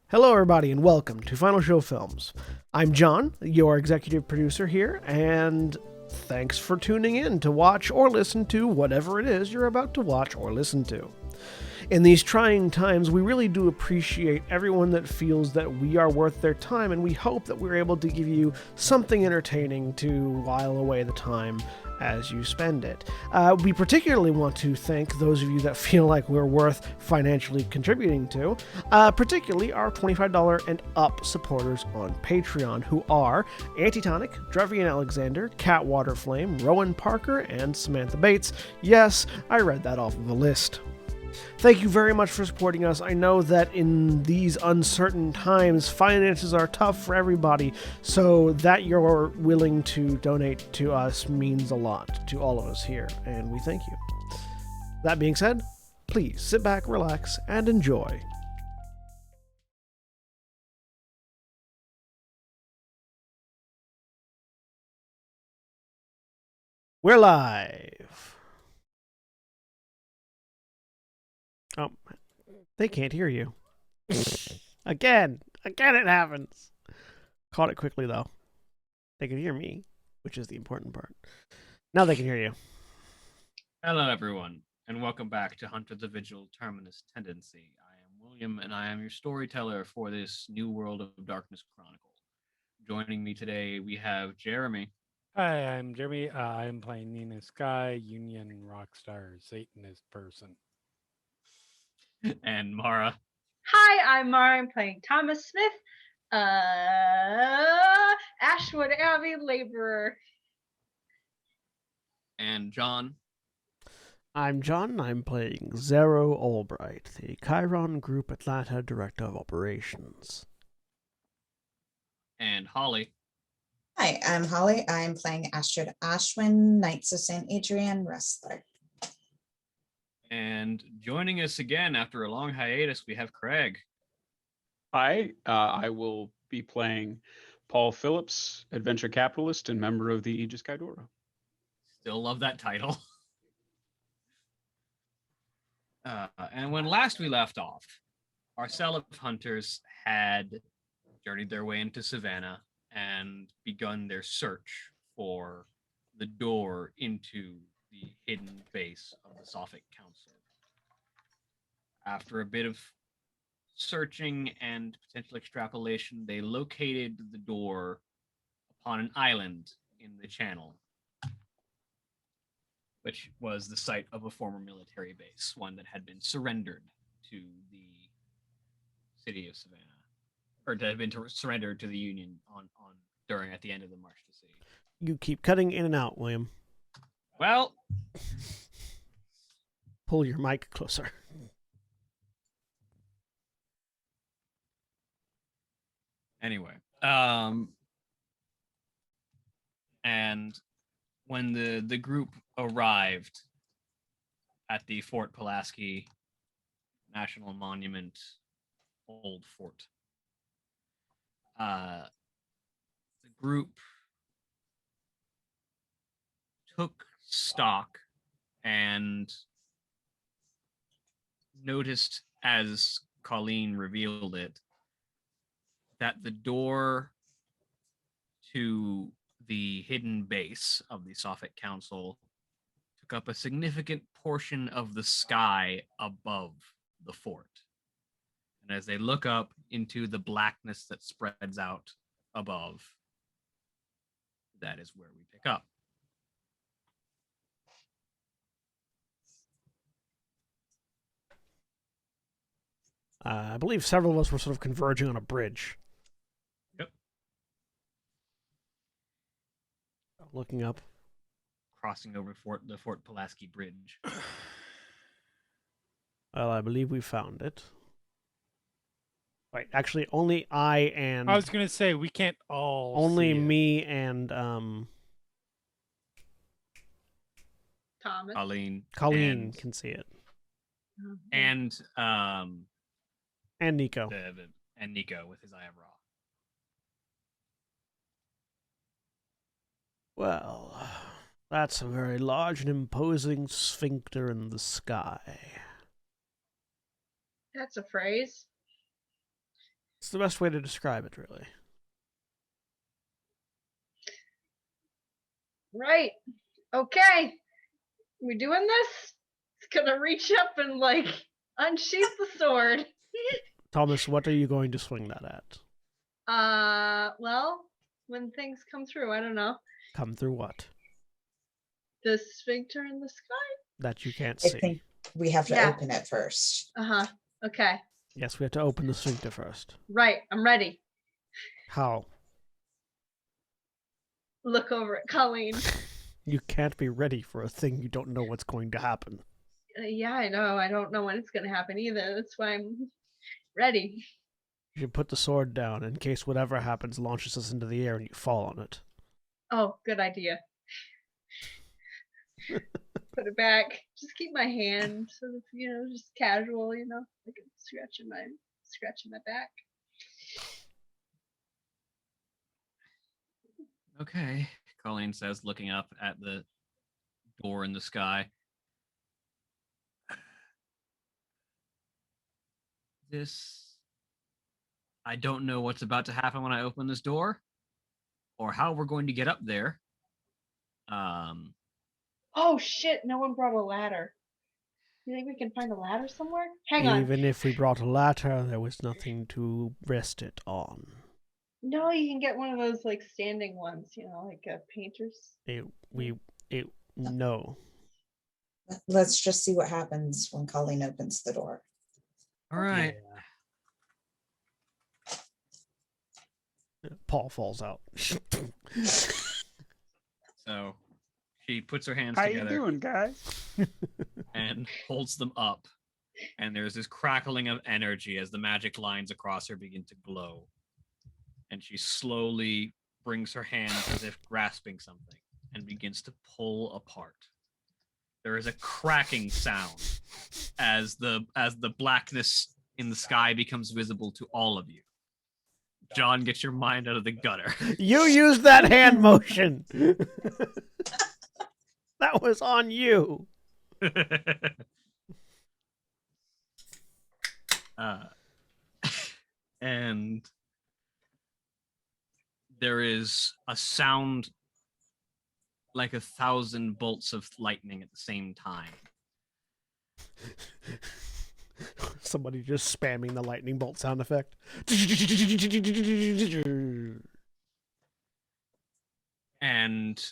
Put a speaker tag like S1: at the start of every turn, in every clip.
S1: Hello, everybody, and welcome to Final Show Films. I'm John, your executive producer here, and thanks for tuning in to watch or listen to whatever it is you're about to watch or listen to. In these trying times, we really do appreciate everyone that feels that we are worth their time, and we hope that we're able to give you something entertaining to while away the time as you spend it. We particularly want to thank those of you that feel like we're worth financially contributing to, particularly our $25 and up supporters on Patreon, who are Antitonic, Drevian Alexander, Catwater Flame, Rowan Parker, and Samantha Bates. Yes, I read that off of the list. Thank you very much for supporting us. I know that in these uncertain times, finances are tough for everybody, so that you're willing to donate to us means a lot to all of us here, and we thank you. That being said, please sit back, relax, and enjoy. We're live. Oh, they can't hear you. Again it happens. Caught it quickly, though. They can hear me, which is the important part. Now they can hear you.
S2: Hello, everyone, and welcome back to Hunter the Vigil Terminus Tendency. I am William, and I am your storyteller for this New World of Darkness Chronicle. Joining me today, we have Jeremy.
S3: Hi, I'm Jeremy. I'm playing Nina Sky, Union Rockstar Satanist person.
S2: And Mara.
S4: Hi, I'm Mara. I'm playing Thomas Smith, Ashwood Abbey laborer.
S2: And John.
S1: I'm John. I'm playing Zero Albright, the Chiron Group Atlanta Director of Operations.
S2: And Holly.
S5: Hi, I'm Holly. I'm playing Astrid Ashwin, Knights of St. Adrian Wrestler.
S2: And joining us again after a long hiatus, we have Craig.
S6: Hi, I will be playing Paul Phillips, adventure capitalist and member of the Aegis Kydora.
S2: Still love that title. And when last we left off, our cell of hunters had journeyed their way into Savannah and begun their search for the door into the hidden base of the Sophic Council. After a bit of searching and potential extrapolation, they located the door upon an island in the channel, which was the site of a former military base, one that had been surrendered to the city of Savannah, or that had been surrendered to the Union at the end of the March to Sea.
S1: You keep cutting in and out, William.
S2: Well,
S1: pull your mic closer.
S2: Anyway, and when the group arrived at the Fort Pulaski National Monument Old Fort, the group took stock and noticed, as Colleen revealed it, that the door to the hidden base of the Sophic Council took up a significant portion of the sky above the fort. And as they look up into the blackness that spreads out above, that is where we pick up.
S1: I believe several of us were sort of converging on a bridge.
S2: Yep.
S1: Looking up.
S2: Crossing over the Fort Pulaski Bridge.
S1: Well, I believe we found it. Right, actually, only I and...
S3: I was going to say, we can't all
S1: Only
S3: see
S1: me and...
S4: Thomas.
S2: Colleen
S1: can see it.
S2: and
S1: Nico.
S2: And Nico with his Eye of Ra.
S1: Well, that's a very large and imposing sphincter in the sky.
S4: That's a phrase.
S1: It's the best way to describe it, really.
S4: Right. Okay. We doing this? It's gonna reach up and like unsheath the sword.
S1: Thomas, what are you going to swing that at?
S4: Well, when things come through, I don't know.
S1: Come through what?
S4: The sphincter in the sky?
S1: That you can't
S5: I
S1: see.
S5: think we have to
S4: Yeah.
S5: open it first.
S4: Uh-huh. Okay.
S1: Yes, we have to open the sphincter first.
S4: Right. I'm ready.
S1: How?
S4: Look over at Colleen.
S1: You can't be ready for a thing you don't know what's going to happen.
S4: Yeah, I know. I don't know when it's gonna happen either. That's why I'm ready.
S1: You should put the sword down in case whatever happens launches us into the air and you fall on it.
S4: Oh, good idea. Put it back. Just keep my hand sort of, just casual, like scratching my back.
S2: Okay, Colleen says, looking up at the door in the sky. I don't know what's about to happen when I open this door, or how we're going to get up there.
S4: Oh shit, no one brought a ladder. You think we can find a ladder somewhere? Hang on.
S1: Even if we brought a ladder, there was nothing to rest it on.
S4: No, you can get one of those like standing ones, like painters.
S1: No.
S5: Let's just see what happens when Colleen opens the door.
S2: All right.
S1: Paul falls out.
S2: So she puts her hands
S6: How
S2: together
S6: you doing, guys?
S2: and holds them up. And there's this crackling of energy as the magic lines across her begin to glow. And she slowly brings her hands as if grasping something and begins to pull apart. There is a cracking sound as the blackness in the sky becomes visible to all of you. John, get your mind out of the gutter.
S1: You used that hand motion. That was on you.
S2: And there is a sound like 1,000 bolts of lightning at the same time.
S1: Somebody just spamming the lightning bolt sound effect.
S2: And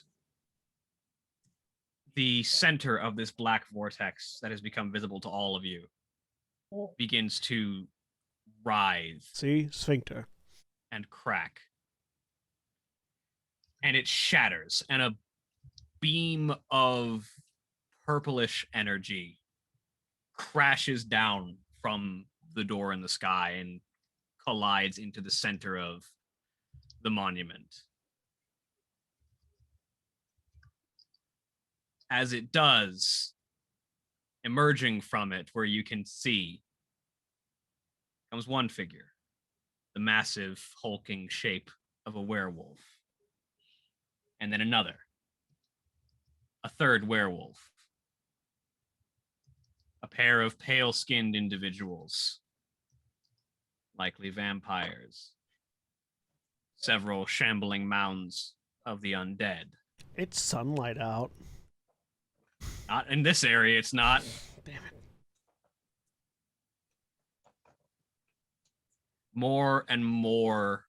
S2: the center of this black vortex that has become visible to all of you begins to writhe.
S1: See? Sphincter.
S2: And crack. And it shatters, and a beam of purplish energy crashes down from the door in the sky and collides into the center of the monument. As it does, emerging from it, where you can see, comes one figure, the massive, hulking shape of a werewolf. And then another, a third werewolf. A pair of pale-skinned individuals, likely vampires. Several shambling mounds of the undead.
S1: It's sunlight out.
S2: Not in this area, it's not.
S1: Damn it.
S2: More and more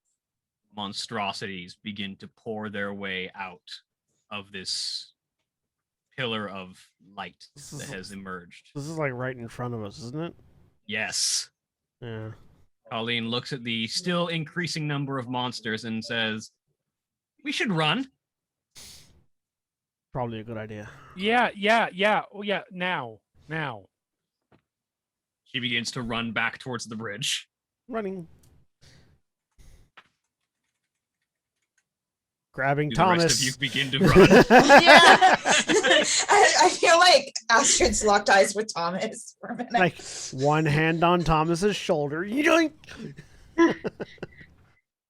S2: monstrosities begin to pour their way out of this pillar of light that has emerged.
S1: This is like right in front of us, isn't it?
S2: Yes.
S1: Yeah.
S2: Colleen looks at the still increasing number of monsters and says, "We should run."
S1: Probably a good idea.
S3: Yeah. Oh, yeah. Now.
S2: She begins to run back towards the bridge.
S1: Running. Grabbing
S2: Do
S1: Thomas.
S2: the rest of you begin to run.
S5: Yeah. I feel like Astrid's locked eyes with Thomas for a minute.
S1: Like one hand on Thomas's shoulder. Yoink!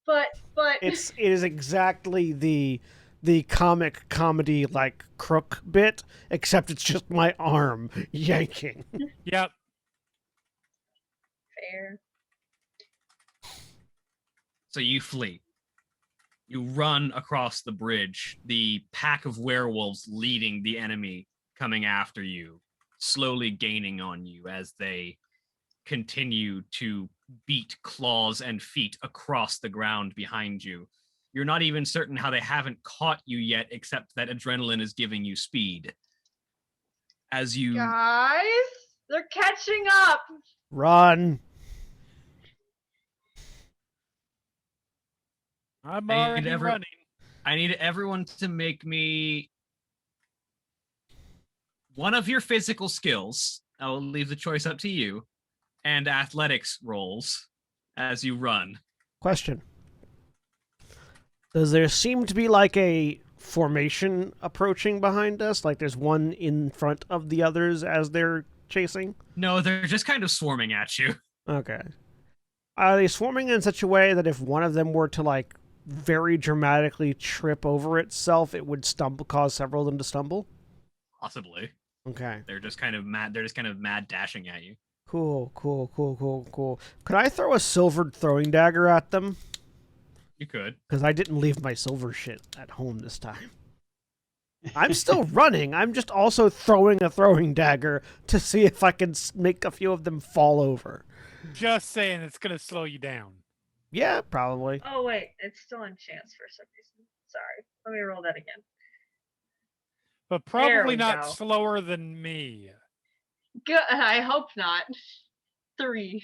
S4: But
S1: It is exactly the comedy like crook bit, except it's just my arm yanking.
S3: Yep.
S4: fair.
S2: So you flee. You run across the bridge, the pack of werewolves leading the enemy coming after you, slowly gaining on you as they continue to beat claws and feet across the ground behind you. You're not even certain how they haven't caught you yet, except that adrenaline is giving you speed. As you
S4: Guys, they're catching up.
S1: Run.
S3: I'm
S2: I need
S3: already
S2: every-
S3: running.
S2: I need everyone to make me one of your physical skills. I will leave the choice up to you, and athletics rolls as you run.
S1: Question. Does there seem to be like a formation approaching behind us? Like there's one in front of the others as they're chasing?
S2: No, they're just kind of swarming at you.
S1: Okay. Are they swarming in such a way that if one of them were to like very dramatically trip over itself, it would cause several of them to stumble?
S2: Possibly.
S1: Okay.
S2: They're just kind of mad dashing at you.
S1: Cool. Could I throw a silvered throwing dagger at them?
S2: You could.
S1: Because I didn't leave my silver shit at home this time. I'm still running. I'm just also throwing a throwing dagger to see if I can make a few of them fall over.
S3: Just saying, it's gonna slow you down.
S1: Yeah, probably.
S4: Oh wait, it's still in chance for some reason. Sorry. Let me roll that again.
S3: But
S4: There
S3: probably
S4: we
S3: not
S4: go.
S3: slower than me.
S4: Good. I hope not. 3.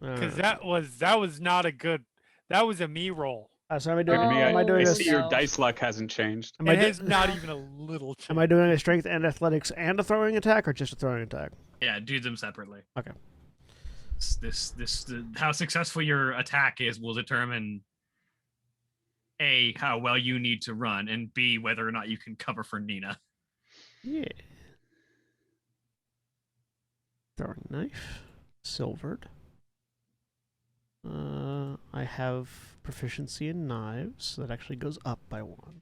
S3: Because that was not a good. That was a me roll.
S1: So am I
S6: Look
S1: doing?
S6: at me,
S1: Am I
S4: Oh,
S1: doing
S6: I
S1: a?
S6: see your
S4: no.
S6: dice luck hasn't changed.
S1: Am I,
S3: It
S1: do-
S3: has not even a little change.
S1: am I doing a strength and athletics and a throwing attack, or just a throwing attack?
S2: Yeah, do them separately.
S1: Okay.
S2: How successful your attack is will determine A, how well you need to run, and B, whether or not you can cover for Nina.
S1: Yeah. Throwing knife, silvered. I have proficiency in knives, so that actually goes up by 1.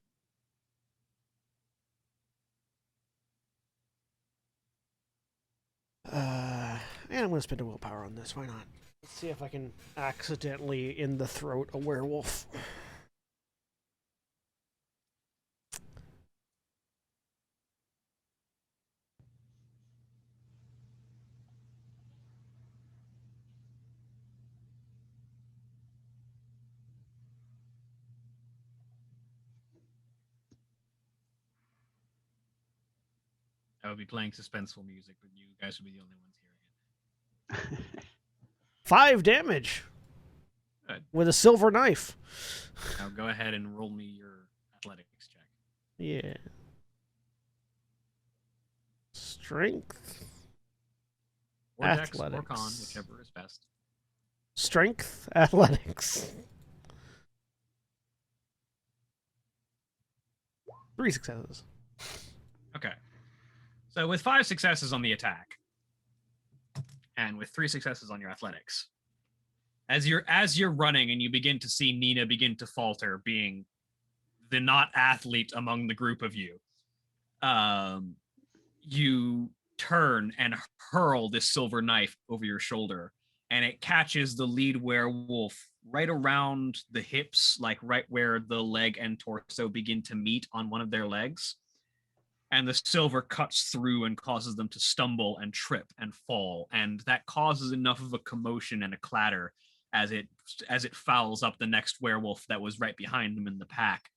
S1: And I'm gonna spend a willpower on this. Why not? Let's see if I can accidentally in the throat a werewolf.
S2: I would be playing suspenseful music, but you guys would be the only ones hearing it.
S1: 5 damage.
S2: Good.
S1: With a silver knife.
S2: Now go ahead and roll me your athletics check.
S1: Yeah. Strength.
S2: Or dex or
S1: Athletics.
S2: con, whichever is best.
S1: Strength. Athletics. 3 successes.
S2: Okay. So with 5 successes on the attack, and with 3 successes on your athletics, as you're running and you begin to see Nina begin to falter, being the not athlete among the group of you, you turn and hurl this silver knife over your shoulder, and it catches the lead werewolf right around the hips, like right where the leg and torso begin to meet on one of their legs. And the silver cuts through and causes them to stumble and trip and fall, and that causes enough of a commotion and a clatter as it fouls up the next werewolf that was right behind them in the pack,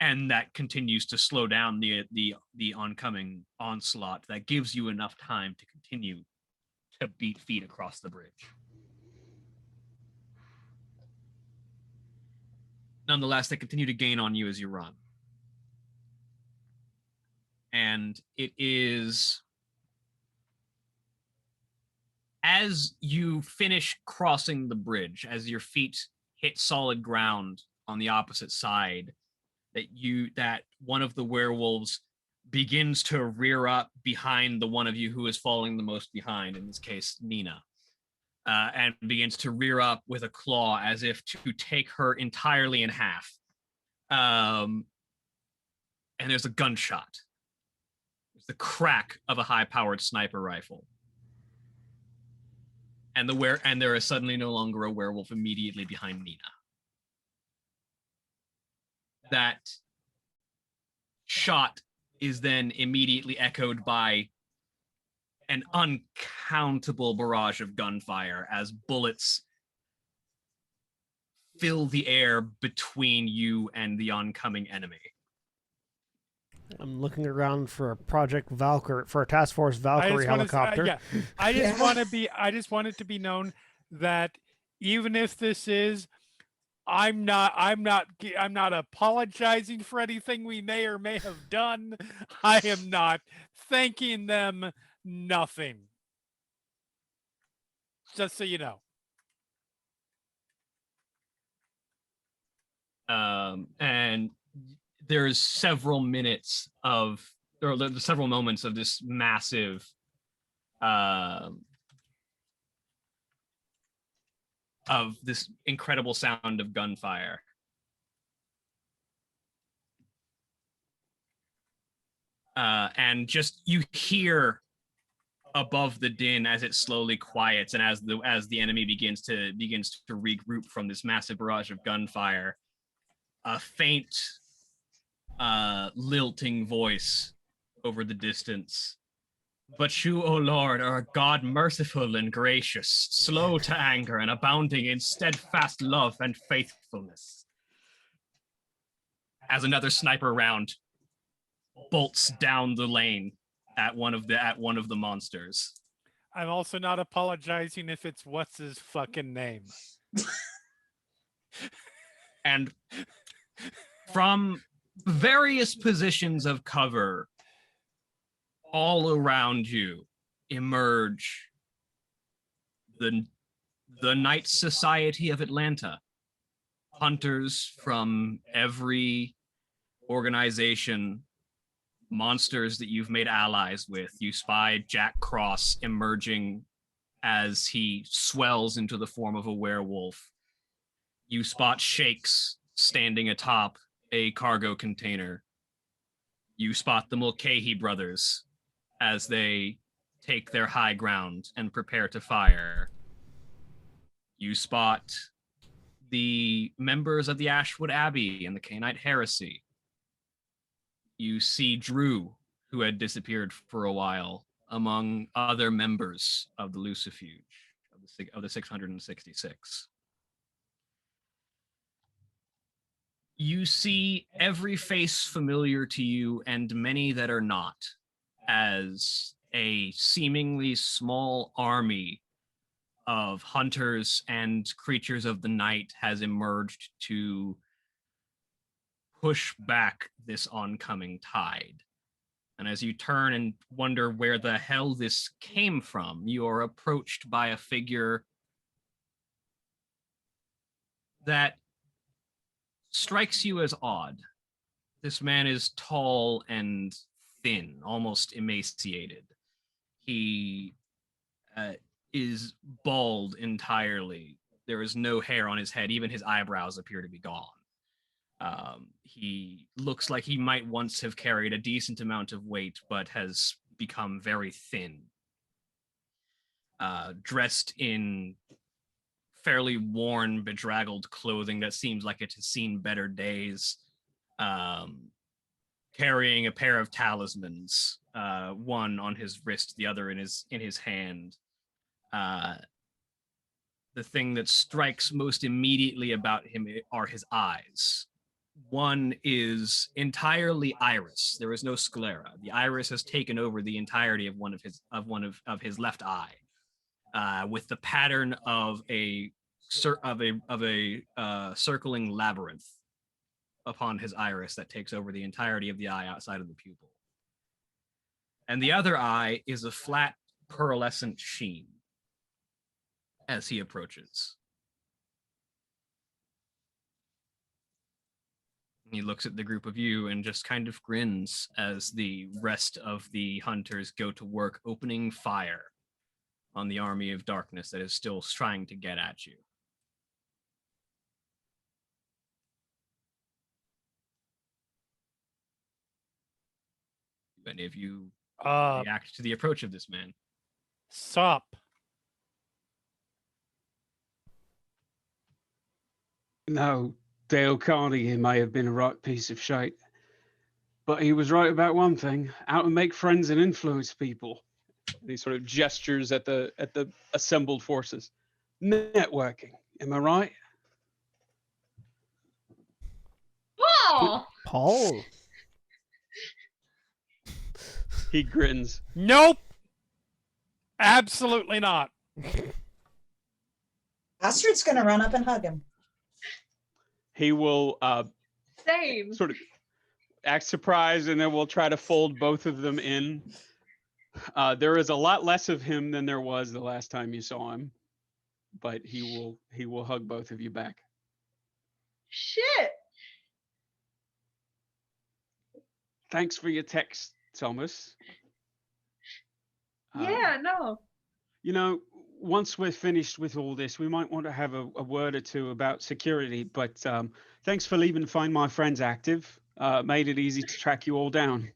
S2: and that continues to slow down the oncoming onslaught. That gives you enough time to continue to beat feet across the bridge. Nonetheless, they continue to gain on you as you run. And it is as you finish crossing the bridge, as your feet hit solid ground on the opposite side, that one of the werewolves begins to rear up behind the one of you who is falling the most behind, in this case, Nina, and begins to rear up with a claw as if to take her entirely in half. And there's a gunshot. The crack of a high-powered sniper rifle. and there is suddenly no longer a werewolf immediately behind Nina. That shot is then immediately echoed by an uncountable barrage of gunfire as bullets fill the air between you and the oncoming enemy.
S1: I'm looking around for a Project Valkyrie, for a Task Force Valkyrie helicopter.
S3: I just
S5: Yeah.
S3: want to be. I just want it to be known that even if this is, I'm not apologizing for anything we may or may have done. I am not thanking them. Nothing. Just so you know.
S2: And there's several moments of this massive of this incredible sound of gunfire. And just you hear above the din as it slowly quiets, and as the enemy begins to regroup from this massive barrage of gunfire, a faint lilting voice over the distance. But you, O Lord, are a God merciful and gracious, slow to anger and abounding in steadfast love and faithfulness. As another sniper round bolts down the lane at one of the monsters.
S3: I'm also not apologizing if it's what's his fucking name.
S2: And from various positions of cover all around you emerge the Knights Society of Atlanta. Hunters from every organization, monsters that you've made allies with. You spy Jack Cross emerging as he swells into the form of a werewolf. You spot Shakes standing atop a cargo container. You spot the Mulcahy brothers as they take their high ground and prepare to fire. You spot the members of the Ashwood Abbey and the Cainite Heresy. You see Drew, who had disappeared for a while, among other members of the Lucifuge, of the 666. You see every face familiar to you and many that are not, as a seemingly small army of hunters and creatures of the night has emerged to push back this oncoming tide. And as you turn and wonder where the hell this came from, you are approached by a figure that strikes you as odd. This man is tall and thin, almost emaciated. He is bald entirely. There is no hair on his head. Even his eyebrows appear to be gone. He looks like he might once have carried a decent amount of weight, but has become very thin. Dressed in fairly worn, bedraggled clothing that seems like it has seen better days. Carrying a pair of talismans, one on his wrist, the other in his hand. The thing that strikes most immediately about him are his eyes. One is entirely iris. There is no sclera. The iris has taken over the entirety of one of his left eye, with the pattern of a circling labyrinth upon his iris that takes over the entirety of the eye outside of the pupil. And the other eye is a flat pearlescent sheen as he approaches. He looks at the group of you and just kind of grins as the rest of the hunters go to work opening fire on the army of darkness that is still trying to get at you. Do any of you react to the approach of this man?
S3: Stop.
S6: No, Dale Carnegie may have been a right piece of shite, but he was right about one thing: how to make friends and influence people. And he sort of gestures at the assembled forces. Networking, am I right?
S4: Paul!
S1: Paul.
S6: He grins.
S3: Nope. Absolutely not.
S5: Astrid's going to run up and hug him.
S6: He will
S4: Same.
S6: sort of act surprised, and then we'll try to fold both of them in. There is a lot less of him than there was the last time you saw him, but he will hug both of you back.
S4: Shit.
S6: Thanks for your text, Thomas.
S4: Yeah, no.
S6: You know, once we're finished with all this, we might want to have a word or two about security, but thanks for leaving Find My Friends active. Made it easy to track you all down.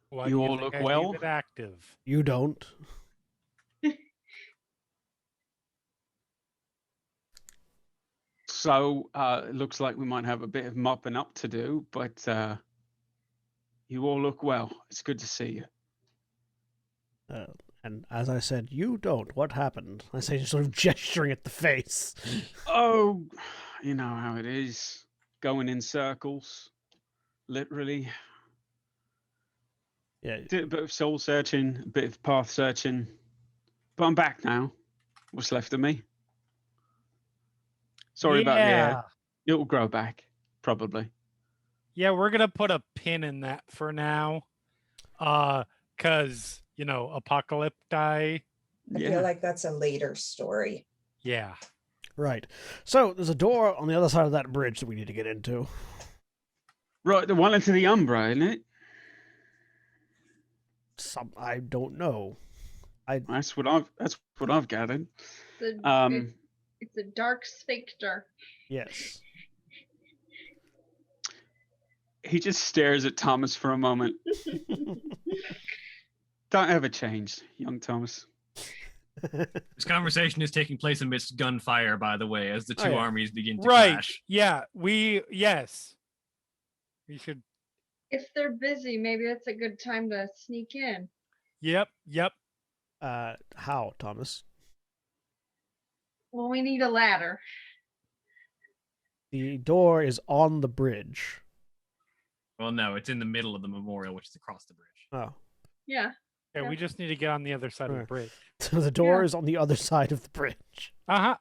S3: Why
S6: You
S3: do
S6: all
S3: think
S6: look
S3: I
S6: well?
S3: leave it active?
S1: You don't.
S6: So it looks like we might have a bit of mopping up to do, but you all look well. It's good to see you.
S1: And as I said, you don't. What happened? I say, sort of gesturing at the face.
S6: Oh, you know how it is. Going in circles, literally.
S1: Yeah.
S6: Did a bit of soul searching, a bit of path searching. But I'm back now. What's left of me? Sorry about the air. It'll grow back, probably.
S3: Yeah, we're gonna put a pin in that for now. Cause apocalypti.
S5: I
S6: Yeah.
S5: feel like that's a later story.
S3: Yeah.
S1: Right. So there's a door on the other side of that bridge that we need to get into.
S6: Right, the one into the Umbra, isn't it?
S1: I don't know.
S6: That's what I've gathered.
S4: It's a dark sphincter.
S1: Yes.
S6: He just stares at Thomas for a moment. Don't ever change, young Thomas.
S2: This conversation is taking place amidst gunfire, by the way, as the two
S1: yeah.
S2: armies begin to
S3: Right.
S2: clash.
S3: Yeah. Yes. We should.
S4: If they're busy, maybe it's a good time to sneak in.
S3: Yep.
S1: How, Thomas?
S4: Well, we need a ladder.
S1: The door is on the bridge.
S2: Well, no, it's in the middle of the memorial, which is across the bridge.
S1: Oh.
S4: Yeah.
S3: Yeah, we just need to get on the other side of the
S1: Right.
S3: bridge.
S1: So the door
S4: Yeah.
S1: is on the other side of the bridge.
S3: Uh-huh.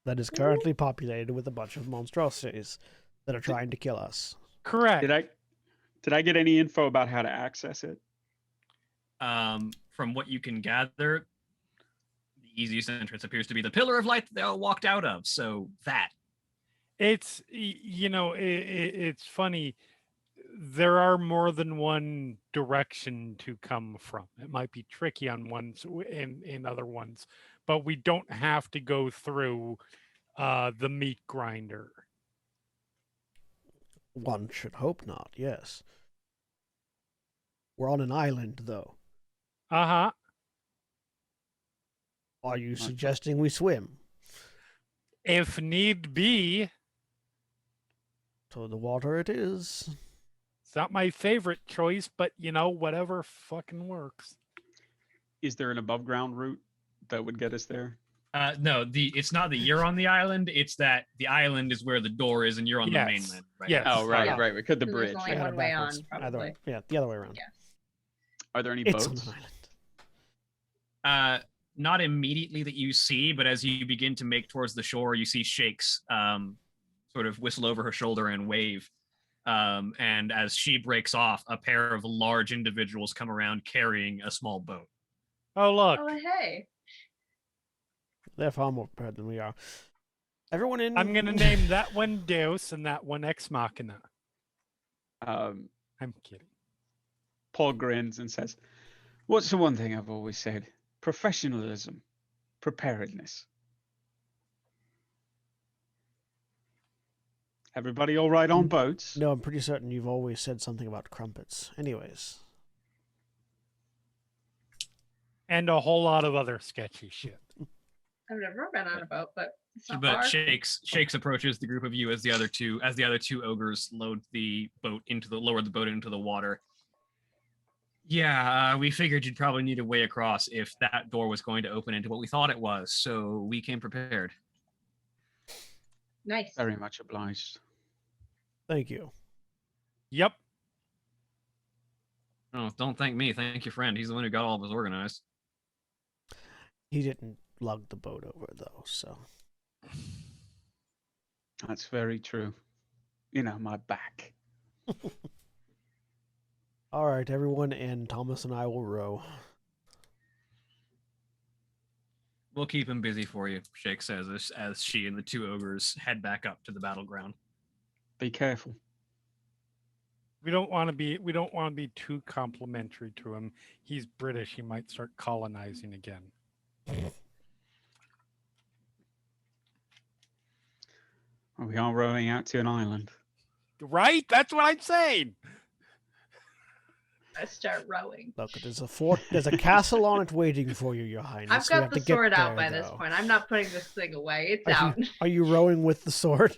S1: That is currently populated with a bunch of monstrosities that are trying to kill us.
S3: Correct.
S6: Did I get any info about how to access it?
S2: From what you can gather, the easiest entrance appears to be the pillar of light that they all walked out of. So that.
S3: It's it's funny. There are more than one direction to come from. It might be tricky on ones in other ones, but we don't have to go through the meat grinder.
S1: One should hope not, yes. We're on an island, though.
S3: Uh-huh.
S1: Are you suggesting we swim?
S3: If need be.
S1: To the water it is.
S3: It's not my favorite choice, but whatever fucking works.
S6: Is there an above ground route that would get us there?
S2: No, it's not that you're on the island. It's that the island is where the door is, and you're on the mainland. Right?
S3: Yes.
S6: Oh, right,
S4: Yeah.
S6: right. We could the
S4: There's
S6: bridge.
S4: only
S1: I got
S4: one
S1: it
S4: way
S1: backwards.
S4: on,
S1: Either way.
S4: probably.
S1: Yeah, the other way around.
S4: Yes.
S6: Are there any
S1: It's
S6: boats?
S1: on an island.
S2: Not immediately that you see, but as you begin to make towards the shore, you see Shakes sort of whistle over her shoulder and wave. And as she breaks off, a pair of large individuals come around carrying a small boat.
S3: Oh, look.
S4: Oh, hey.
S1: They're far more prepared than we are. Everyone in...
S3: I'm going to name that one Deus and that one Ex Machina. I'm kidding.
S6: Paul grins and says, "What's the one thing I've always said? Professionalism, preparedness." Everybody all right on boats?
S1: No, I'm pretty certain you've always said something about crumpets. Anyways.
S3: And a whole lot of other sketchy shit.
S4: I've never been on a boat, but it's not
S2: But
S4: far.
S2: Shakes approaches the group of you as the other two ogres lower the boat into the water. Yeah, we figured you'd probably need a way across if that door was going to open into what we thought it was, so we came prepared.
S4: Nice.
S6: Very much obliged.
S1: Thank you.
S3: Yep.
S2: Oh, don't thank me. Thank your friend. He's the one who got all of us organized.
S1: He didn't lug the boat over, though, so.
S6: That's very true. You know, my back.
S1: All right, everyone, and Thomas and I will row.
S2: We'll keep him busy for you, Shake says as she and the two ogres head back up to the battleground.
S6: Be careful.
S3: We don't want to be too complimentary to him. He's British. He might start colonizing again.
S6: Are we all rowing out to an island?
S3: Right? That's what I'm saying.
S4: I start rowing.
S1: Look, there's a fort, there's a castle on it waiting for you, Your Highness.
S4: I've
S1: We
S4: got
S1: have
S4: the
S1: to get
S4: sword out
S1: there,
S4: by this
S1: though.
S4: point. I'm not putting this thing away. It's
S1: Are
S4: out.
S1: Are you rowing with the sword?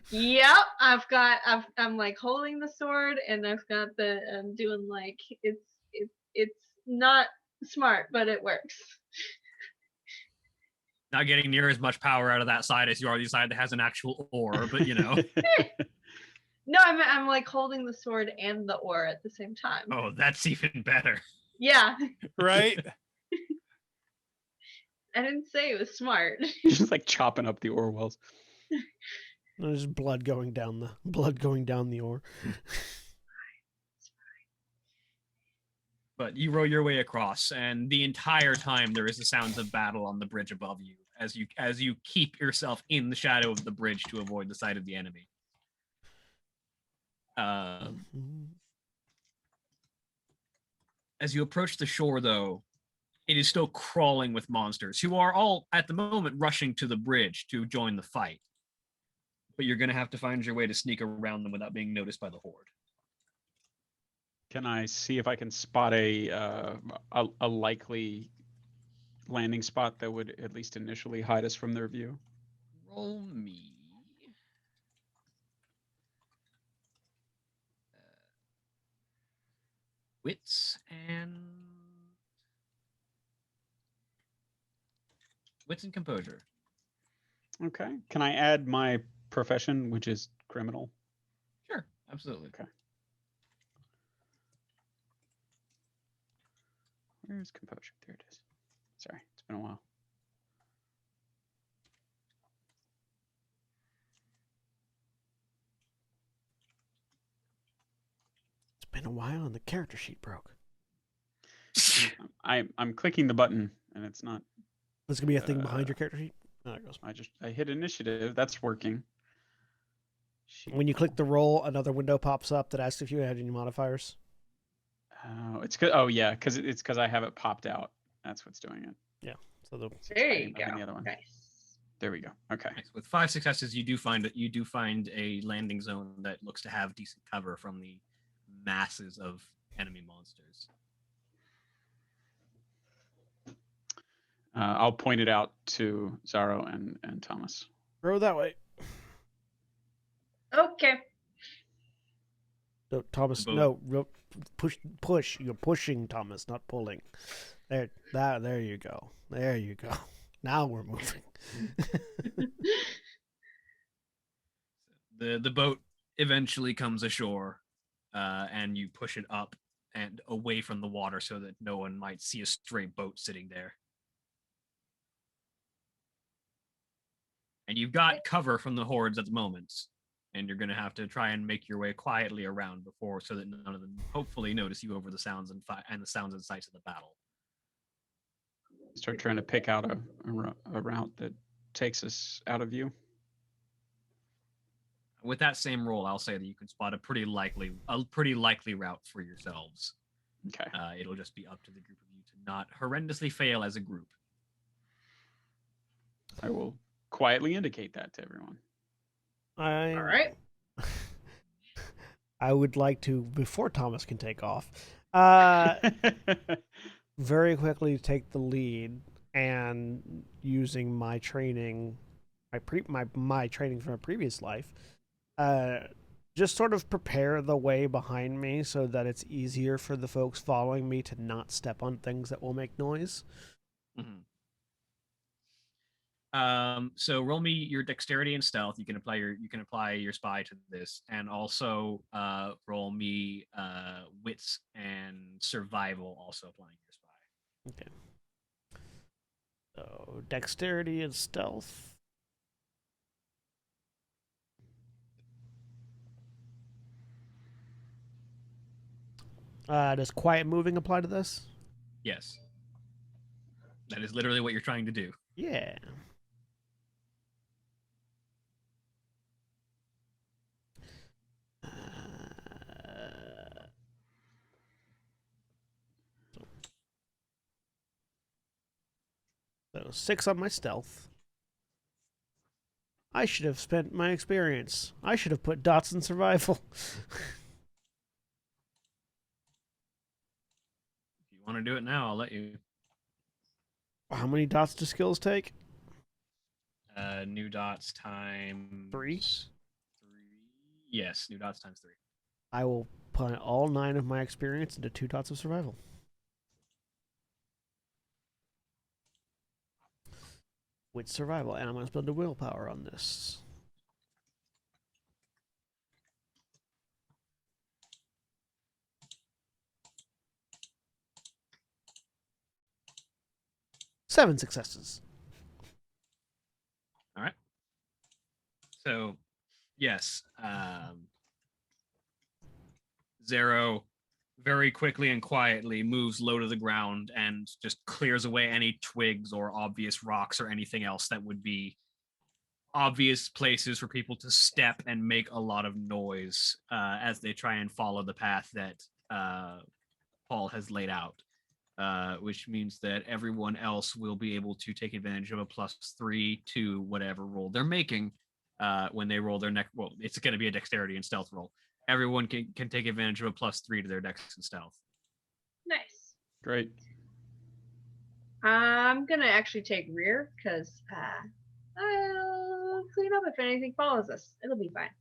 S4: Yep, I'm like holding the sword, and I'm doing like it's not smart, but it works.
S2: Not getting near as much power out of that side as you are the side that has an actual oar, but you know.
S4: No, I'm like holding the sword and the oar at the same time.
S2: Oh, that's even better.
S4: Yeah,
S3: Right?
S4: I didn't say it was smart.
S6: You're just like chopping up the Orwells.
S1: There's blood going down the oar.
S2: But you row your way across, and the entire time there is the sounds of battle on the bridge above you as you keep yourself in the shadow of the bridge to avoid the sight of the enemy. As you approach the shore, though, it is still crawling with monsters who are all, at the moment, rushing to the bridge to join the fight. But you're going to have to find your way to sneak around them without being noticed by the horde.
S6: Can I see if I can spot a likely landing spot that would at least initially hide us from their view?
S2: Roll me. Wits and composure.
S6: Okay. Can I add my profession, which is criminal?
S2: Sure, absolutely.
S6: Okay. Where's composure? There it is. Sorry, it's been a while.
S1: It's been a while and the character sheet broke.
S6: I'm clicking the button and it's not.
S1: There's going to be a thing behind your character sheet? Oh, there it goes.
S6: I hit initiative. That's working.
S1: When you click the roll, another window pops up that asks if you had any modifiers.
S6: Oh, it's good. Oh yeah, because I have it popped out. That's what's doing it.
S1: Yeah. So the
S4: There you go.
S6: The other one.
S4: Nice.
S6: There we go. Okay.
S2: Nice. With 5 successes, you do find a landing zone that looks to have decent cover from the masses of enemy monsters.
S6: I'll point it out to Zaro and Thomas.
S1: row that way.
S4: Okay.
S1: No, Thomas,
S2: Boat.
S1: no, push. You're pushing, Thomas, not pulling. There you go. There you go. Now we're moving.
S2: The boat eventually comes ashore, and you push it up and away from the water so that no one might see a stray boat sitting there. And you've got cover from the hordes at the moment, and you're going to have to try and make your way quietly around before, so that none of them hopefully notice you over the sounds and the sounds and sights of the battle.
S6: Start trying to pick out a route that takes us out of view.
S2: With that same roll, I'll say that you can spot a pretty likely route for yourselves.
S6: Okay.
S2: It'll just be up to the group of you to not horrendously fail as a group.
S6: I will quietly indicate that to everyone.
S4: All right.
S1: I would like to, before Thomas can take off, very quickly take the lead and using my training, my training from a previous life, just sort of prepare the way behind me so that it's easier for the folks following me to not step on things that will make noise.
S2: Mhm. So roll me your dexterity and stealth. You can apply your spy to this, and also roll me wits and survival, also applying your spy.
S1: Okay. So dexterity and stealth. Does quiet moving apply to this?
S2: Yes, that is literally what you're trying to do.
S1: Yeah. So 6 on my stealth. I should have spent my experience. I should have put dots in survival.
S2: If you want to do it now, I'll let you.
S1: How many dots do skills take?
S2: New dots times
S1: 3?
S2: Yes, new dots times 3.
S1: I will put all 9 of my experience into 2 dots of survival. With survival, and I'm going to spend a willpower on this. Seven successes.
S2: All right. So, yes, Zero very quickly and quietly moves low to the ground and just clears away any twigs or obvious rocks or anything else that would be obvious places for people to step and make a lot of noise as they try and follow the path that Paul has laid out, which means that everyone else will be able to take advantage of a +3 to whatever roll they're making when they roll their next. Well, it's going to be a dexterity and stealth roll. Everyone can take advantage of a +3 to their dex and stealth.
S4: Nice.
S6: Great.
S4: I'm gonna actually take rear because I'll clean up if anything follows us. It'll be fine.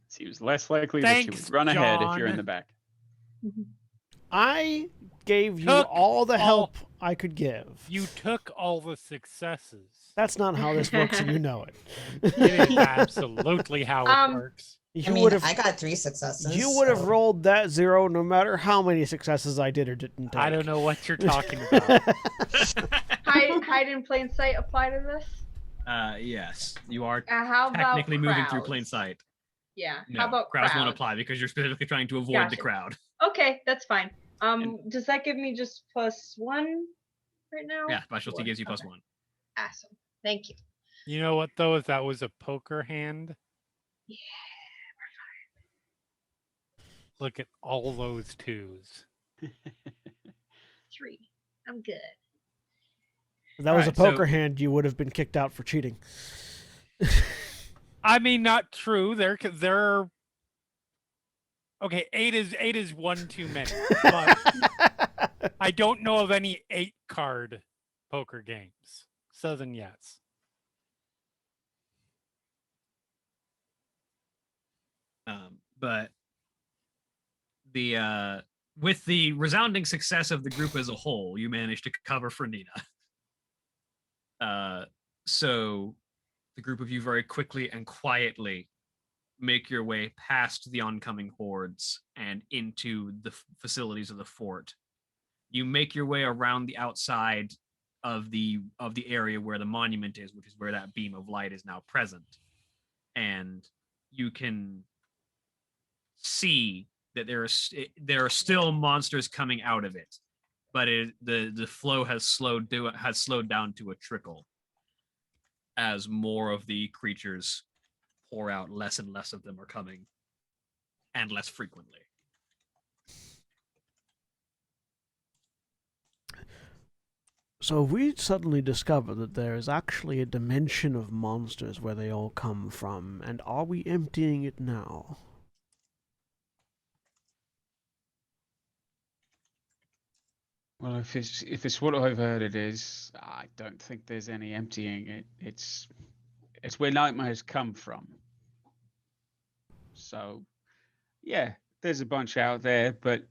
S6: Seems less likely that you
S3: Thanks,
S6: would run ahead if you're in
S3: John.
S6: the back.
S1: I gave you
S3: Took
S1: all the
S3: all-
S1: help I could give.
S3: You took all the successes.
S1: That's not how this works, and you know it.
S3: It is absolutely how it works.
S1: You
S5: I mean,
S1: would have.
S5: I got 3 successes.
S1: You would have
S5: so-
S1: rolled that 0 no matter how many successes I did or didn't take.
S3: I don't know what you're talking about.
S4: Hide in plain sight apply to this?
S2: Yes, you are
S4: How about
S2: technically moving through
S4: crowds?
S2: plain sight.
S4: Yeah.
S2: No,
S4: How about
S2: crowds won't
S4: crowds?
S2: apply because you're specifically trying to avoid the
S4: Gotcha.
S2: crowd.
S4: Okay, that's fine. Does that give me just +1 right now?
S2: Yeah, specialty
S4: Or-
S2: gives you
S4: okay.
S2: +1.
S4: Awesome. Thank you.
S3: You know what though? If that was a poker hand,
S4: Yeah.
S3: look at all those 2s.
S4: 3. I'm good.
S1: If that was a
S2: Alright, so-
S1: poker hand, you would have been kicked out for cheating.
S3: I mean, not true. They're okay. 8 is one too many. But I don't know of any 8-card poker games. So then, yes.
S2: But the with the resounding success of the group as a whole, you managed to cover for Nina. So the group of you very quickly and quietly make your way past the oncoming hordes and into the facilities of the fort. You make your way around the outside of the area where the monument is, which is where that beam of light is now present, and you can see that there are still monsters coming out of it, but the flow has slowed down to a trickle as more of the creatures pour out. Less and less of them are coming, and less frequently.
S1: So we suddenly discover that there is actually a dimension of monsters where they all come from, and are we emptying it now?
S6: Well, if it's what I've heard it is, I don't think there's any emptying it. It's where nightmares come from. So, yeah, there's a bunch out there, but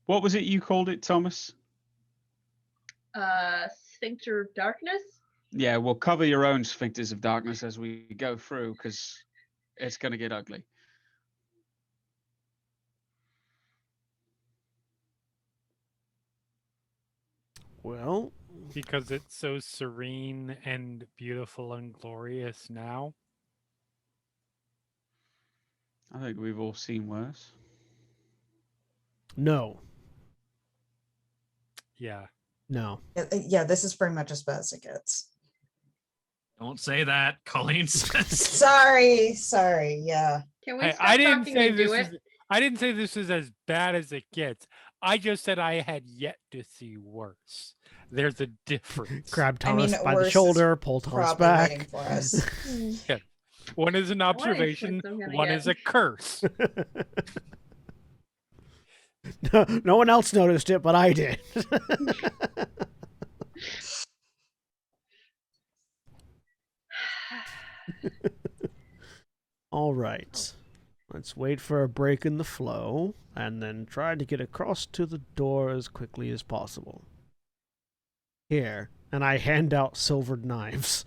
S6: what was it you called it, Thomas?
S4: Sphincter of Darkness.
S6: Yeah, we'll cover your own sphincters of darkness as we go through, because it's going to get ugly.
S1: Well,
S3: Because it's so serene and beautiful and glorious now.
S6: I think we've all seen worse.
S1: no.
S3: Yeah.
S1: No.
S5: Yeah, this is pretty much as bad as it gets.
S2: Don't say that, Colleen says.
S5: Sorry, yeah.
S4: Can we
S3: Hey,
S4: stop talking and do it?
S3: I didn't say this is as bad as it gets. I just said I had yet to see worse. There's a difference.
S1: Grab
S5: I mean,
S1: Thomas by
S5: worse
S1: the
S5: is
S1: shoulder, pull Thomas
S5: Probably waiting
S1: back.
S5: for us.
S3: One is an observation,
S4: I'm gonna
S3: one
S4: get.
S3: is a curse.
S1: No one else noticed it, but I did. All right. Let's wait for a break in the flow, and then try to get across to the door as quickly as possible. Here, and I hand out silvered knives.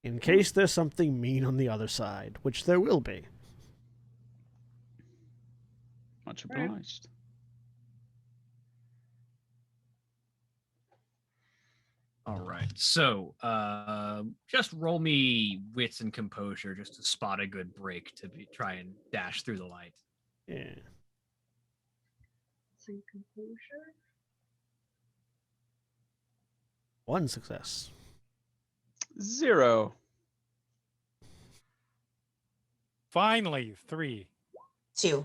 S1: In case there's something mean on the other side, which there will be.
S6: Much
S4: Right.
S6: obliged.
S2: All right. So, just roll me wits and composure just to spot a good break to try and dash through the light.
S1: Yeah.
S4: Some composure.
S1: 1 success.
S6: 0.
S3: Finally, 3.
S5: 2.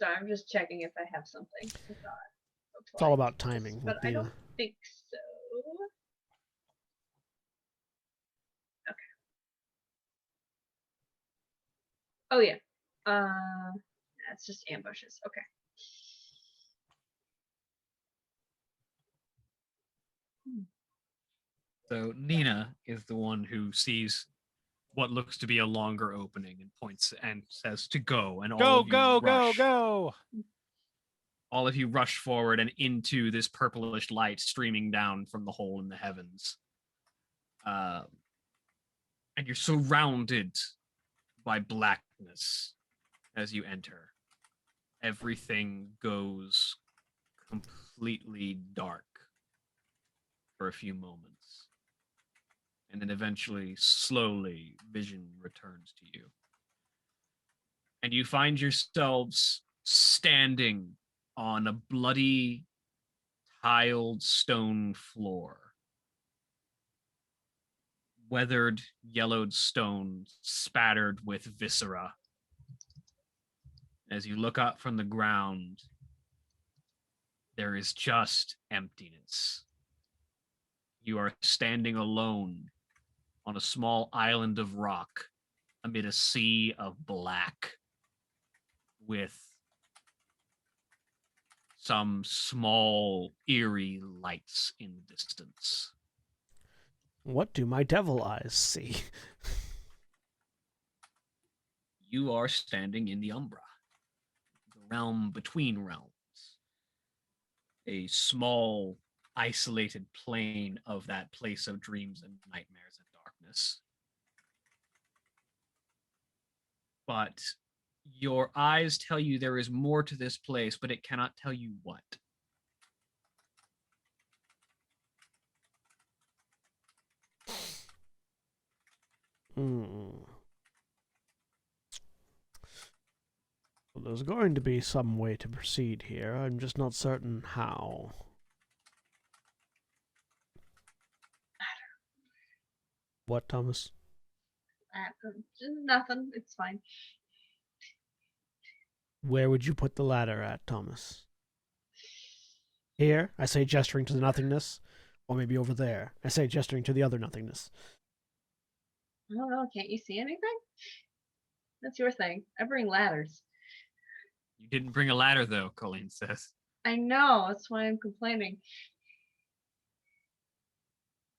S4: So I'm just checking if I have something.
S1: It's all about timing.
S4: But
S1: with
S4: I
S1: the,
S4: don't think so. Okay. Oh yeah. That's just ambushes. Okay.
S2: So Nina is the one who sees what looks to be a longer opening and points and says to go. And all
S3: Go,
S2: of you
S3: go,
S2: rush.
S3: go.
S2: All of you rush forward and into this purplish light streaming down from the hole in the heavens. And you're surrounded by blackness as you enter. Everything goes completely dark for a few moments. And then eventually, slowly, vision returns to you. And you find yourselves standing on a bloody, tiled stone floor. Weathered, yellowed stone spattered with viscera. As you look up from the ground, there is just emptiness. You are standing alone on a small island of rock amid a sea of black with some small, eerie lights in the distance.
S1: what do my devil eyes see?
S2: You are standing in the Umbra, the realm between realms. A small, isolated plane of that place of dreams and nightmares and darkness. But your eyes tell you there is more to this place, but it cannot tell you what.
S1: Well, there's going to be some way to proceed here. I'm just not certain how. What, Thomas?
S4: Nothing. It's fine.
S1: Where would you put the ladder at, Thomas? Here, I say, gesturing to the nothingness, or maybe over there. I say, gesturing to the other nothingness.
S4: I don't know. Can't you see anything? That's your thing. I bring ladders.
S2: You didn't bring a ladder, though, Colleen says.
S4: I know. That's why I'm complaining.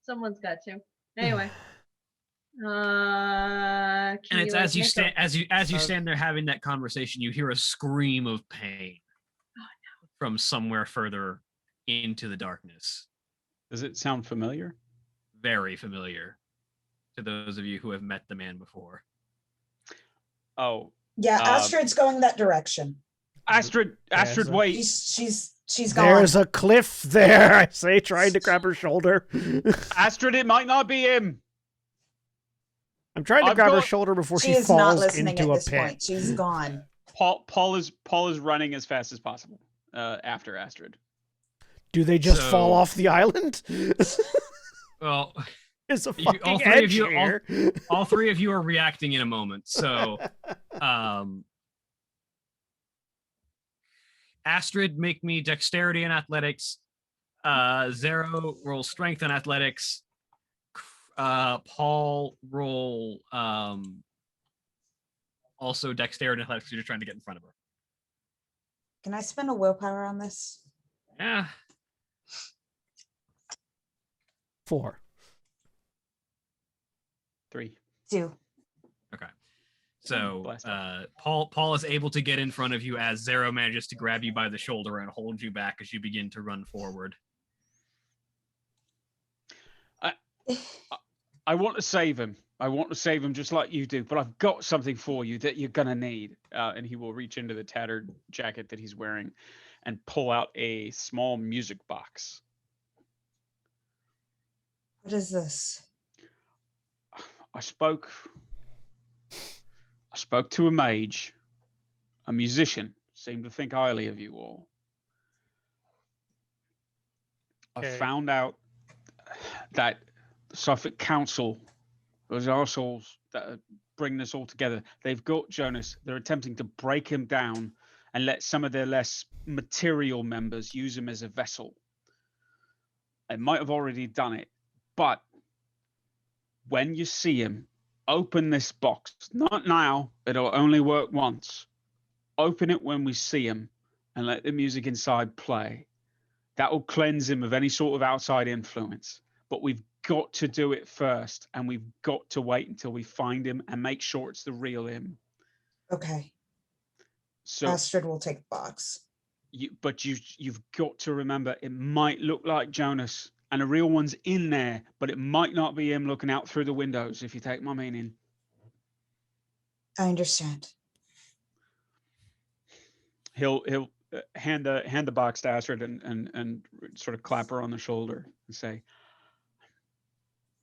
S4: Someone's got to. Anyway. Can
S2: And it's
S4: you, like,
S2: as you
S4: make
S2: stand
S4: a-
S2: as you stand there having that conversation, you hear a scream of pain from somewhere further into the darkness.
S6: Does it sound familiar?
S2: Very familiar to those of you who have met the man before.
S6: Oh,
S5: Yeah, Astrid's going that direction.
S6: Astrid,
S1: There's a-
S6: wait.
S5: She's gone.
S1: There's a cliff there, I say, trying to grab her shoulder.
S6: Astrid, it might not be him.
S1: I'm trying to
S6: I've
S1: grab her
S6: got-
S1: shoulder before
S5: She
S1: she
S5: is not
S1: falls
S5: listening
S1: into
S5: at
S1: a
S5: this
S1: pit.
S5: point. She's gone.
S6: Paul is running as fast as possible after Astrid.
S1: Do they just
S2: So-
S1: fall off the island?
S2: Well,
S1: It's a
S2: You-
S1: fucking
S2: all three of
S1: edge
S2: you-
S1: here.
S2: all three of you are reacting in a moment. So, Astrid, make me dexterity and athletics. Zero, roll strength and athletics. Paul, roll also dexterity and athletics. You're trying to get in front of her.
S5: Can I spend a willpower on this?
S2: Yeah.
S1: 4.
S6: 3.
S5: 2.
S2: Okay. So
S6: Bless
S2: Paul is able to get in front of you as Zero manages to grab you by the shoulder and hold you back as you begin to run forward.
S6: I want to save him. I want to save him just like you do, but I've got something for you that you're going to need. And he will reach into the tattered jacket that he's wearing and pull out a small music box.
S5: What is this?
S6: I spoke to a mage, a musician, seemed to think highly of you all. I
S3: Okay.
S6: found out that the Suffolk Council, those arseholes that are bringing this all together, they've got Jonas. They're attempting to break him down and let some of their less material members use him as a vessel. They might have already done it, but when you see him, open this box. Not now. It'll only work once. Open it when we see him and let the music inside play. That will cleanse him of any sort of outside influence. But we've got to do it first, and we've got to wait until we find him and make sure it's the real him.
S5: Okay.
S6: So,
S5: Astrid will take the box.
S6: you've got to remember, it might look like Jonas, and a real one's in there, but it might not be him looking out through the windows, if you take my meaning.
S5: I understand.
S6: He'll hand the box to Astrid and sort of clap her on the shoulder and say,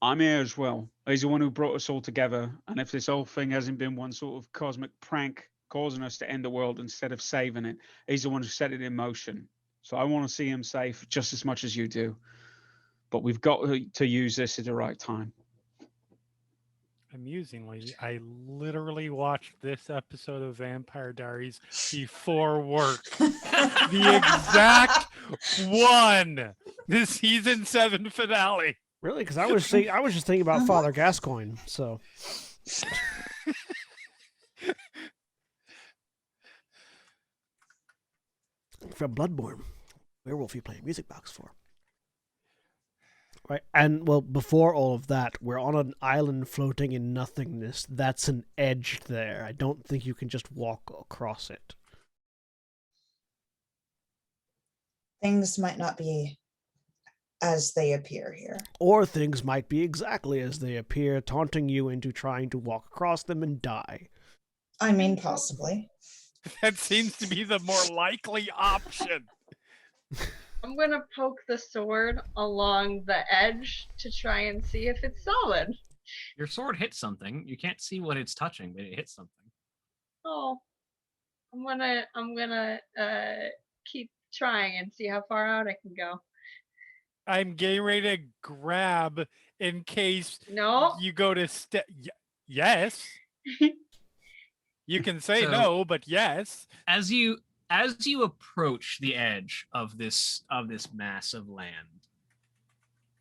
S6: I'm here as well. He's the one who brought us all together. And if this whole thing hasn't been one sort of cosmic prank causing us to end the world instead of saving it, he's the one who set it in motion. So I want to see him safe just as much as you do. But we've got to use this at the right time.
S3: Amusingly, I literally watched this episode of Vampire Diaries before work. The exact one. The season 7 finale.
S1: Really? Because I was just thinking about Father Gascoigne. So from Bloodborne, werewolf you play a music box for. Right, and well, before all of that, we're on an island floating in nothingness. That's an edge there. I don't think you can just walk across it.
S5: Things might not be as they appear here.
S1: Or things might be exactly as they appear, taunting you into trying to walk across them and die.
S5: I mean, possibly.
S3: That seems to be the more likely option.
S4: I'm gonna poke the sword along the edge to try and see if it's solid.
S2: Your sword hits something. You can't see what it's touching, but it hits something.
S4: Oh, I'm gonna keep trying and see how far out I can go.
S3: I'm getting ready to grab in case
S4: No,
S3: you go to yes. You can say
S2: So-
S3: no, but yes.
S2: As you approach the edge of this mass of land,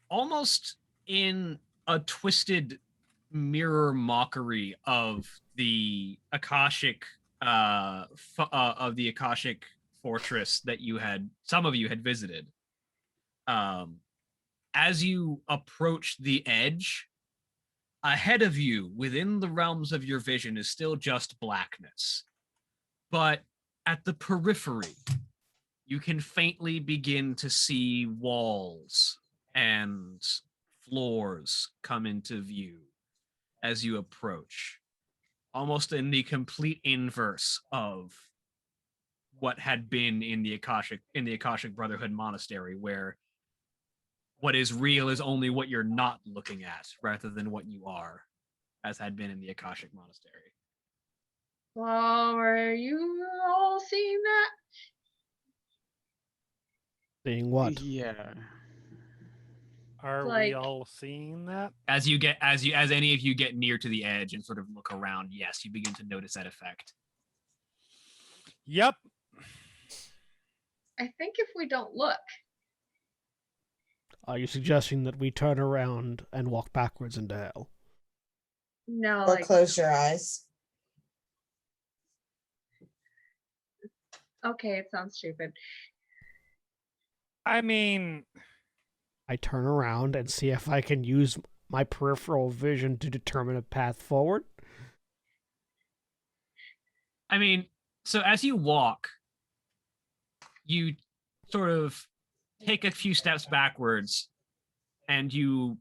S2: almost in a twisted mirror mockery of the Akashic of the Akashic fortress that some of you had visited. As you approach the edge, ahead of you, within the realms of your vision, is still just blackness. But at the periphery, you can faintly begin to see walls and floors come into view as you approach, almost in the complete inverse of what had been in the Akashic Brotherhood monastery, where what is real is only what you're not looking at rather than what you are, as had been in the Akashic monastery.
S4: Well, are you all seeing that?
S1: Seeing what?
S6: Yeah.
S3: Are we
S4: Like-
S3: all seeing that?
S2: As any of you get near to the edge and sort of look around, yes, you begin to notice that effect.
S3: Yep.
S4: I think if we don't look,
S1: Are you suggesting that we turn around and walk backwards into hell?
S4: no,
S5: Or
S4: like
S5: close your eyes.
S4: okay, it sounds stupid.
S3: I mean,
S1: I turn around and see if I can use my peripheral vision to determine a path forward.
S2: I mean, so as you walk, you sort of take a few steps backwards and you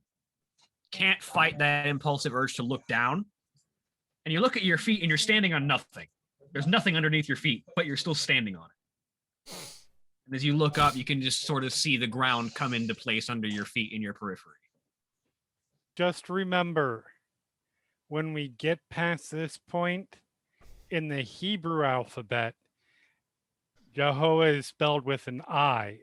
S2: can't fight that impulsive urge to look down. And you look at your feet and you're standing on nothing. There's nothing underneath your feet, but you're still standing on it. And as you look up, you can just sort of see the ground come into place under your feet in your periphery.
S3: just remember, when we get past this point in the Hebrew alphabet, Jehovah is spelled with an I.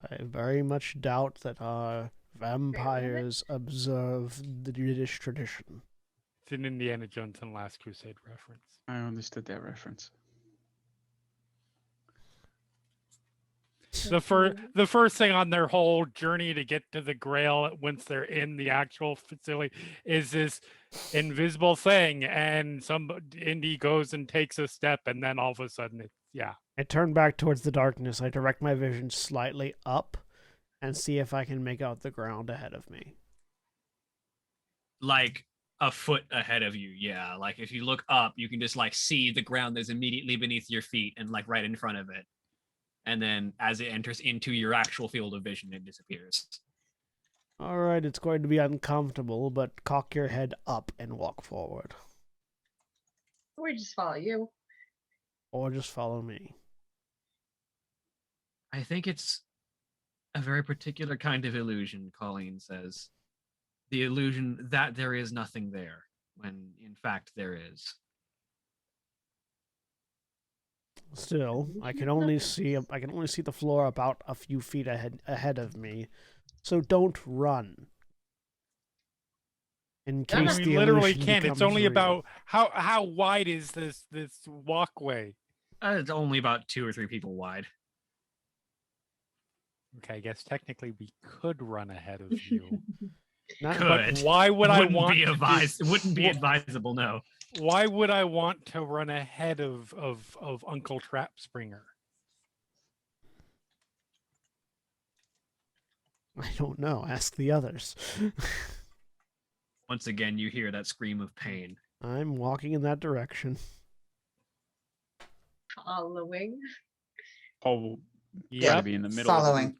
S1: I very much doubt that our vampires observe the Yiddish tradition.
S3: It's an Indiana Jones and Last Crusade reference.
S6: I understood that reference.
S3: The first thing on their whole journey to get to the Grail, once they're in the actual facility, is this invisible thing, and some Indy goes and takes a step, and then all of a sudden,
S1: I turn back towards the darkness. I direct my vision slightly up and see if I can make out the ground ahead of me.
S2: Like a foot ahead of you, yeah. Like if you look up, you can just like see the ground that's immediately beneath your feet and like right in front of it. And then as it enters into your actual field of vision, it disappears.
S1: All right, it's going to be uncomfortable, but cock your head up and walk forward.
S4: Or just follow you.
S1: Or just follow me.
S2: I think it's a very particular kind of illusion, Colleen says. The illusion that there is nothing there, when in fact there is.
S1: Still, I can only see the floor about a few feet ahead of me. So don't run. In
S3: I
S1: case
S3: mean,
S1: the
S3: we literally
S1: illusion
S3: can't. It's
S1: becomes
S3: only
S1: real.
S3: about how wide is this walkway?
S2: It's only about 2 or 3 people wide.
S3: Okay, I guess technically we could run ahead of you.
S1: Not,
S2: Could.
S3: Why would I
S2: Wouldn't
S3: want
S2: be
S3: to
S2: advised?
S3: do-
S2: Wouldn't be
S3: Wha-
S2: advisable, no.
S3: Why would I want to run ahead of Uncle Trap Springer?
S1: I don't know. Ask the others.
S2: Once again, you hear that scream of pain.
S1: I'm walking in that direction.
S4: Following.
S6: Paul will
S3: Yep.
S6: gotta be in the middle of the
S5: Following.
S6: group.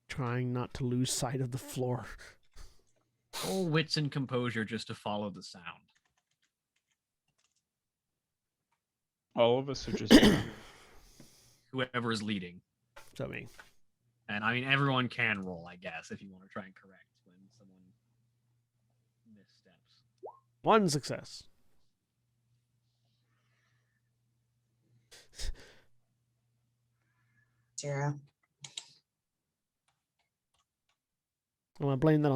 S1: Trying not to lose sight of the floor.
S2: Full wits and composure just to follow the sound.
S6: All of us are just
S2: Whoever is leading.
S1: So me.
S2: And I mean, everyone can roll, I guess, if you want to try and correct when someone missteps.
S1: 1 success.
S5: Zero.
S1: I'm gonna blame that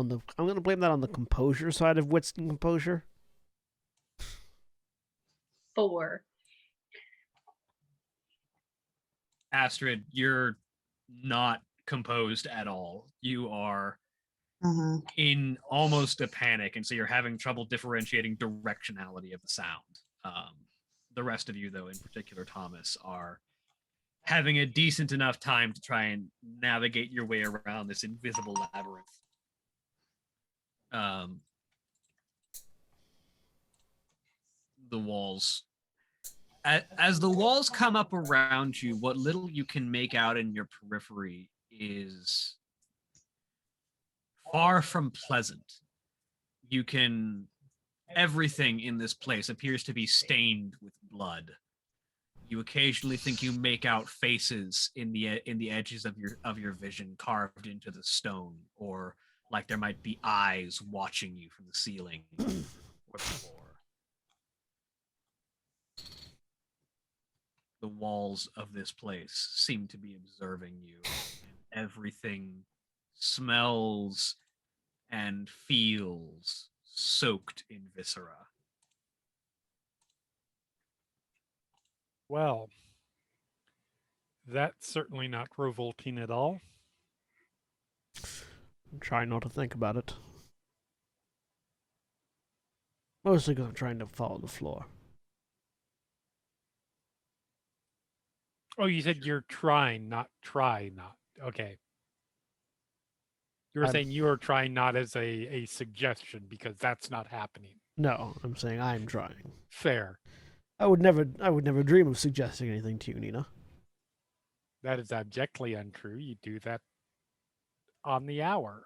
S1: on the composure side of wits and composure.
S4: 4.
S2: Astrid, you're not composed at all. You are in almost a panic, and so you're having trouble differentiating directionality of the sound. The rest of you, though, in particular Thomas, are having a decent enough time to try and navigate your way around this invisible labyrinth. The walls, as the walls come up around you, what little you can make out in your periphery is far from pleasant. Everything in this place appears to be stained with blood. You occasionally think you make out faces in the edges of your vision carved into the stone, or like there might be eyes watching you from the ceiling or the floor. The walls of this place seem to be observing you, and everything smells and feels soaked in viscera.
S3: Well, that's certainly not revolting at all.
S1: I'm trying not to think about it. Mostly because I'm trying to follow the floor.
S3: Oh, you said you're trying, not try, not. Okay. You were saying you are trying not as a suggestion, because that's not happening.
S1: No, I'm saying I'm trying.
S3: Fair.
S1: I would never dream of suggesting anything to you, Nina.
S3: That is abjectly untrue. You do that on the hour.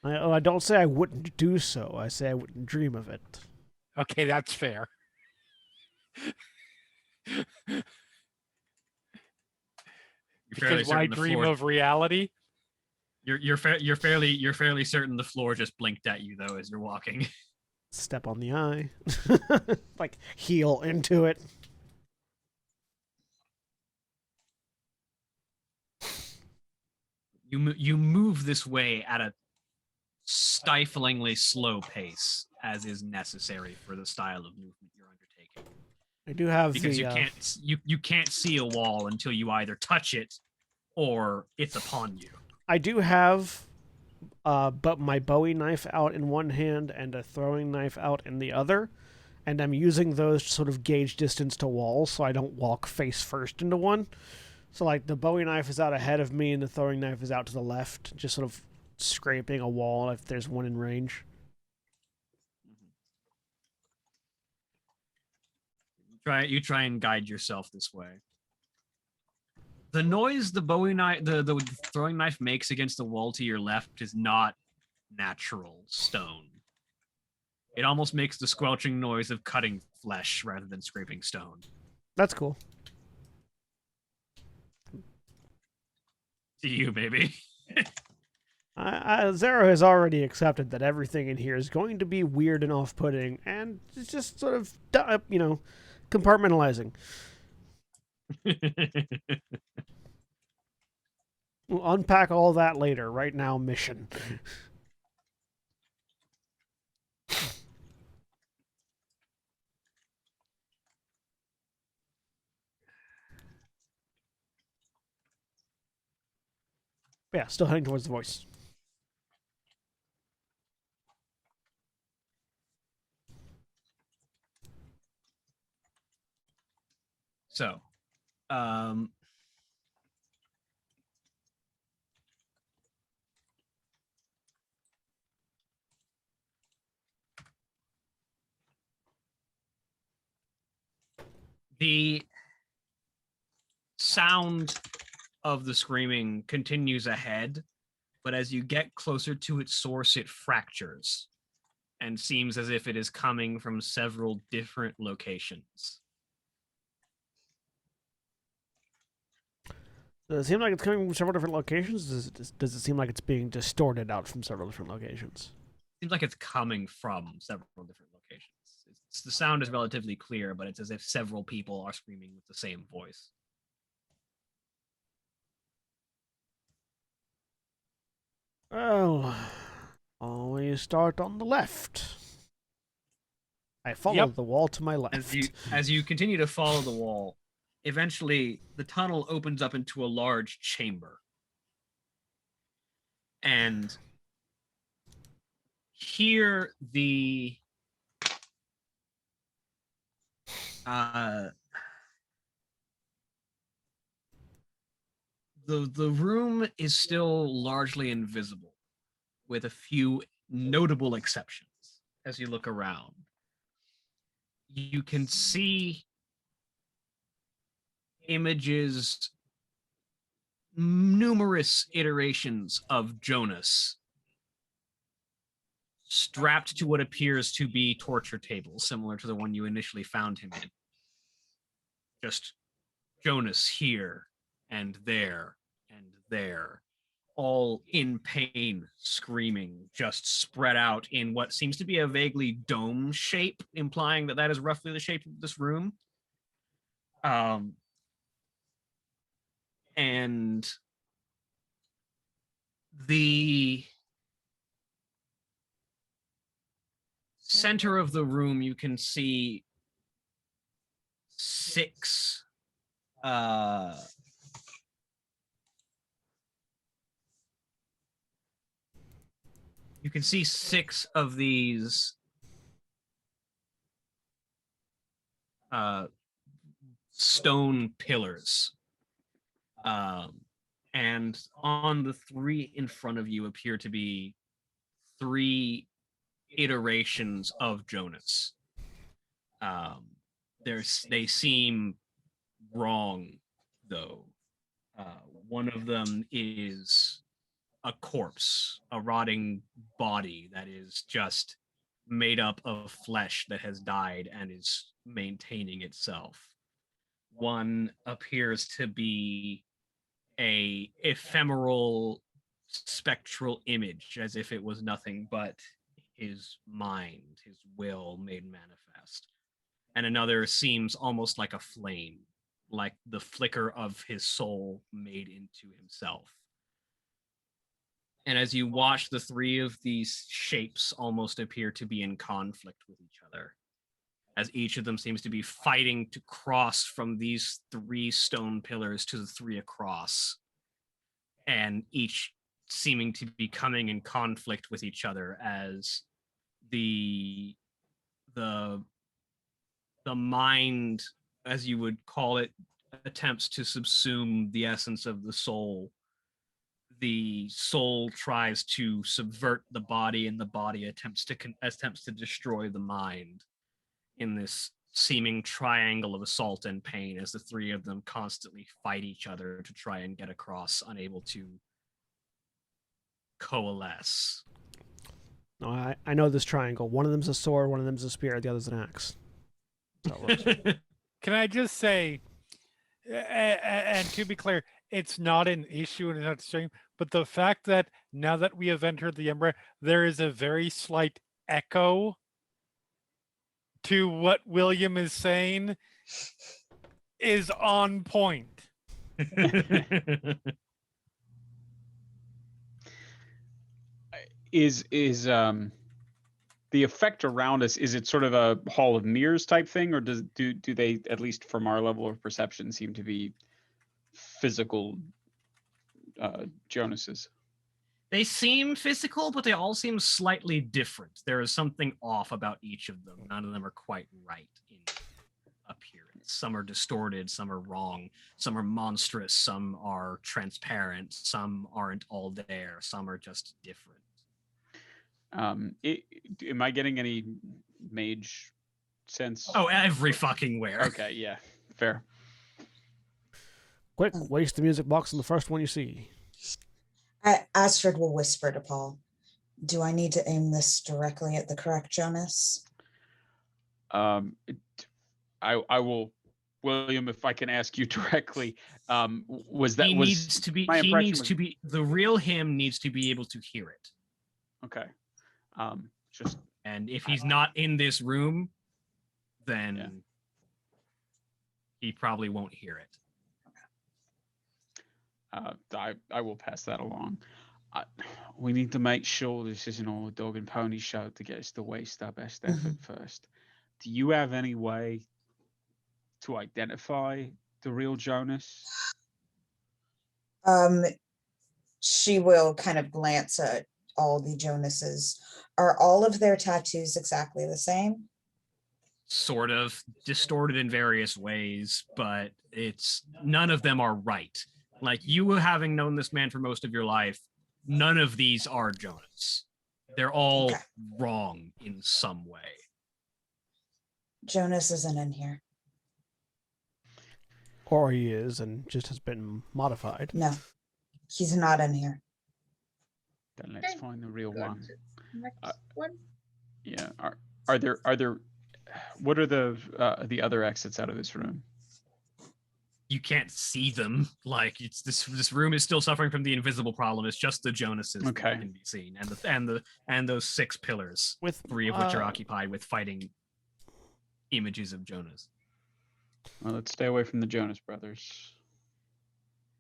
S1: I don't say I wouldn't do so. I say I wouldn't dream of it.
S3: Okay, that's fair. Because why dream of reality?
S2: You're fairly certain the floor just blinked at you, though, as you're walking.
S1: Step on the eye. Like, heel into it.
S2: You move this way at a stiflingly slow pace, as is necessary for the style of movement you're undertaking.
S1: I do have
S2: because you can't see a wall until you either touch it or it's upon you.
S1: I do have but my Bowie knife out in one hand and a throwing knife out in the other, and I'm using those to sort of gauge distance to walls so I don't walk face first into one. So like the Bowie knife is out ahead of me and the throwing knife is out to the left, just sort of scraping a wall if there's one in range.
S2: You try and guide yourself this way. The noise the Bowie knife, the throwing knife makes against the wall to your left is not natural stone. It almost makes the squelching noise of cutting flesh rather than scraping stone.
S1: That's cool.
S2: To you, baby.
S1: Zero has already accepted that everything in here is going to be weird and off-putting, and it's just sort of, compartmentalizing. We'll unpack all that later. Right now, mission. Yeah, still heading towards the voice.
S2: So, the sound of the screaming continues ahead, but as you get closer to its source, it fractures and seems as if it is coming from several different locations.
S1: Does it seem like it's coming from several different locations? Does it seem like it's being distorted out from several different locations?
S2: Seems like it's coming from several different locations. The sound is relatively clear, but it's as if several people are screaming with the same voice.
S1: Well, always start on the left. I follow the wall to my left.
S2: As you continue to follow the wall, eventually the tunnel opens up into a large chamber. And hear the the room is still largely invisible, with a few notable exceptions. As you look around, you can see images, numerous iterations of Jonas strapped to what appears to be torture tables, similar to the one you initially found him in. Just Jonas here and there, all in pain, screaming, just spread out in what seems to be a vaguely dome shape, implying that that is roughly the shape of this room. And the center of the room, you can see six of these stone pillars. And on the three in front of you appear to be three iterations of Jonas. They seem wrong, though. One of them is a corpse, a rotting body that is just made up of flesh that has died and is maintaining itself. One appears to be a ephemeral spectral image, as if it was nothing but his mind, his will made manifest. And another seems almost like a flame, like the flicker of his soul made into himself. And as you watch, the three of these shapes almost appear to be in conflict with each other, as each of them seems to be fighting to cross from these three stone pillars to the three across, and each seeming to be coming in conflict with each other as the mind, as you would call it, attempts to subsume the essence of the soul. The soul tries to subvert the body, and the body attempts to destroy the mind in this seeming triangle of assault and pain, as the three of them constantly fight each other to try and get across, unable to coalesce.
S1: No, I know this triangle. One of them's a sword, one of them's a spear, the other's an axe. That's how it works.
S3: Can I just say, and to be clear, it's not an issue and it's not stream, but the fact that now that we have entered the Ember, there is a very slight echo to what William is saying is on point.
S6: Is the effect around us, is it sort of a hall of mirrors type thing, or do they, at least from our level of perception, seem to be physical Jonases?
S2: They seem physical, but they all seem slightly different. There is something off about each of them. None of them are quite right in appearance. Some are distorted, some are wrong, some are monstrous, some are transparent, some aren't all there, some are just different.
S6: Am I getting any mage sense?
S2: Oh, every fucking where.
S6: Okay, yeah, fair.
S1: Quick, waste the music box on the first one you see.
S5: Astrid will whisper to Paul, do I need to aim this directly at the correct Jonas?
S6: I will, William, if I can ask you directly, was that,
S2: he
S6: was
S2: needs to be,
S6: my
S2: he
S6: impression
S2: needs
S6: was,
S2: to be, the real him needs to be able to hear it.
S6: okay. Just,
S2: and if he's not in this room, then he probably won't hear it.
S6: I will pass that along. We need to make sure this isn't all a dog and pony show to get us to waste our best effort first. Do you have any way to identify the real Jonas?
S5: She will kind of glance at all the Jonases. Are all of their tattoos exactly the same?
S2: Sort of distorted in various ways, but it's none of them are right. Like, you having known this man for most of your life, none of these are Jonas. They're all
S5: Okay.
S2: wrong in some way.
S5: Jonas isn't in here.
S1: Or he is and just has been modified.
S5: No, he's not in here.
S6: Then let's
S4: Okay.
S6: find the real
S4: Go
S6: one.
S4: to the next
S6: Uh,
S4: one.
S6: Yeah. Are there? What are the other exits out of this room?
S2: You can't see them. Like, it's this room is still suffering from the invisible problem. It's just the Jonases
S6: Okay.
S2: that can be seen, and those 6 pillars,
S1: With
S2: 3 of which are occupied with fighting images of Jonas.
S6: Well, let's stay away from the Jonas Brothers.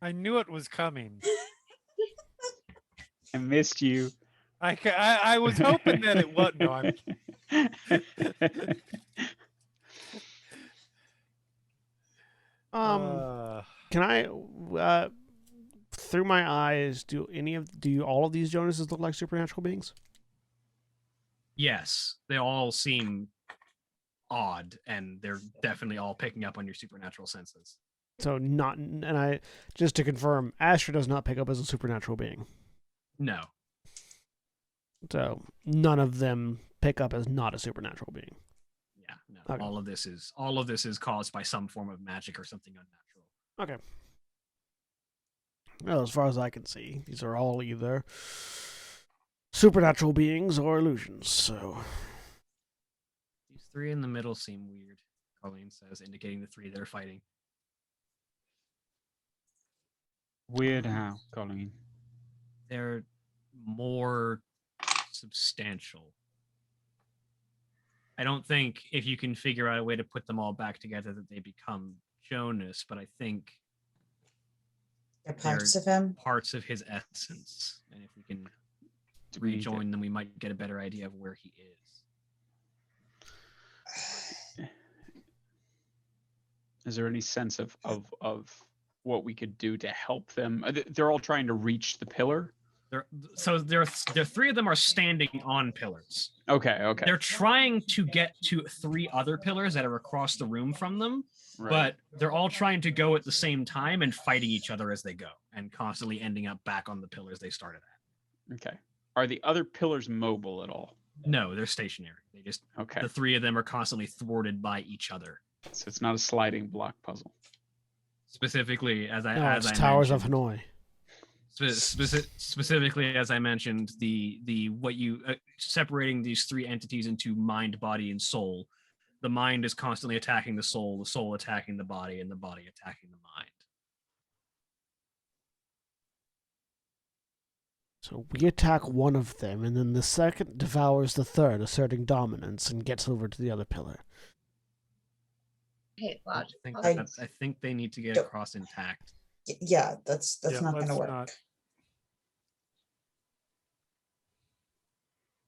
S3: I knew it was coming.
S6: I missed you.
S3: I was hoping that it was. No, I'm.
S1: Can I through my eyes do all of these Jonases look like supernatural beings?
S2: Yes, they all seem odd, and they're definitely all picking up on your supernatural senses.
S1: So not, and I just to confirm, Astra does not pick up as a supernatural being.
S2: No.
S1: So none of them pick up as not a supernatural being.
S2: Yeah, no.
S1: Okay.
S2: All of this is caused by some form of magic or something unnatural.
S1: Okay. Well, as far as I can see, these are all either supernatural beings or illusions. So
S2: These 3 in the middle seem weird, Colleen says, indicating the 3 that are fighting.
S6: Weird how, Colleen?
S2: They're more substantial. I don't think if you can figure out a way to put them all back together that they become Jonas, but I think
S5: They're parts of him.
S2: parts of his essence. And if we can rejoin them, we might get a better idea of where he is.
S6: Is there any sense of what we could do to help them? They're all trying to reach the pillar.
S2: There 3 of them are standing on pillars.
S6: Okay.
S2: They're trying to get to 3 other pillars that are across the room from them,
S6: Right.
S2: but they're all trying to go at the same time and fighting each other as they go, and constantly ending up back on the pillars they started at.
S6: Okay. Are the other pillars mobile at all?
S2: No, they're stationary. They just
S6: Okay.
S2: The 3 of them are constantly thwarted by each other.
S6: So it's not a sliding block puzzle.
S2: Specifically, as I
S1: Towers of
S2: mentioned,
S1: Hanoi.
S2: Specifically, as I mentioned, the what you separating these 3 entities into mind, body, and soul. The mind is constantly attacking the soul attacking the body, and the body attacking the mind.
S1: So we attack one of them, and then the second devours the third, asserting dominance, and gets over to the other pillar.
S4: Hey,
S2: I
S4: logic.
S2: think,
S5: I-
S2: I think they need to get
S5: Don't-
S2: across intact.
S5: Yeah, that's
S3: Yeah,
S5: not going to
S3: let's
S5: work.
S3: not.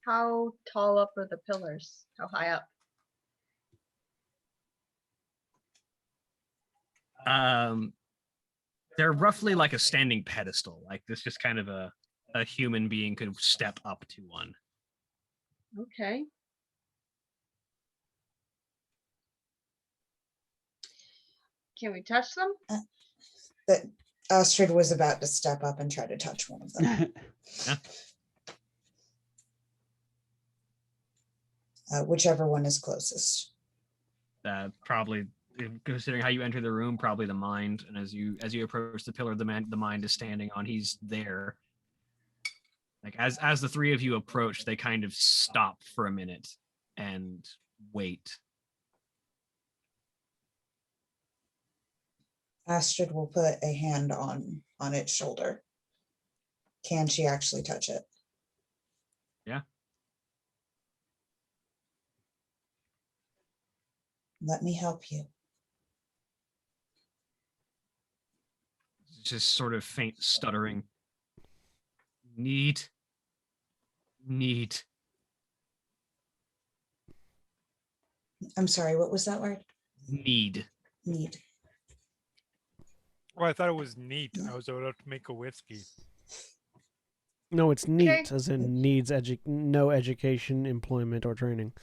S4: How tall up are the pillars? How high up?
S2: They're roughly like a standing pedestal. Like, this just kind of a human being could step up to one.
S4: Okay. Can we touch them?
S5: That Astrid was about to step up and try to touch one of them. Whichever one is closest.
S2: Probably, considering how you enter the room, probably the mind. And as you approach the pillar, the mind is standing on. He's there. Like, as the 3 of you approach, they kind of stop for a minute and wait.
S5: Astrid will put a hand on its shoulder. Can she actually touch it?
S2: Yeah.
S5: Let me help you.
S2: Just sort of faint stuttering. Need.
S5: I'm sorry, what was that word?
S2: Need.
S5: Need.
S3: Oh, I thought it was neat. I was about to make a whiskey.
S1: No, it's neat,
S4: Okay.
S1: as in needs no education, employment, or training.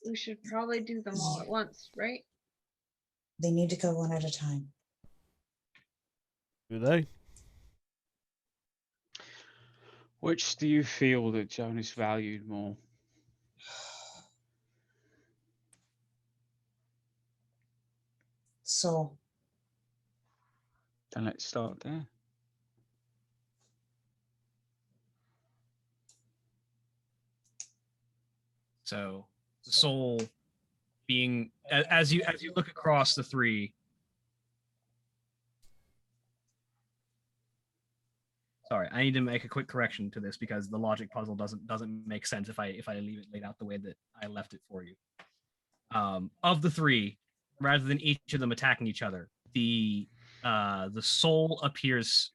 S4: We should probably do them all at once, right?
S5: They need to go one at a time.
S1: Do they?
S6: Which do you feel that Jonas valued more?
S5: So,
S6: Then let's start there.
S2: So the soul being as you look across the three. Sorry, I need to make a quick correction to this because the logic puzzle doesn't make sense if I leave it laid out the way that I left it for you. Of the three, rather than each of them attacking each other, the soul appears.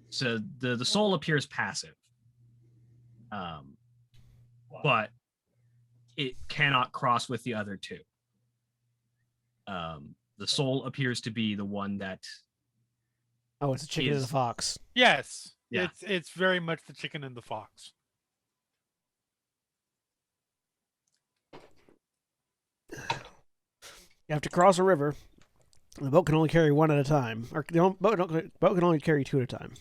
S2: So the soul appears passive, but it cannot cross with the other two. The soul appears to be the one that.
S1: Oh, it's a chicken and a
S2: Is-
S1: fox.
S3: Yes.
S2: Yeah.
S3: It's very much the chicken and the fox.
S1: You have to cross a river. The boat can only carry one at a time, or boat can only carry two at a time.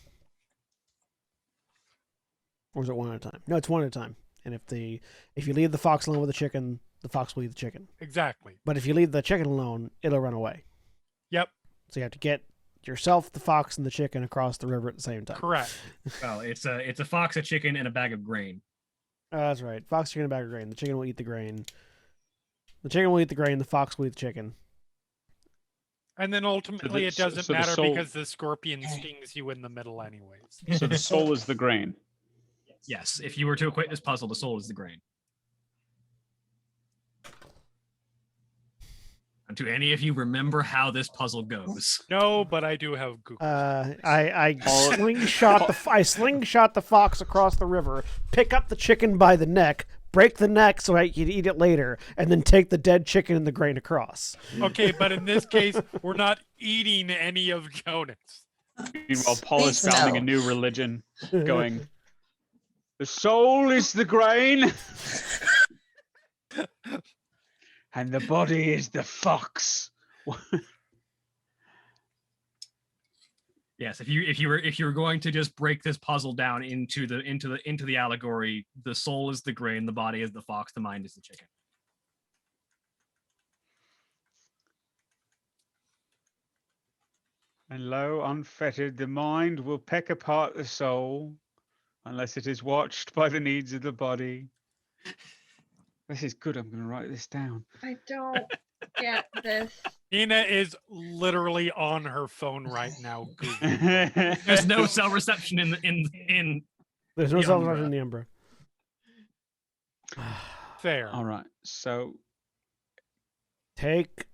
S1: Or is it one at a time? No, it's one at a time. And if you leave the fox alone with the chicken, the fox will eat the chicken.
S3: Exactly.
S1: But if you leave the chicken alone, it'll run away.
S3: Yep.
S1: So you have to get yourself, the fox, and the chicken across the river at the same time.
S3: Correct.
S2: Well, it's a fox, a chicken, and a bag of grain.
S1: That's right. Fox, chicken, and a bag of grain. The chicken will eat the grain. The chicken will eat the grain. The fox will eat the chicken.
S3: And then ultimately it doesn't
S6: so the
S3: matter
S6: soul-
S3: because the scorpion stings you in the middle anyways.
S6: So the soul is the grain.
S2: Yes, if you were to equate this puzzle, the soul is the grain. And do any of you remember how this puzzle goes?
S3: No, but I do have Google.
S1: I
S6: Paul-
S1: slingshot the fox across the river, pick up the chicken by the neck, break the neck so I can eat it later, and then take the dead chicken and the grain across.
S3: Okay, but in this case, we're not eating any of Jonas.
S6: Meanwhile, Paul is
S5: Please
S6: founding a
S5: no.
S6: new religion, going, the soul is the grain, and the body is the fox.
S2: Yes, if you were going to just break this puzzle down into the allegory, the soul is the grain, the body is the fox, the mind is the chicken.
S6: And lo, unfettered, the mind will peck apart the soul, unless it is watched by the needs of the body. This is good. I'm going to write this down.
S4: I don't get this.
S3: Nina is literally on her phone right now. Googling.
S2: There's no cell reception in
S1: There's no
S2: The
S1: self
S2: Umbra.
S1: in the Umbra.
S3: Fair.
S6: All right. So
S1: Take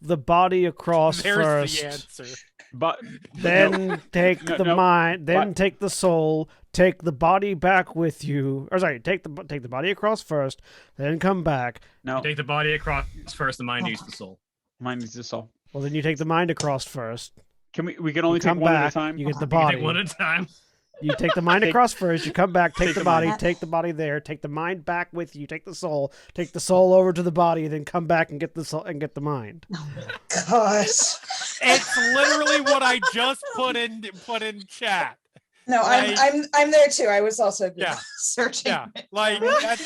S1: the body across
S3: There's
S1: first.
S3: the answer.
S6: but
S1: Then take
S6: No,
S1: the
S6: no,
S1: mind. Then
S6: but-
S1: take the soul. Take the body back with you. Or sorry, take the body across first. Then come back.
S6: no,
S2: take the body across first, the mind eats the soul.
S6: mine is the soul.
S1: Well, then you take the mind across first.
S6: Can we can only
S1: You
S6: take
S1: come
S6: one
S1: back.
S6: at a time?
S1: You get the
S2: You
S1: body.
S2: take one at a time.
S1: You take the mind across first. You come back. Take
S6: Take
S1: the
S6: the
S1: body.
S5: mind.
S1: Take the body there. Take the mind back with you. Take the soul. Take the soul over to the body. Then come back and get the soul and get the mind.
S5: gosh.
S3: It's literally what I just put in chat.
S5: No,
S3: Like-
S5: I'm there too. I was also
S3: Yeah.
S5: searching.
S3: Yeah, like that's,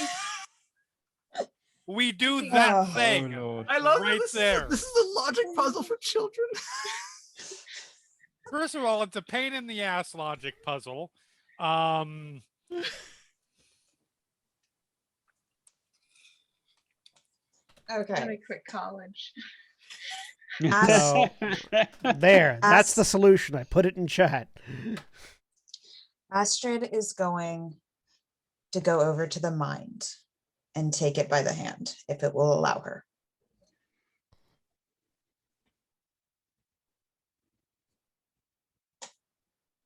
S3: we do that
S5: Oh.
S3: thing.
S6: Lord.
S2: I love
S3: Right
S2: this.
S3: there.
S2: This is a logic puzzle for children.
S3: First of all, it's a pain in the ass logic puzzle.
S5: Okay.
S4: Gotta quit college.
S1: So, there. That's the solution. I put it in chat.
S5: Astrid is going to go over to the mind and take it by the hand, if it will allow her.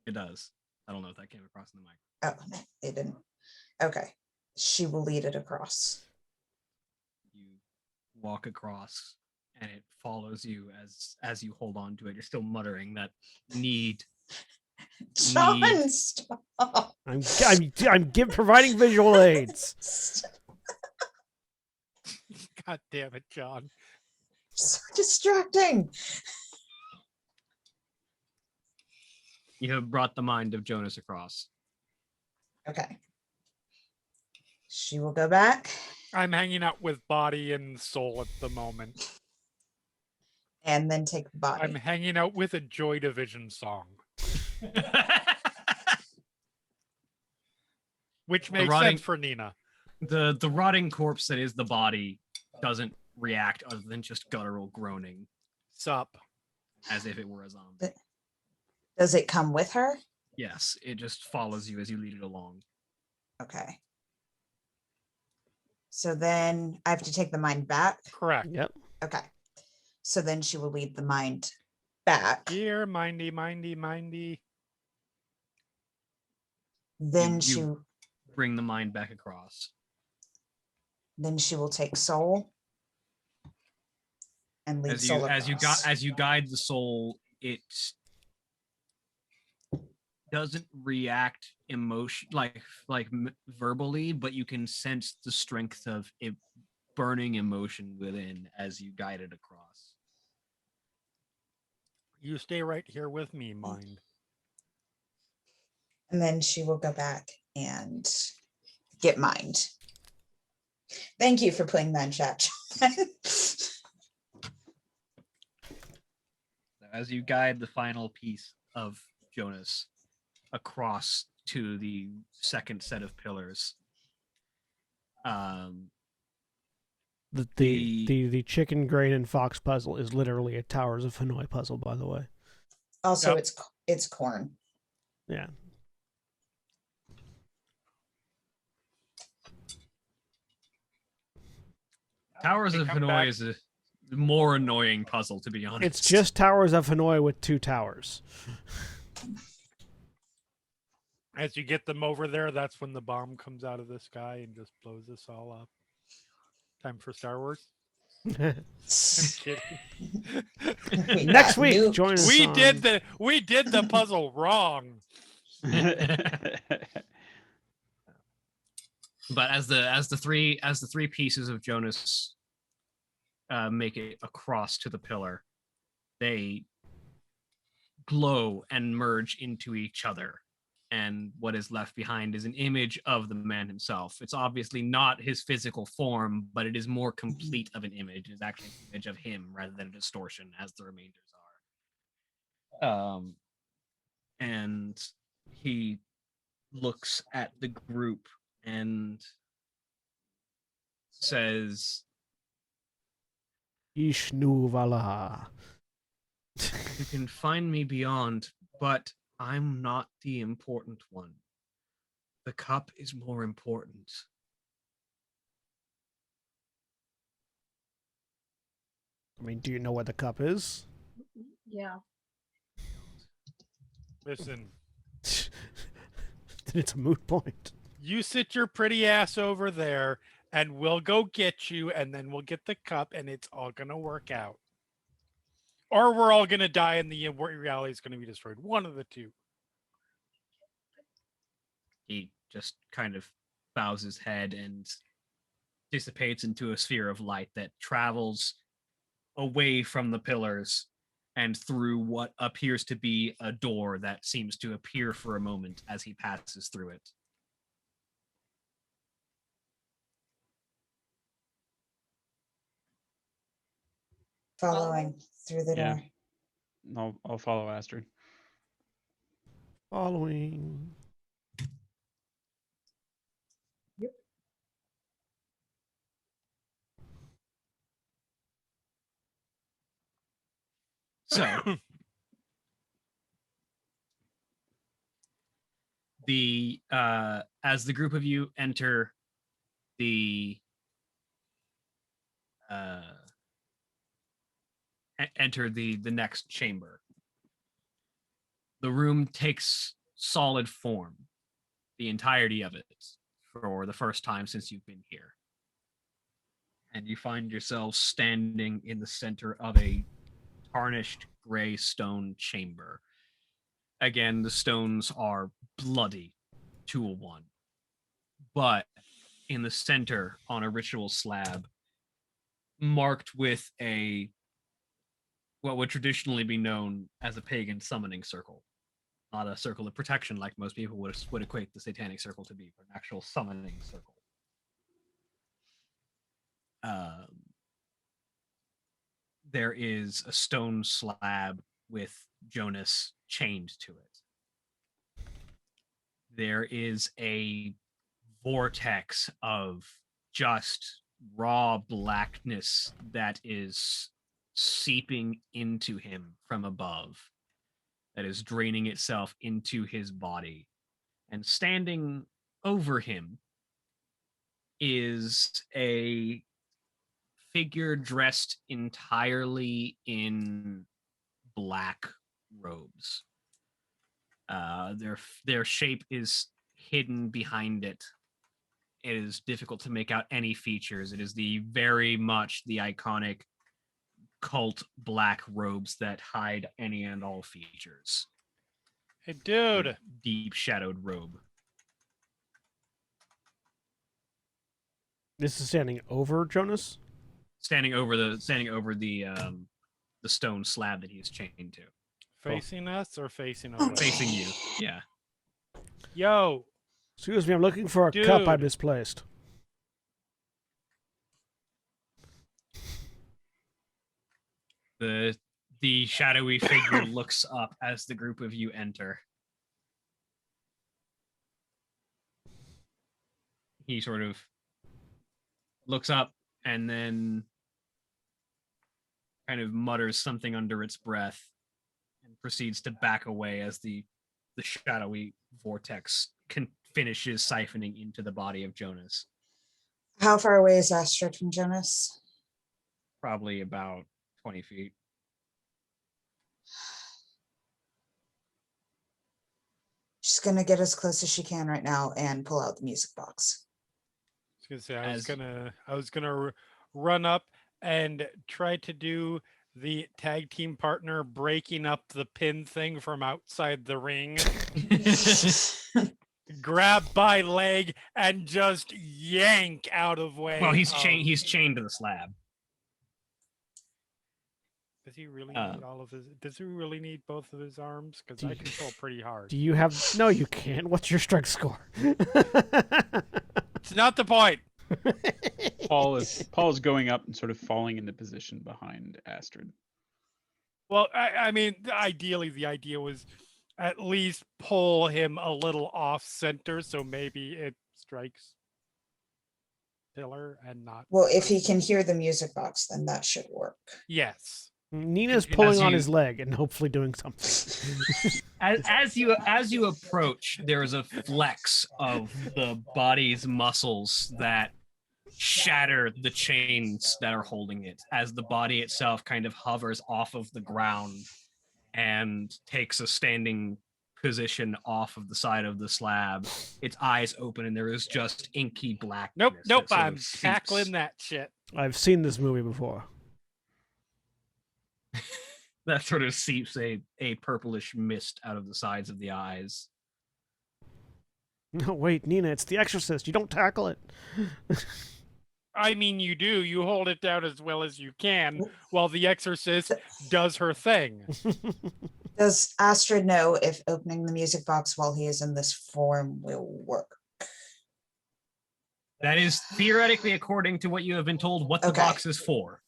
S2: It does. I don't know if that came across in the mic.
S5: Oh, no, it didn't. Okay. She will lead it across.
S2: You walk across, and it follows you as you hold on to it. You're still muttering that need
S5: John, stop.
S1: Providing visual aids.
S3: God damn it, John.
S5: So distracting.
S2: You have brought the mind of Jonas across.
S5: Okay. She will go back
S3: I'm hanging out with body and soul at the moment.
S5: and then take the body.
S3: I'm hanging out with a Joy Division song, which makes
S2: rotting-
S3: sense for Nina.
S2: The rotting corpse that is the body doesn't react other than just guttural groaning,
S3: Sup.
S2: as if it were a zombie.
S5: Does it come with her?
S2: Yes, it just follows you as you lead it along.
S5: Okay. So then I have to take the mind back.
S3: Correct.
S1: Yep.
S5: Okay. So then she will lead the mind back.
S3: Here, mindy, mindy, mindy.
S5: Then
S2: You bring the mind back across.
S5: she will take soul and lead soul across.
S2: As you guide the soul, it doesn't react emotion verbally, but you can sense the strength of it burning emotion within as you guide it across.
S3: You stay right here with me, mind.
S5: And then she will go back and get mind. Thank you for putting that in chat.
S2: As you guide the final piece of Jonas across to the second set of pillars,
S1: The chicken, grain, and fox puzzle is literally a Towers of Hanoi puzzle, by the way.
S5: Also,
S3: Yep.
S5: it's corn.
S1: Yeah.
S2: Towers
S3: They
S2: of
S3: come
S2: Hanoi
S3: back-
S2: is a more annoying puzzle, to be honest.
S1: It's just Towers of Hanoi with 2 towers.
S3: As you get them over there, that's when the bomb comes out of the sky and just blows us all up. Time for Star Wars. I'm kidding.
S5: We
S1: Next
S5: got
S1: week,
S5: nuked.
S1: join us.
S3: we
S1: on-
S3: did the puzzle wrong.
S2: But as the three pieces of Jonas make it across to the pillar, they glow and merge into each other. And what is left behind is an image of the man himself. It's obviously not his physical form, but it is more complete of an image. It's actually an image of him rather than a distortion, as the remainders are. And he looks at the group and says,
S1: Ishnu Vala.
S2: "You can find me beyond, but I'm not the important one. The cup is more important."
S1: I mean, do you know what the cup is?
S4: Yeah.
S3: Listen,
S1: Then it's a moot point.
S3: you sit your pretty ass over there and we'll go get you and then we'll get the cup and it's all going to work out. Or we're all going to die and the reality is going to be destroyed. One of the two.
S2: He just kind of bows his head and dissipates into a sphere of light that travels away from the pillars and through what appears to be a door that seems to appear for a moment as he passes through it.
S5: Following through the
S6: Yeah.
S5: door.
S6: I'll follow Astrid.
S1: Following.
S2: So the as the group of you enter the the next chamber, the room takes solid form, the entirety of it, for the first time since you've been here. And you find yourselves standing in the center of a tarnished gray stone chamber. Again, the stones are bloody to a 1. But in the center, on a ritual slab, marked with what would traditionally be known as a pagan summoning circle. Not a circle of protection like most people would equate the satanic circle to be, but an actual summoning circle. There is a stone slab with Jonas chained to it. There is a vortex of just raw blackness that is seeping into him from above, that is draining itself into his body. And standing over him is a figure dressed entirely in black robes. Their shape is hidden behind it. It is difficult to make out any features. It is very much the iconic cult black robes that hide any and all features.
S3: Hey, dude.
S2: Deep shadowed robe.
S1: This is standing over Jonas?
S2: Standing over the stone slab that he is chained to.
S3: Facing us or facing away?
S2: Facing you, yeah.
S3: Yo.
S1: Excuse me, I'm looking for a cup I
S3: Dude.
S1: misplaced.
S2: The shadowy figure looks up as the group of you enter. He sort of looks up and then kind of mutters something under its breath and proceeds to back away as the shadowy vortex finishes siphoning into the body of Jonas.
S5: How far away is Astrid from Jonas?
S2: Probably about 20 feet.
S5: She's gonna get as close as she can right now and pull out the music box.
S3: I was gonna run up and try to do the tag team partner breaking up the pin thing from outside the ring. Grab by leg and just yank out of way.
S2: Well, he's chained to the slab.
S3: Does he really need all of his? Does he really need both of his arms? Because I control pretty hard.
S1: Do you have... No, you can't. What's your strength score?
S3: It's not the point.
S6: Paul is going up and sort of falling into position behind Astrid.
S3: Well, I mean, ideally, the idea was at least pull him a little off center, so maybe it strikes pillar and not.
S5: Well, if he can hear the music box, then that should work.
S3: Yes.
S1: Nina's
S2: And
S1: pulling
S2: as
S1: on
S2: you-
S1: his leg and hopefully doing something.
S2: As you approach, there is a flex of the body's muscles that shatter the chains that are holding it, as the body itself kind of hovers off of the ground and takes a standing position off of the side of the slab. Its eyes open and there is just inky blackness.
S3: Nope.
S2: that sort of
S3: I'm
S2: seeps.
S3: tackling that shit.
S1: I've seen this movie before.
S2: That sort of seeps a purplish mist out of the sides of the eyes.
S1: No, wait, Nina, it's The Exorcist. You don't tackle it.
S3: I mean, you do. You hold it down as well as you can while the exorcist does her thing.
S5: Does Astrid know if opening the music box while he is in this form will work?
S2: That is theoretically according to what you have been told what the
S5: Okay.
S2: box is for.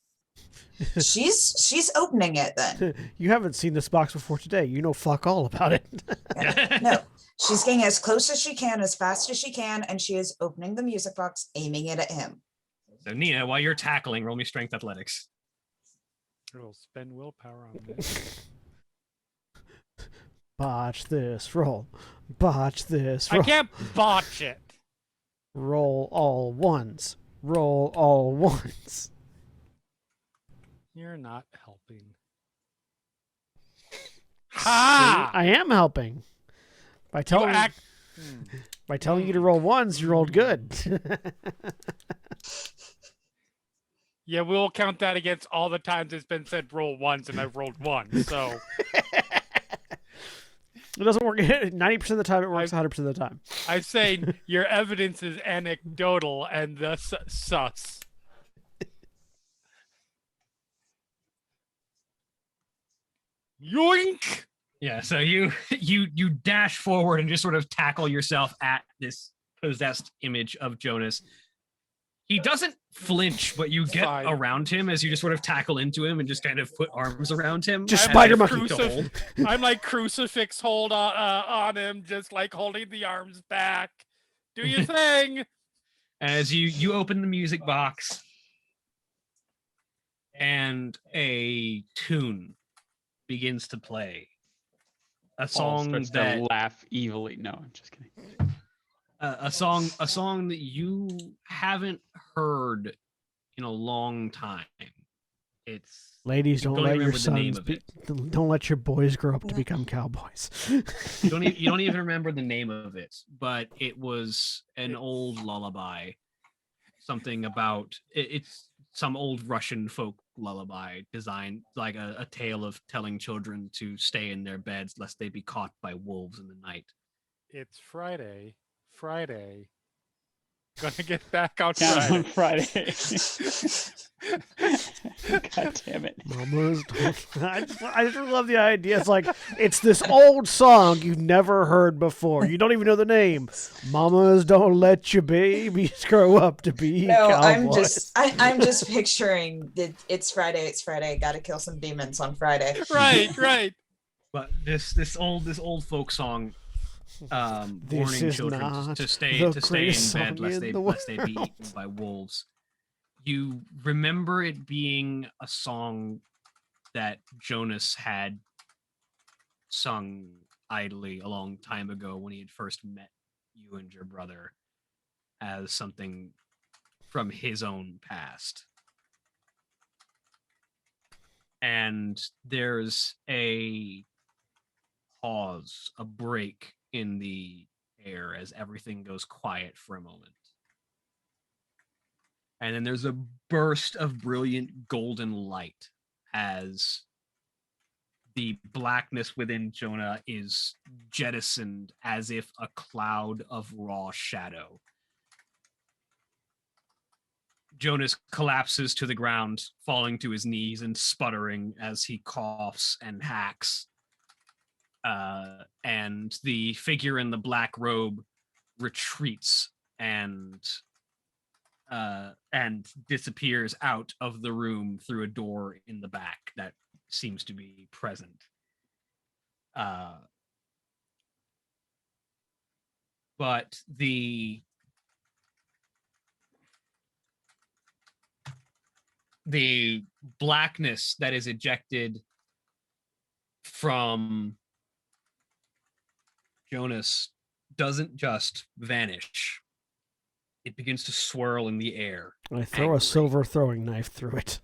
S5: She's opening it then.
S1: You haven't seen this box before today. You know fuck all about it.
S5: No, she's getting as close as she can, as fast as she can, and she is opening the music box, aiming it at him.
S2: So Nina, while you're tackling, roll me strength athletics.
S3: It'll spend willpower on this.
S1: Botch this roll. Botch this
S3: I
S1: roll.
S3: can't botch it.
S1: Roll all ones. Roll all ones.
S3: You're not helping.
S1: See,
S3: Ha!
S1: I am helping. By telling by telling you to roll ones, you rolled good.
S3: Yeah, we'll count that against all the times it's been said roll ones and I've rolled one. So
S1: It doesn't work 90% of the time. It works 100% of the time.
S3: I'm saying your evidence is anecdotal and thus sus. Yoink!
S2: Yeah, so you dash forward and just sort of tackle yourself at this possessed image of Jonas. He doesn't flinch, but you get
S3: Fine.
S2: around him as you just sort of tackle into him and just kind of put arms around him.
S1: Just
S2: as
S1: spider
S2: if
S1: monkey.
S2: to hold.
S3: I'm like crucifix hold on him, just like holding the arms back. Do your thing.
S2: As you open the music box and a tune begins to play. A
S6: Paul
S2: song
S6: starts
S2: that
S6: to laugh evilly. No, I'm just kidding.
S2: a song that you haven't heard in a long time. It's
S1: Ladies,
S2: you
S1: don't
S2: don't
S1: let
S2: even
S1: your
S2: remember the name
S1: sons
S2: of
S1: be,
S2: it.
S1: don't let your boys grow up to become cowboys.
S2: You don't even remember the name of it, but it was an old lullaby. Something about it's some old Russian folk lullaby designed like a tale of telling children to stay in their beds lest they be caught by wolves in the night.
S3: It's Friday. Gonna get back on
S6: Count on
S3: Friday.
S6: God damn it.
S1: Mamas, I just love the idea. It's like it's this old song you've never heard before. You don't even know the name. Mamas, don't let your babies grow up to be
S5: No,
S1: cowboys.
S5: I'm just picturing that it's Friday. Gotta kill some demons on Friday.
S3: Right.
S2: But this old folk song
S1: This
S2: warning
S1: is
S2: children
S1: not
S2: to stay
S1: the
S2: in
S1: greatest
S2: bed
S1: song
S2: lest
S1: in
S2: they
S1: the
S2: be eaten by wolves. You remember it being a song that Jonas had sung idly a long time ago when he had first met you and your brother as something from his own past. And there's a pause, a break in the air as everything goes quiet for a moment. And then there's a burst of brilliant golden light as the blackness within Jonah is jettisoned as if a cloud of raw shadow. Jonas collapses to the ground, falling to his knees and sputtering as he coughs and hacks. And the figure in the black robe retreats and disappears out of the room through a door in the back that seems to be present. But the blackness that is ejected from Jonas doesn't just vanish. It begins to swirl in the air.
S1: I throw
S2: angrily.
S1: a silver throwing knife through it.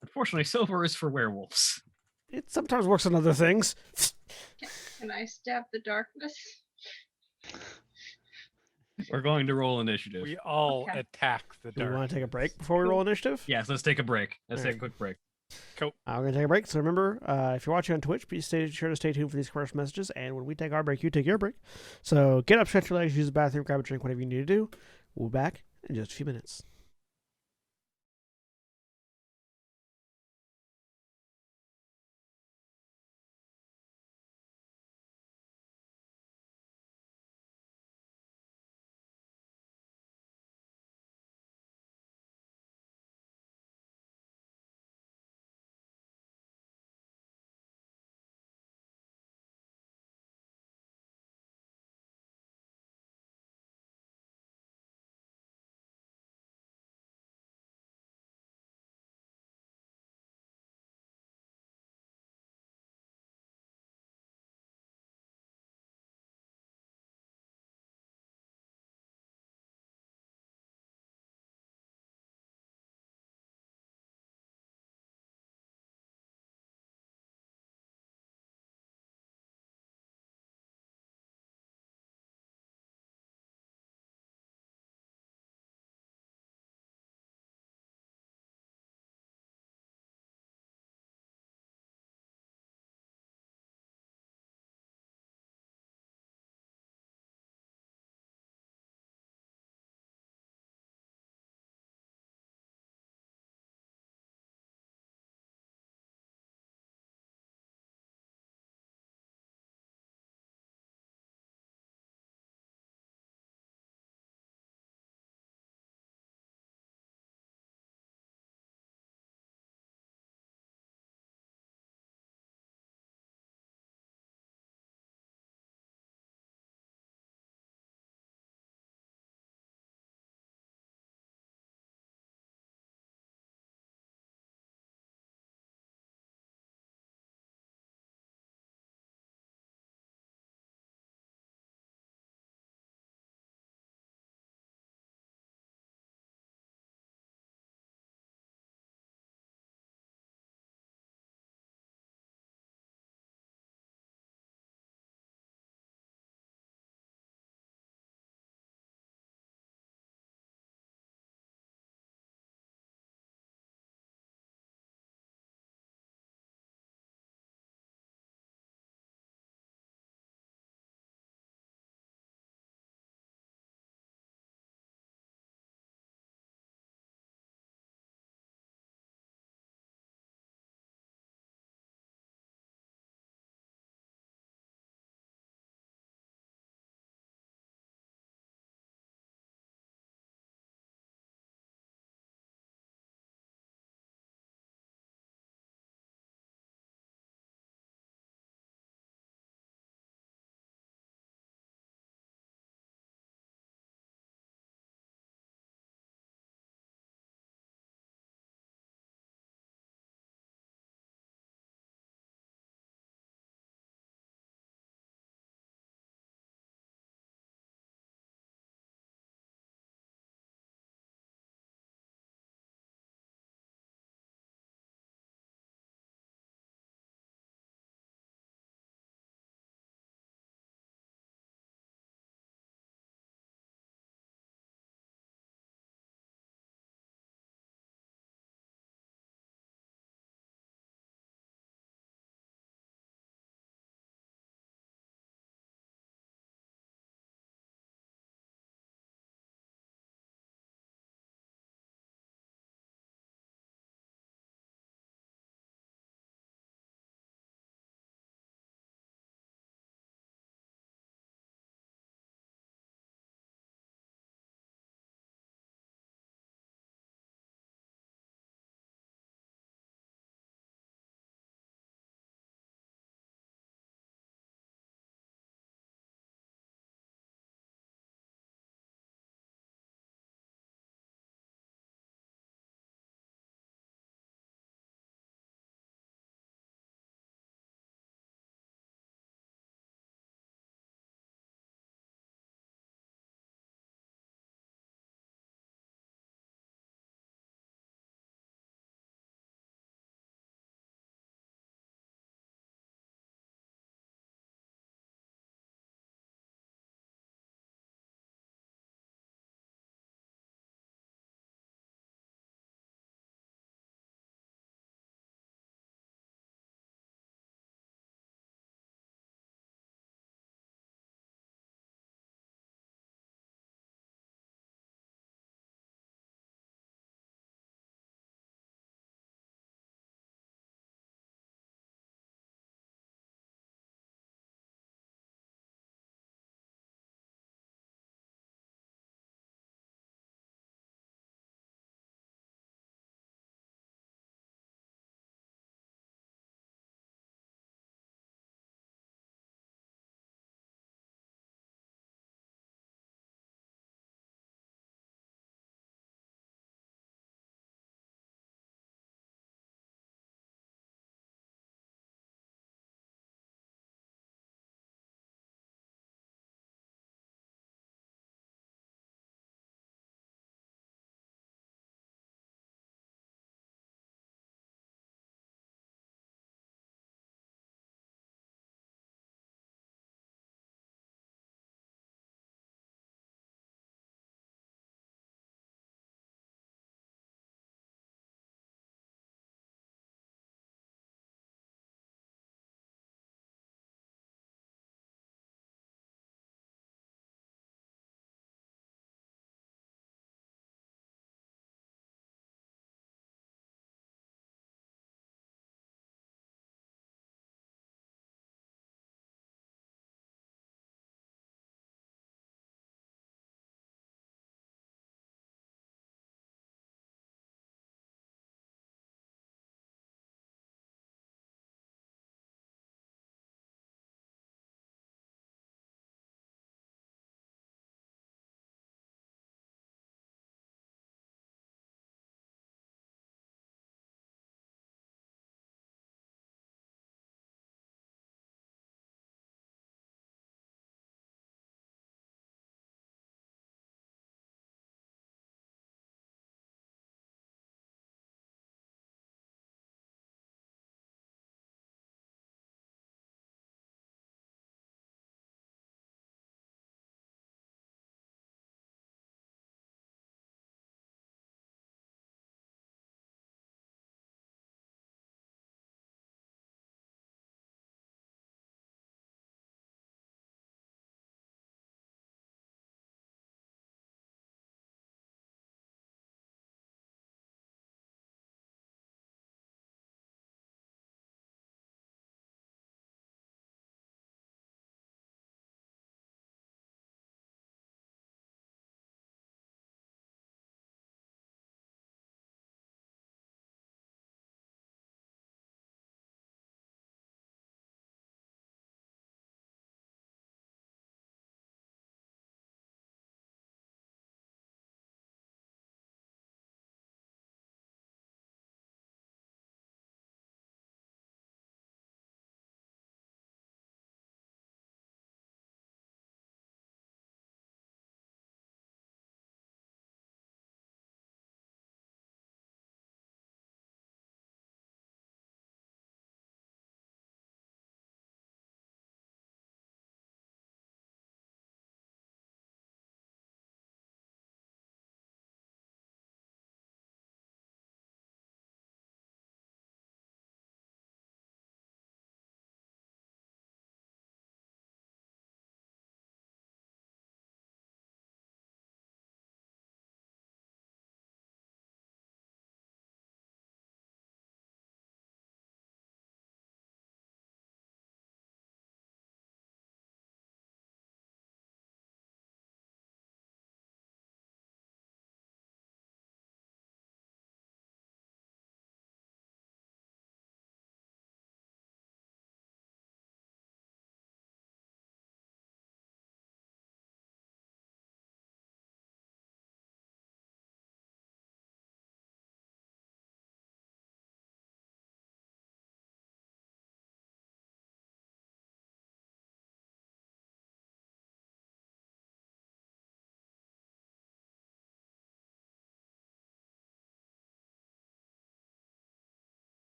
S2: Unfortunately, silver is for werewolves.
S1: It sometimes works on other things.
S4: Can I stab the darkness?
S2: We're going to roll initiative.
S3: We all
S4: Okay.
S3: attack the
S1: Do we
S3: dark.
S1: want to take a break before we roll initiative?
S2: Yes, let's take a break. Let's take a
S1: Alright.
S2: quick break.
S3: Cool.
S1: We're going to take a break. So remember, if you're watching on Twitch, be sure to stay tuned for these commercial messages. And when we take our break, you take your break. So get up, stretch your legs, use the bathroom, grab a drink, whatever you need to do. We'll be back in just a few minutes.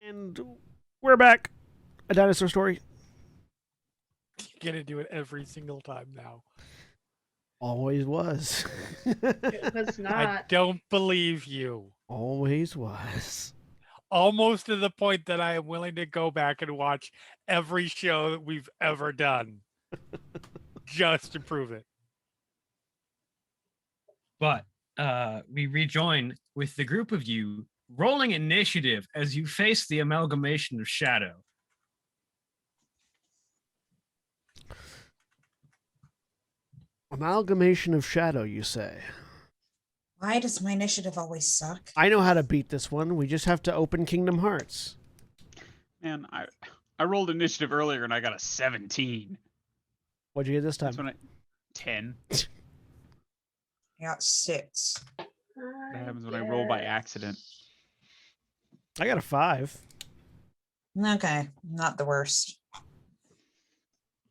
S1: And we're back. A dinosaur story.
S3: You're gonna do it every single time now.
S1: Always was.
S4: It was
S3: I
S4: not.
S3: don't believe you.
S1: Always was.
S3: Almost to the point that I am willing to go back and watch every show that we've ever done just to prove it.
S2: But we rejoin with the group of you rolling initiative as you face the amalgamation of shadow.
S1: Amalgamation of shadow, you say?
S5: Why does my initiative always suck?
S1: I know how to beat this one. We just have to open Kingdom Hearts.
S6: Man, I rolled initiative earlier and I got a 17.
S1: What'd you get this time?
S6: That's when I 10.
S5: I got 6.
S6: That happens when I roll by accident.
S1: I got a 5.
S5: Okay, not the worst.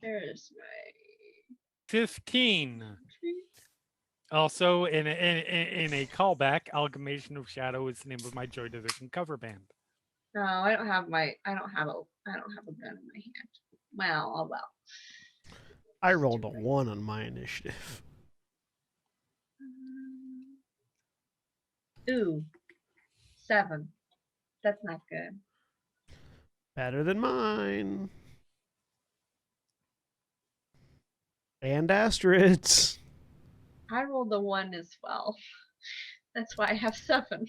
S4: There's my
S3: 15. Also, in a callback, Amalgamation of Shadow is the name of my Joy Division cover band.
S4: No, I don't have a gun in my hand. Well, oh well.
S1: I rolled a 1 on my initiative.
S4: Ooh, 7. That's not good.
S1: Better than mine. And Astrid's.
S4: I rolled a 1 as well. That's why I have 7.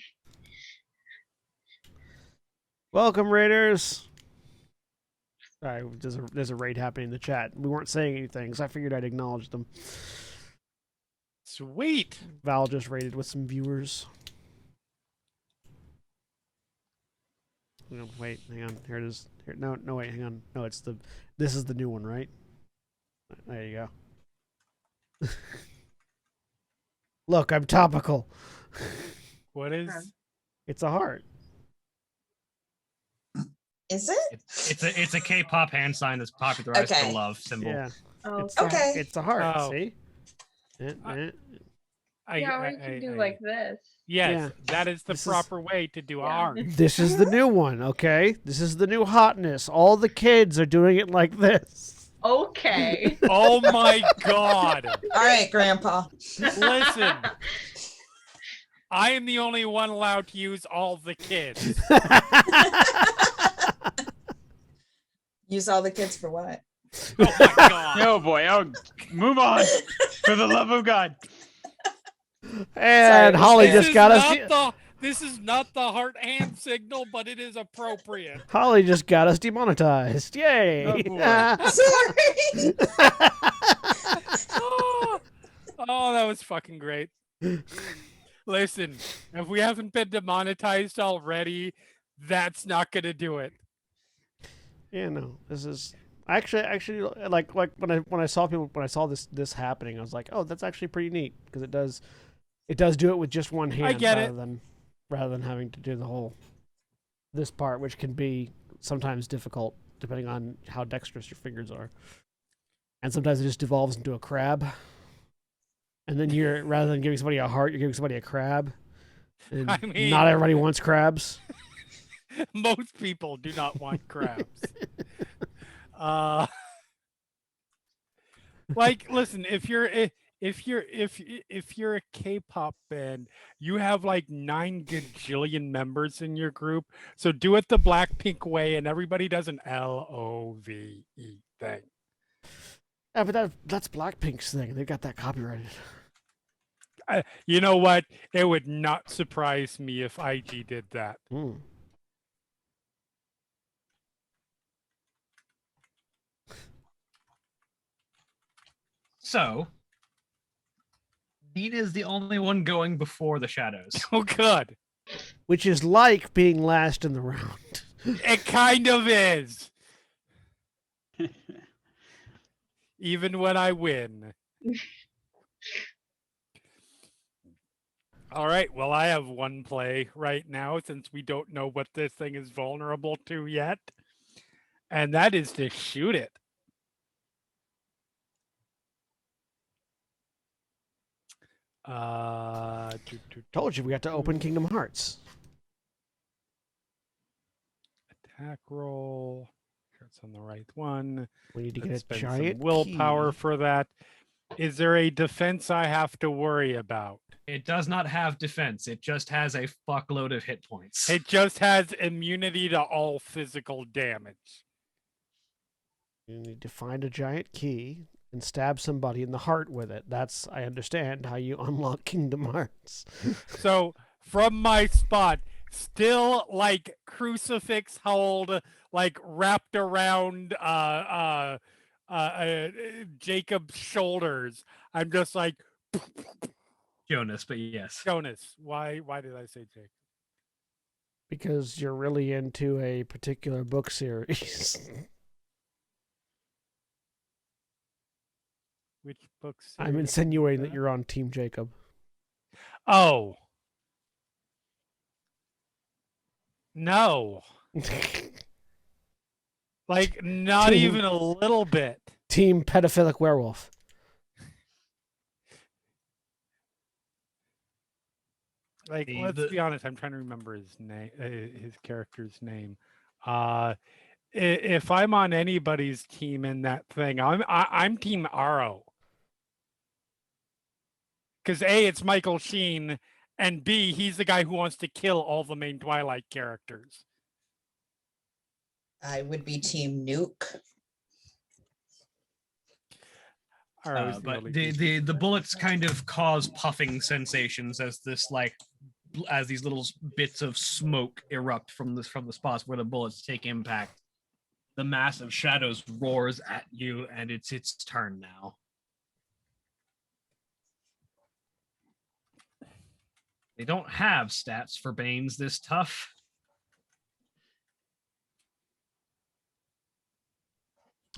S1: Welcome, Raiders. Sorry, there's a raid happening in the chat. We weren't saying anything, so I figured I'd acknowledge them.
S3: Sweet.
S1: Val just raided with some viewers. Wait, hang on. Here it is. Here, no, wait, hang on. No, this is the new one, right? There you go. Look, I'm topical.
S3: What is?
S1: It's a heart.
S5: Is it?
S2: It's a K-pop hand sign that's popularized
S5: Okay.
S2: the love symbol.
S1: Yeah.
S4: Oh,
S1: It's
S5: Okay.
S1: It's a heart.
S3: Oh.
S1: See?
S4: yeah, or you can do like this.
S3: Yes,
S1: Yeah.
S3: that is the
S1: This is-
S3: proper way to do a
S4: Yeah.
S3: heart.
S1: This is the new one, okay? This is the new hotness. All the kids are doing it like this.
S4: Okay.
S3: Oh my god.
S5: All right, Grandpa.
S3: Listen. I am the only one allowed to use all the kids.
S5: Use all the kids for what?
S3: Oh my god.
S6: Oh boy, oh, move on. For the love of God.
S1: And
S5: Sorry,
S1: Holly
S5: this
S1: just
S3: is
S1: got
S3: not
S1: us.
S3: this is not the heart hand signal, but it is appropriate.
S1: Holly just got us demonetized. Yay!
S6: Oh, boy.
S5: Sorry.
S3: Oh, that was fucking great. Listen, if we haven't been demonetized already, that's not gonna do it.
S1: Yeah, no, this is actually like when I saw this happening, I was like, oh, that's actually pretty neat because it does do it with just one hand
S3: get
S1: rather
S3: it.
S1: than having to do the whole this part, which can be sometimes difficult depending on how dexterous your fingers are, and sometimes it just devolves into a crab, and then you're rather than giving somebody a heart, you're giving somebody a crab, and
S3: I mean-
S1: not everybody wants crabs.
S3: Most people do not want crabs. Like, listen, if you're a K-pop band, you have like 9 gajillion members in your group. So do it the Blackpink way, and everybody does an LOVE thing.
S1: Yeah, but that's Blackpink's thing. They got that copyrighted.
S3: You know what? It would not surprise me if IG did that.
S1: Hmm.
S2: So, Nina's the only one going before the shadows.
S3: Oh, good.
S1: Which is like being last in the round.
S3: It kind of is. Even when I win. All right. Well, I have one play right now since we don't know what this thing is vulnerable to yet. And that is to shoot it.
S1: Told you we got to open Kingdom Hearts.
S3: attack roll. It's on the right one.
S1: We need to
S3: Let's
S1: get a
S3: spend some
S1: giant
S3: willpower
S1: key.
S3: for that. Is there a defense I have to worry about?
S2: It does not have defense. It just has a fuckload of hit points.
S3: It just has immunity to all physical damage.
S1: You need to find a giant key and stab somebody in the heart with it. That's, I understand, how you unlock Kingdom Hearts.
S3: So from my spot, still like crucifix hold, like wrapped around Jacob's shoulders. I'm just like
S2: Jonas, but yes.
S3: Jonas. Why did I say Jacob?
S1: Because you're really into a particular book series.
S3: Which books?
S1: I'm insinuating that you're on Team Jacob.
S3: Oh. No. Like not
S1: Team-
S3: even a little bit.
S1: Team Pedophilic Werewolf.
S3: Like let's be honest, I'm trying to remember his name, his character's name. If I'm on anybody's team in that thing, I'm Team Aro. Because A, it's Michael Sheen, and B, he's the guy who wants to kill all the main Twilight characters.
S5: I would be Team Nuke.
S2: But the bullets kind of cause puffing sensations as these little bits of smoke erupt from the spots where the bullets take impact. The mass of shadows roars at you, and it's its turn now. They don't have stats for Banes this tough.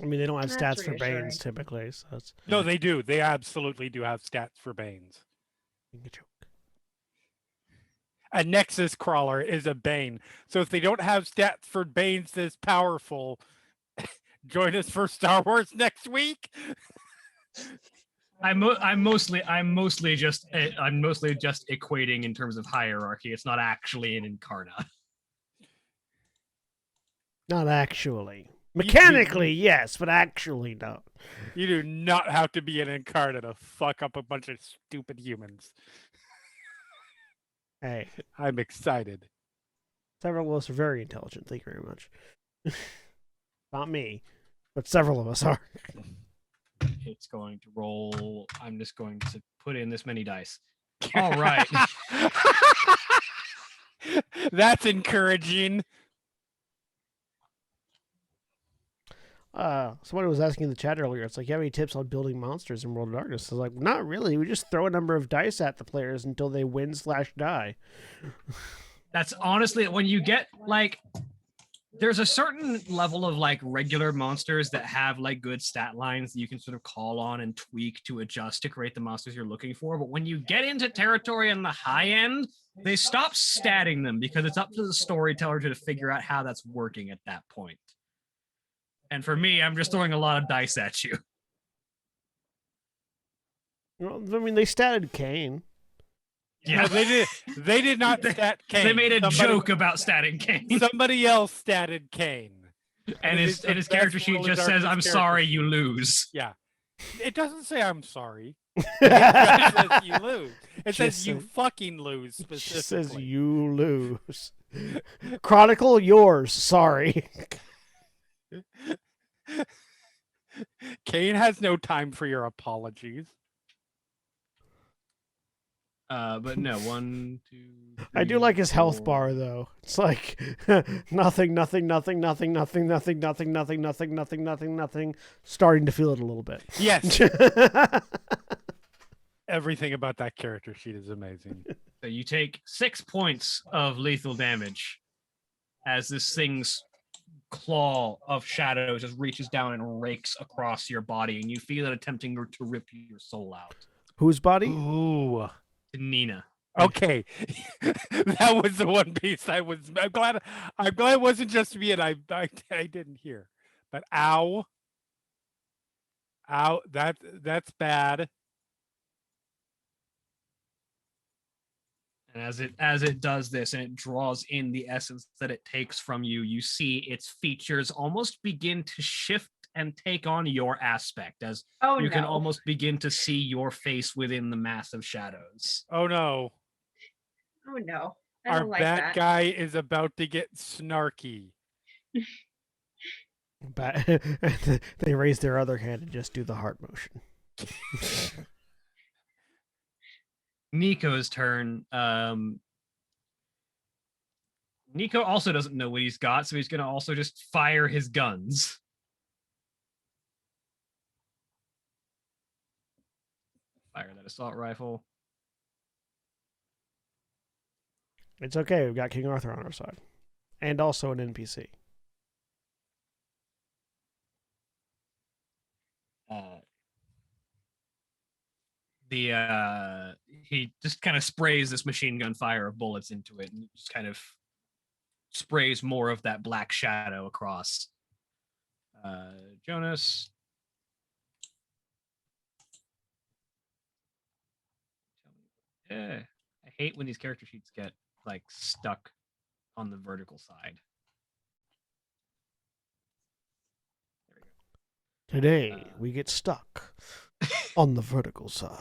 S1: I mean, they don't have
S4: That's
S1: stats for
S4: reassuring.
S1: Banes typically, so it's
S3: No, they do. They absolutely do have stats for Banes.
S1: a joke.
S3: A Nexus Crawler is a Bane. So if they don't have stats for Banes this powerful, join us for Star Wars next week.
S2: I'm mostly just equating in terms of hierarchy. It's not actually an Incarna.
S1: Not actually. Mechanically, yes, but actually, no.
S3: You do not have to be an Incarnate to fuck up a bunch of stupid humans.
S1: Hey,
S3: I'm excited.
S1: several of us are very intelligent. Thank you very much. Not me, but several of us are.
S2: It's going to roll. I'm just going to put in this many dice. All right.
S3: That's encouraging.
S1: Somebody was asking in the chat earlier, it's like, you have any tips on building monsters in World of Darkness? I was like, not really. We just throw a number of dice at the players until they win/die.
S2: That's honestly, when you get, like, there's a certain level of, like, regular monsters that have, like, good stat lines that you can sort of call on and tweak to adjust to create the monsters you're looking for. But when you get into territory on the high end, they stop statting them because it's up to the storyteller to figure out how that's working at that point. And for me, I'm just throwing a lot of dice at you.
S1: Well, I mean, they statted Kane.
S2: Yeah,
S3: No, they did not stat Kane.
S2: They made a joke about statting Kane.
S3: Somebody else statted Kane.
S2: And his character sheet just says, "I'm sorry, you lose."
S3: Yeah. It doesn't say I'm sorry. It just says you lose. It
S1: Just
S3: says you
S1: say-
S3: fucking lose
S1: It
S3: specifically.
S1: just says you lose. Chronicle yours. Sorry.
S3: Kane has no time for your apologies.
S2: But no, 1, 2.
S1: I do
S2: 3,
S1: like his health
S2: 4.
S1: bar though. It's like nothing, starting to feel it a little bit.
S3: Yes. Everything about that character sheet is amazing.
S2: So you take 6 points of lethal damage as this thing's claw of shadow just reaches down and rakes across your body, and you feel it attempting to rip your soul out.
S1: Whose body?
S3: Ooh.
S2: Nina.
S3: Okay. That was the one piece I'm glad it wasn't just me and I didn't hear. But ow. Ow, that's bad.
S2: And as it does this and it draws in the essence that it takes from you, you see its features almost begin to shift and take on your aspect as
S4: Oh
S2: you
S4: no.
S2: can almost begin to see your face within the mass of shadows.
S3: Oh no.
S4: Oh no. I
S3: Our
S4: don't like
S3: bad
S4: that.
S3: guy is about to get snarky.
S1: They raise their other hand and just do the heart motion.
S2: Nico's turn. Nico also doesn't know what he's got, so he's going to also just fire his guns. Fire that assault rifle.
S1: It's okay. We've got King Arthur on our side. And also an NPC.
S2: He just kind of sprays this machine gun fire of bullets into it and just kind of sprays more of that black shadow across. Jonas. Yeah. I hate when these character sheets get like stuck on the vertical side. There we go.
S1: Today, we get stuck on the vertical side.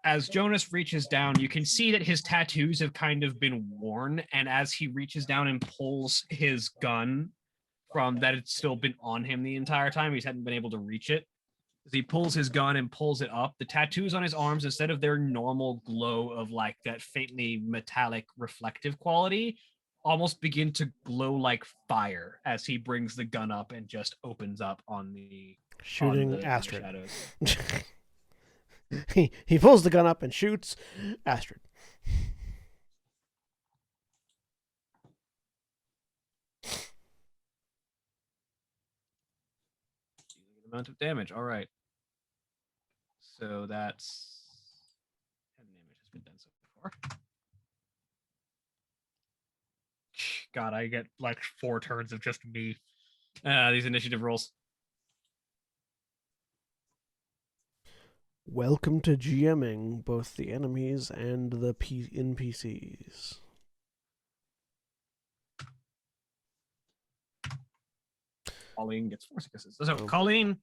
S2: As Jonas reaches down, you can see that his tattoos have kind of been worn, and as he reaches down and pulls his gun from that, it's still been on him the entire time. He hadn't been able to reach it. As he pulls his gun and pulls it up, the tattoos on his arms, instead of their normal glow of like that faintly metallic reflective quality, almost begin to glow like fire as he brings the gun up and just opens up on the
S1: Shooting Astrid.
S2: shadows.
S1: he pulls the gun up and shoots Astrid.
S2: Amount of damage. All right. So that's 10 damage has been done so far. God, I get like 4 turns of just me. These initiative rolls.
S1: Welcome to GMing both the enemies and the NPCs.
S2: Colleen gets 4 successes. So Colleen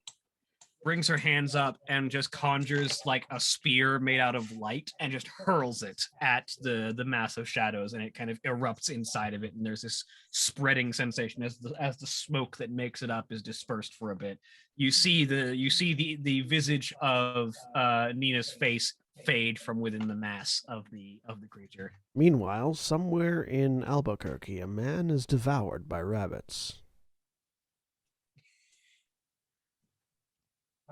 S2: brings her hands up and just conjures like a spear made out of light and just hurls it at the mass of shadows, and it kind of erupts inside of it, and there's this spreading sensation as the smoke that makes it up is dispersed for a bit. You see the visage of Nina's face fade from within the mass of the creature.
S1: Meanwhile, somewhere in Albuquerque, a man is devoured by rabbits.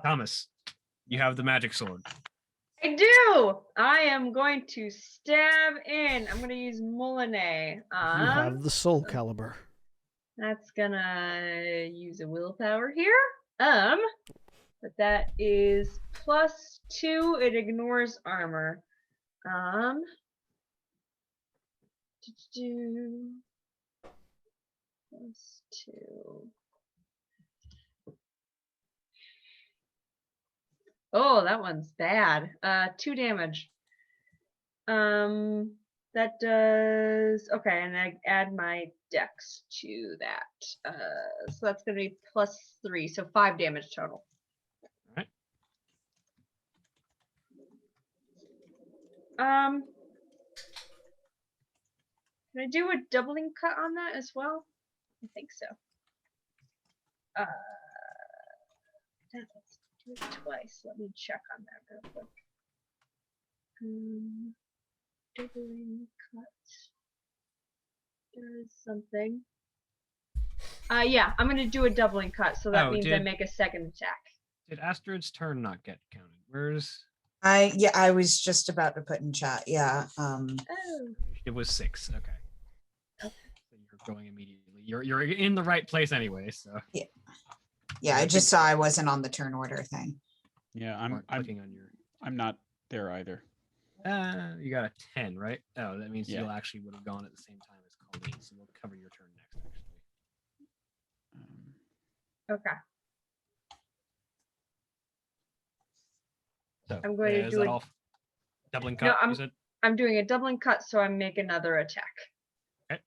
S2: Thomas, you have the magic sword.
S4: I do. I am going to stab in. I'm going to use Moulinet.
S1: You have the soul caliber.
S4: That's gonna use a willpower here. But that is +2. It ignores armor. +2. Oh, that one's bad. 2 damage. That does okay, and I add my dex to that. So that's gonna be +3, so 5 damage total.
S2: All right.
S4: Can I do a doubling cut on that as well? I think so. Let's do it twice. Let me check on that real quick. Doubling cut does something. Yeah, I'm gonna do a doubling cut, so that means I make a second attack.
S2: Did Astrid's turn not get counted? Where's
S5: I was just about to put in chat. Yeah.
S4: Oh.
S2: It was 6. Okay. So you're going immediately. You're in the right place anyway. So
S5: Yeah, I just saw I wasn't on the turn order thing.
S6: Yeah,
S2: I'm clicking on your.
S6: I'm not there either.
S2: You got a 10, right? Oh, that means
S6: Yeah.
S2: you'll actually would have gone at the same time as Colleen, so we'll cover your turn next. Actually.
S4: Okay.
S2: So
S4: I'm going to
S2: is
S4: do
S2: that
S4: it.
S2: all? Doubling
S4: No,
S2: cut. You said?
S4: I'm doing a doubling cut, so I make another attack.
S2: Okay.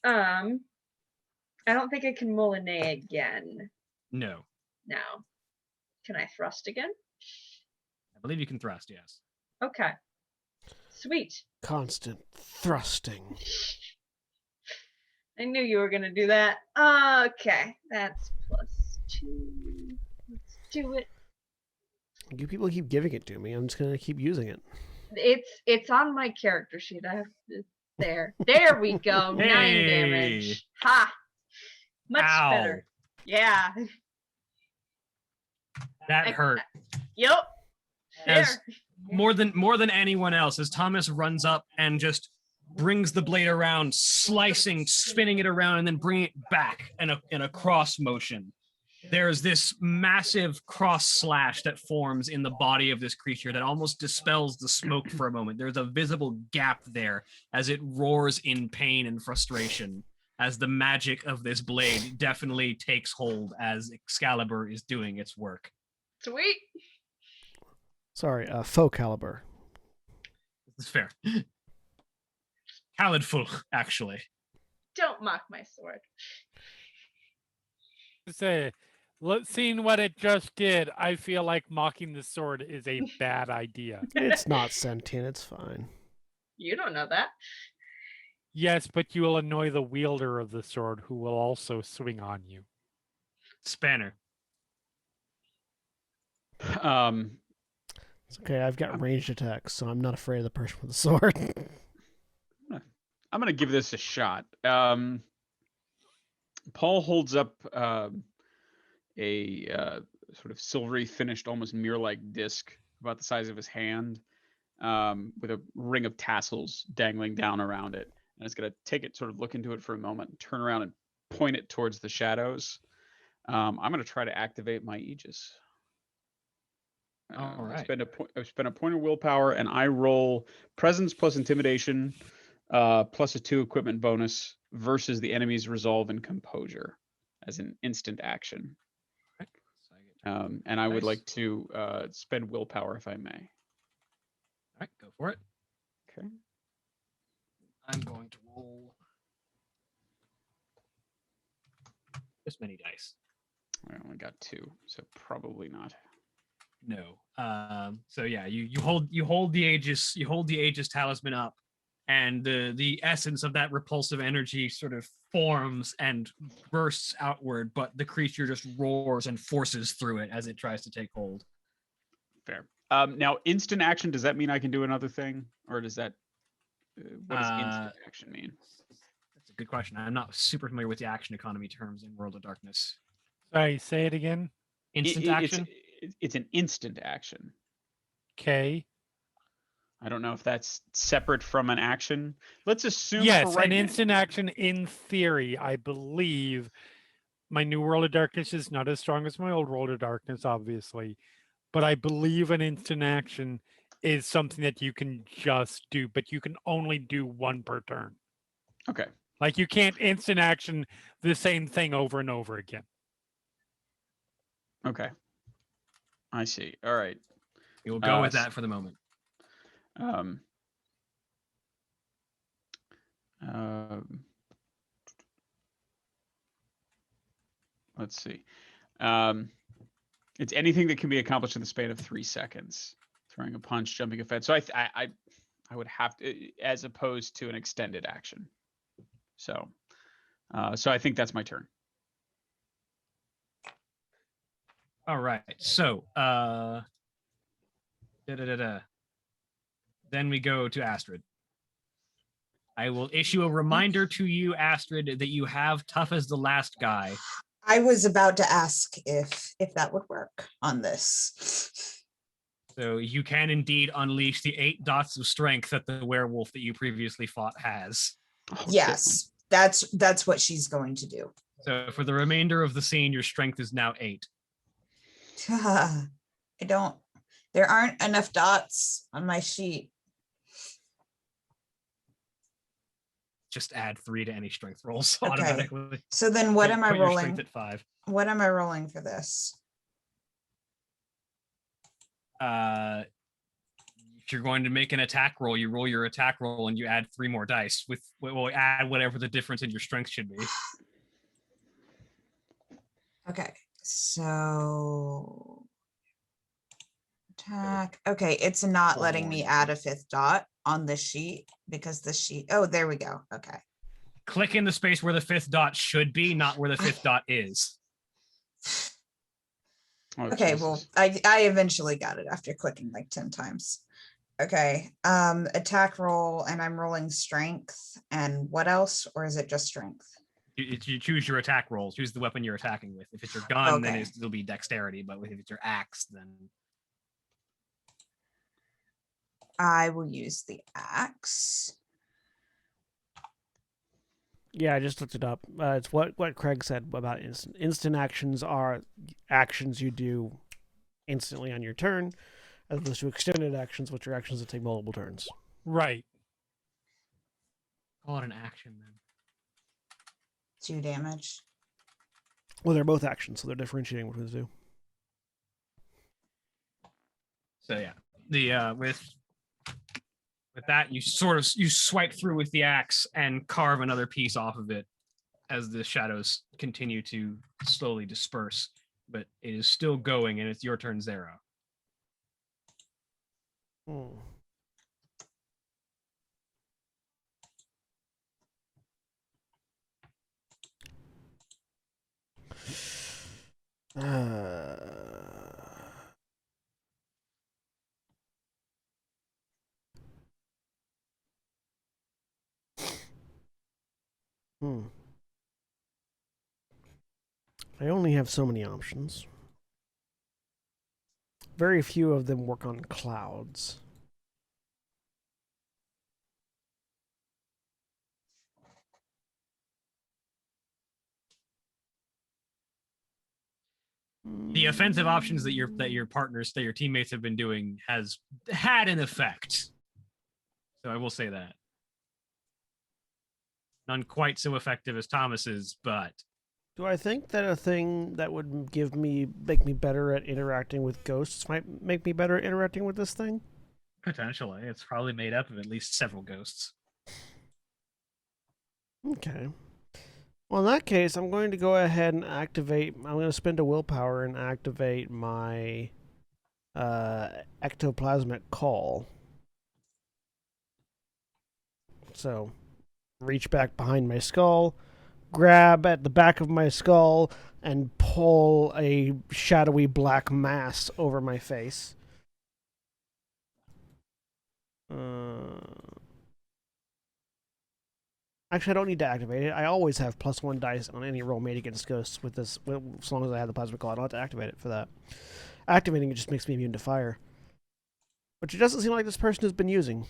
S4: I don't think I can Molinet again.
S2: No.
S4: Now, can I thrust again?
S2: I believe you can thrust. Yes.
S4: Okay. Sweet.
S1: Constant thrusting.
S4: I knew you were gonna do that. Okay, that's +2. Let's do it.
S1: You people keep giving it to me. I'm just gonna keep using it.
S4: It's on my character sheet. I have it there. There we go. 9
S2: Hey.
S4: damage. Ha! Much
S2: Ow.
S4: better. Yeah.
S2: That
S4: I-
S2: hurt.
S4: Yep.
S2: As
S4: There.
S2: more than anyone else, as Thomas runs up and just brings the blade around, slicing, spinning it around, and then bringing it back in a cross motion. There's this massive cross slash that forms in the body of this creature that almost dispels the smoke for a moment. There's a visible gap there as it roars in pain and frustration, as the magic of this blade definitely takes hold as Excalibur is doing its work.
S4: Sweet.
S1: Sorry, faux caliber.
S2: This is fair. Khalidful, actually.
S4: Don't mock my sword.
S3: Say, seeing what it just did, I feel like mocking the sword is a bad idea.
S1: It's not sentient. It's fine.
S4: You don't know that.
S3: Yes, but you will annoy the wielder of the sword, who will also swing on you.
S2: Spanner.
S1: It's okay. I've got ranged attacks, so I'm not afraid of the person with the sword.
S6: I'm gonna give this a shot. Paul holds up a sort of silvery finished, almost mirror-like disc about the size of his hand, with a ring of tassels dangling down around it. And it's gonna take it, sort of look into it for a moment, and turn around and point it towards the shadows. I'm gonna try to activate my Aegis.
S2: All right.
S6: I spend a point of willpower, and I roll presence plus intimidation, plus a 2 equipment bonus versus the enemy's resolve and composure as an instant action.
S2: So I get
S6: And I would
S2: Nice.
S6: like to spend willpower if I may.
S2: All right, go for it.
S6: Okay.
S2: I'm going to roll this many dice.
S6: I only got 2, so probably not.
S2: No. So yeah, you hold the Aegis talisman up, and the essence of that repulsive energy sort of forms and bursts outward, but the creature just roars and forces through it as it tries to take hold.
S6: Fair. Now, instant action, does that mean I can do another thing? Or does that... what does instant action mean?
S2: That's a good question. I'm not super familiar with the action economy terms in World of Darkness.
S3: Sorry, say it again.
S2: Instant action?
S6: It's an instant action.
S3: Okay.
S6: I don't know if that's separate from an action. Let's assume
S3: Yes,
S6: for right
S3: an
S6: now-
S3: instant action in theory, I believe. My new World of Darkness is not as strong as my old World of Darkness, obviously. But I believe an instant action is something that you can just do, but you can only do one per turn.
S6: Okay.
S3: Like you can't instant action the same thing over and over again.
S6: Okay. I see. All right.
S2: You'll go with that for the moment.
S6: Um, let's see. It's anything that can be accomplished in the span of 3 seconds. Throwing a punch, jumping a fence. So I would have to, as opposed to an extended action. So I think that's my turn.
S2: All right. So, then we go to Astrid. I will issue a reminder to you, Astrid, that you have tough as the last guy.
S5: I was about to ask if that would work on this.
S2: So you can indeed unleash the 8 dots of strength that the werewolf that you previously fought has.
S6: Oh,
S5: Yes, that's what she's going to do.
S2: So for the remainder of the scene, your strength is now 8.
S5: There aren't enough dots on my sheet.
S2: Just add 3 to any strength rolls
S5: Okay.
S2: automatically.
S5: So then what am I
S2: Put your
S5: rolling?
S2: strength at 5.
S5: What am I rolling for this?
S2: If you're going to make an attack roll, you roll your attack roll and you add 3 more dice. We'll add whatever the difference in your strength should be.
S5: Okay, so attack. Okay, it's not letting me add a 5th dot on this sheet because the sheet. Oh, there we go. Okay.
S2: Click in the space where the 5th dot should be, not where the 5th dot is.
S6: Oh,
S5: Okay,
S6: Jesus.
S5: well, I eventually got it after clicking like 10 times. Okay, attack roll, and I'm rolling strength, and what else, or is it just strength?
S2: You choose your attack roll. Choose the weapon you're attacking with. If it's your gun, then
S5: Okay.
S2: it'll be dexterity. But if it's your axe, then
S5: I will use the axe.
S1: Yeah, I just looked it up. It's what Craig said about instant. Instant actions are actions you do instantly on your turn, as opposed to extended actions, which are actions that take multiple turns.
S3: Right.
S2: call it an action then.
S5: 2 damage.
S1: Well, they're both actions, so they're differentiating between the two.
S2: So yeah, the with that you swipe through with the axe and carve another piece off of it as the shadows continue to slowly disperse. But it is still going, and it's your turn, Zero.
S1: Hmm. I only have so many options. Very few of them work on clouds.
S2: The offensive options that your teammates have been doing has had an effect. So I will say that. None quite so effective as Thomas's, but
S1: Do I think that a thing that would make me better at interacting with ghosts might make me better at interacting with this thing?
S2: potentially it's probably made up of at least several ghosts.
S1: Okay. Well, in that case, I'm going to go ahead and activate. I'm going to spend a willpower and activate my ectoplasmic call. So, reach back behind my skull, grab at the back of my skull, and pull a shadowy black mass over my face. Actually, I don't need to activate it. I always have +1 dice on any roll made against ghosts with this, as long as I have the plasma call. I don't have to activate it for that. Activating it just makes me immune to fire, which it doesn't seem like this person has been using.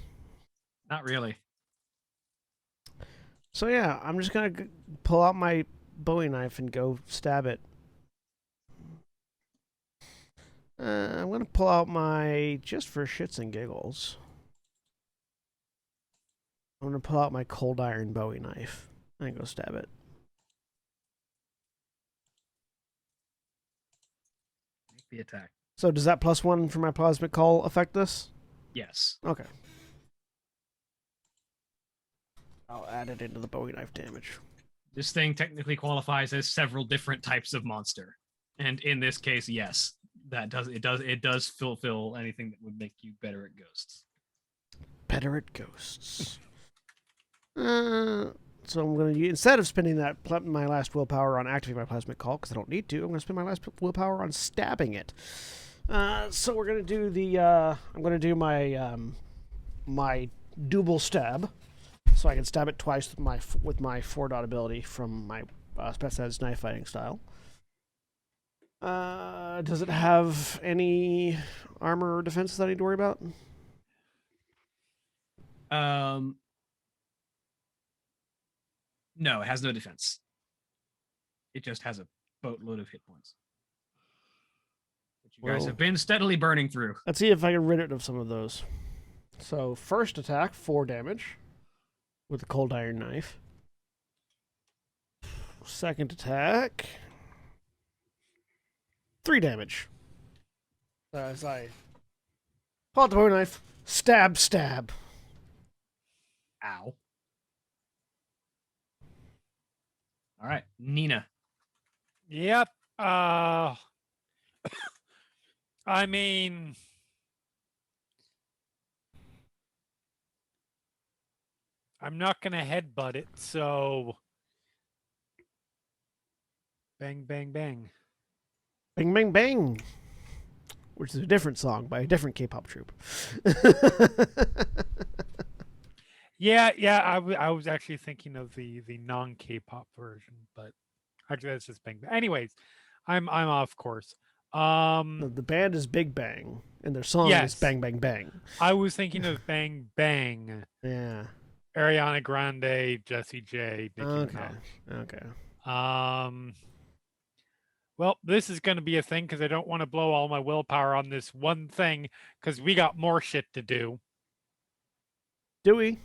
S2: Not really.
S1: So yeah, I'm just gonna pull out my Bowie knife and go stab it. I'm gonna pull out my, just for shits and giggles, I'm gonna pull out my cold iron Bowie knife and go stab it.
S2: Make the attack.
S1: So does that +1 for my plasmic call affect this?
S2: Yes.
S1: Okay. I'll add it into the Bowie knife damage.
S2: This thing technically qualifies as several different types of monster. And in this case, yes, it does fulfill anything that would make you better at ghosts.
S1: Better at ghosts. So I'm going to, instead of spending my last willpower on activating my plasmic call, because I don't need to, I'm going to spend my last willpower on stabbing it. So we're going to do the, I'm going to do my, my double stab, so I can stab it twice with my 4-dot ability from my specialized knife fighting style. Does it have any armor or defenses that I need to worry about?
S2: No, it has no defense. It just has a boatload of hit points, which you guys have been steadily burning through.
S1: Let's see if I can rid it of some of those. So first attack, 4 damage with the cold iron knife. Second attack, 3 damage. As I Pull out the Bowie knife. Stab, stab.
S2: Ow. All right, Nina.
S3: Yep. I mean, I'm not gonna headbutt it, so bang, bang, bang.
S1: Bang, bang, bang. Which is a different song by a different K-pop troupe.
S3: Yeah. I was actually thinking of the non K-pop version, but actually that's just bang, bang. Anyways, I'm off course.
S1: The band is Big Bang, and their song
S3: Yes.
S1: is Bang, bang, bang.
S3: I was thinking of Bang Bang.
S1: Yeah.
S3: Ariana Grande, Jessie J, Nicki
S1: Okay.
S3: Minaj.
S1: Okay.
S3: Well, this is going to be a thing because I don't want to blow all my willpower on this one thing because we got more shit to do.
S1: Do we?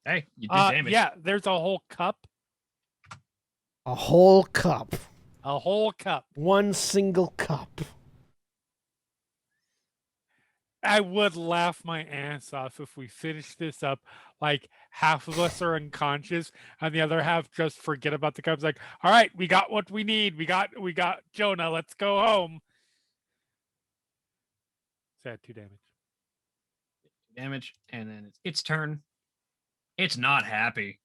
S2: Hey, you did damage.
S3: Yeah, there's a whole cup.
S1: A whole cup.
S3: A whole cup.
S1: One single cup.
S3: I would laugh my ass off if we finish this up. Like half of us are unconscious and the other half just forget about the cups. Like, all right, we got what we need. We got Jonah. Let's go home. Sad 2 damage.
S2: Damage, and then it's its turn. It's not happy.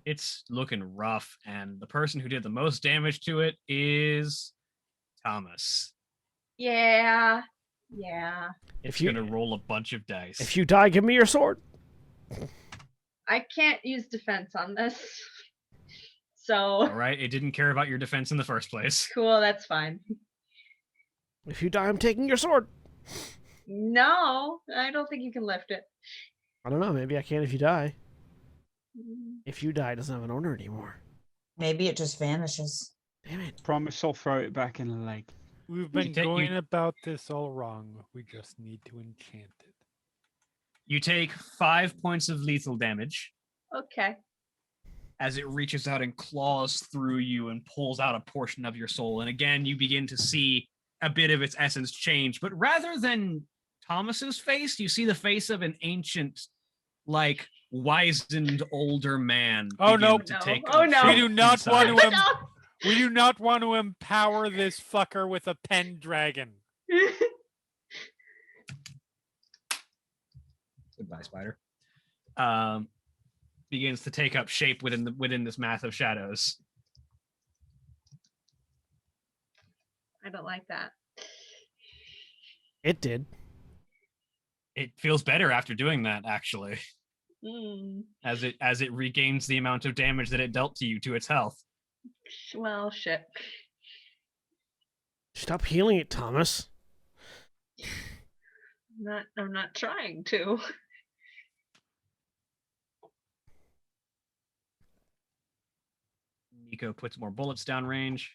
S2: It's looking rough, and the person who did the most damage to it is Thomas.
S4: Yeah.
S2: It's
S1: If you-
S2: gonna roll a bunch of dice.
S1: If you die, give me your sword.
S4: I can't use defense on this. So
S2: All right, it didn't care about your defense in the first place.
S4: cool, that's fine.
S1: If you die, I'm taking your sword.
S4: No, I don't think you can lift it.
S1: I don't know. Maybe I can if you die.
S4: Mm.
S1: If you die, it doesn't have an owner anymore.
S5: Maybe it just vanishes.
S1: Damn it.
S6: Promise I'll throw it back in the lake.
S3: We've been
S2: take- you-
S3: going about this all wrong. We just need to enchant it.
S2: You take 5 points of lethal damage
S4: Okay.
S2: as it reaches out and claws through you and pulls out a portion of your soul. And again, you begin to see a bit of its essence change. But rather than Thomas's face, you see the face of an ancient, like, wizened older man.
S3: Oh,
S2: begin
S3: no.
S2: to
S4: No.
S2: take
S4: Oh,
S2: up
S4: no.
S3: We
S2: shape
S3: do not
S2: inside.
S3: want to
S4: No.
S3: We do not want to empower this fucker with a pen dragon.
S2: Goodbye, spider. Begins to take up shape within this mass of shadows.
S4: I don't like that.
S1: It did.
S2: It feels better after doing that, actually,
S4: Mm.
S2: as it regains the amount of damage that it dealt to you to its health.
S4: Well, shit.
S1: Stop healing it, Thomas.
S4: I'm not trying to.
S2: Nico puts more bullets downrange.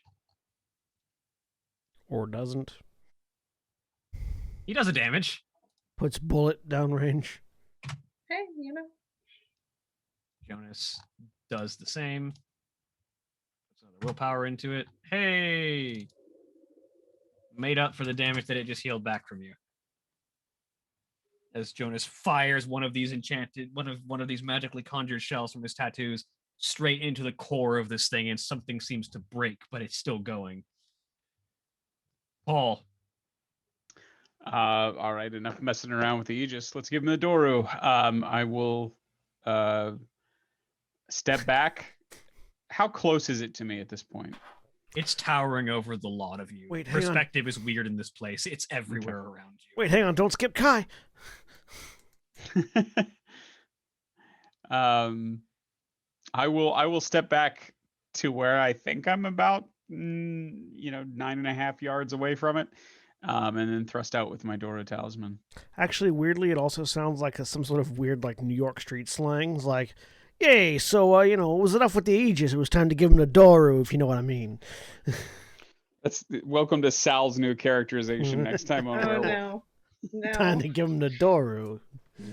S1: Or doesn't.
S2: He does a damage.
S1: Puts bullet downrange.
S4: Hey, you know.
S2: Jonas does the same. Puts another willpower into it. Hey! Made up for the damage that it just healed back from you. As Jonas fires one of these one of these magically conjured shells from his tattoos straight into the core of this thing, and something seems to break, but it's still going. Paul.
S6: All right, enough messing around with the Aegis. Let's give him the Doru. I will step back. How close is it to me at this point?
S2: It's towering over the lot of you.
S1: Wait, hang on.
S2: Perspective is weird in this place. It's everywhere around you.
S1: Wait, hang on. Don't skip Kai.
S6: I will step back to where I think I'm about 9.5 yards away from it, and then thrust out with my Dora talisman.
S1: Actually, weirdly, it also sounds like some sort of weird, like, New York street slang. It's like, yay, so, it was enough with the Aegis. It was time to give him a Doru, if you know what I mean.
S6: That's welcome to Sal's new characterization next time on
S4: Oh
S6: Werewolf.
S4: no.
S1: Time
S4: No.
S1: to give him the Doru.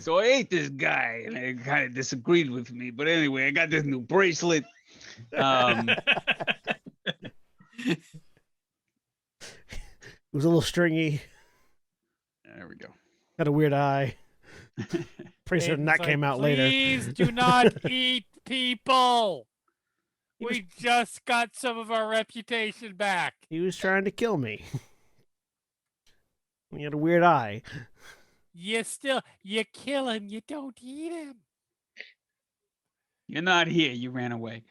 S6: So I ate this guy, and he kind of disagreed with me. But anyway, I got this new bracelet.
S1: It was a little stringy.
S6: There we go.
S1: Got a weird eye. Pretty certain
S3: Aiden's
S1: that came
S3: like,
S1: out later.
S3: Please do not eat people.
S1: He was-
S3: We just got some of our reputation back.
S1: He was trying to kill me. He had a weird eye.
S3: You kill him, you don't eat him.
S6: You're not here. You ran away.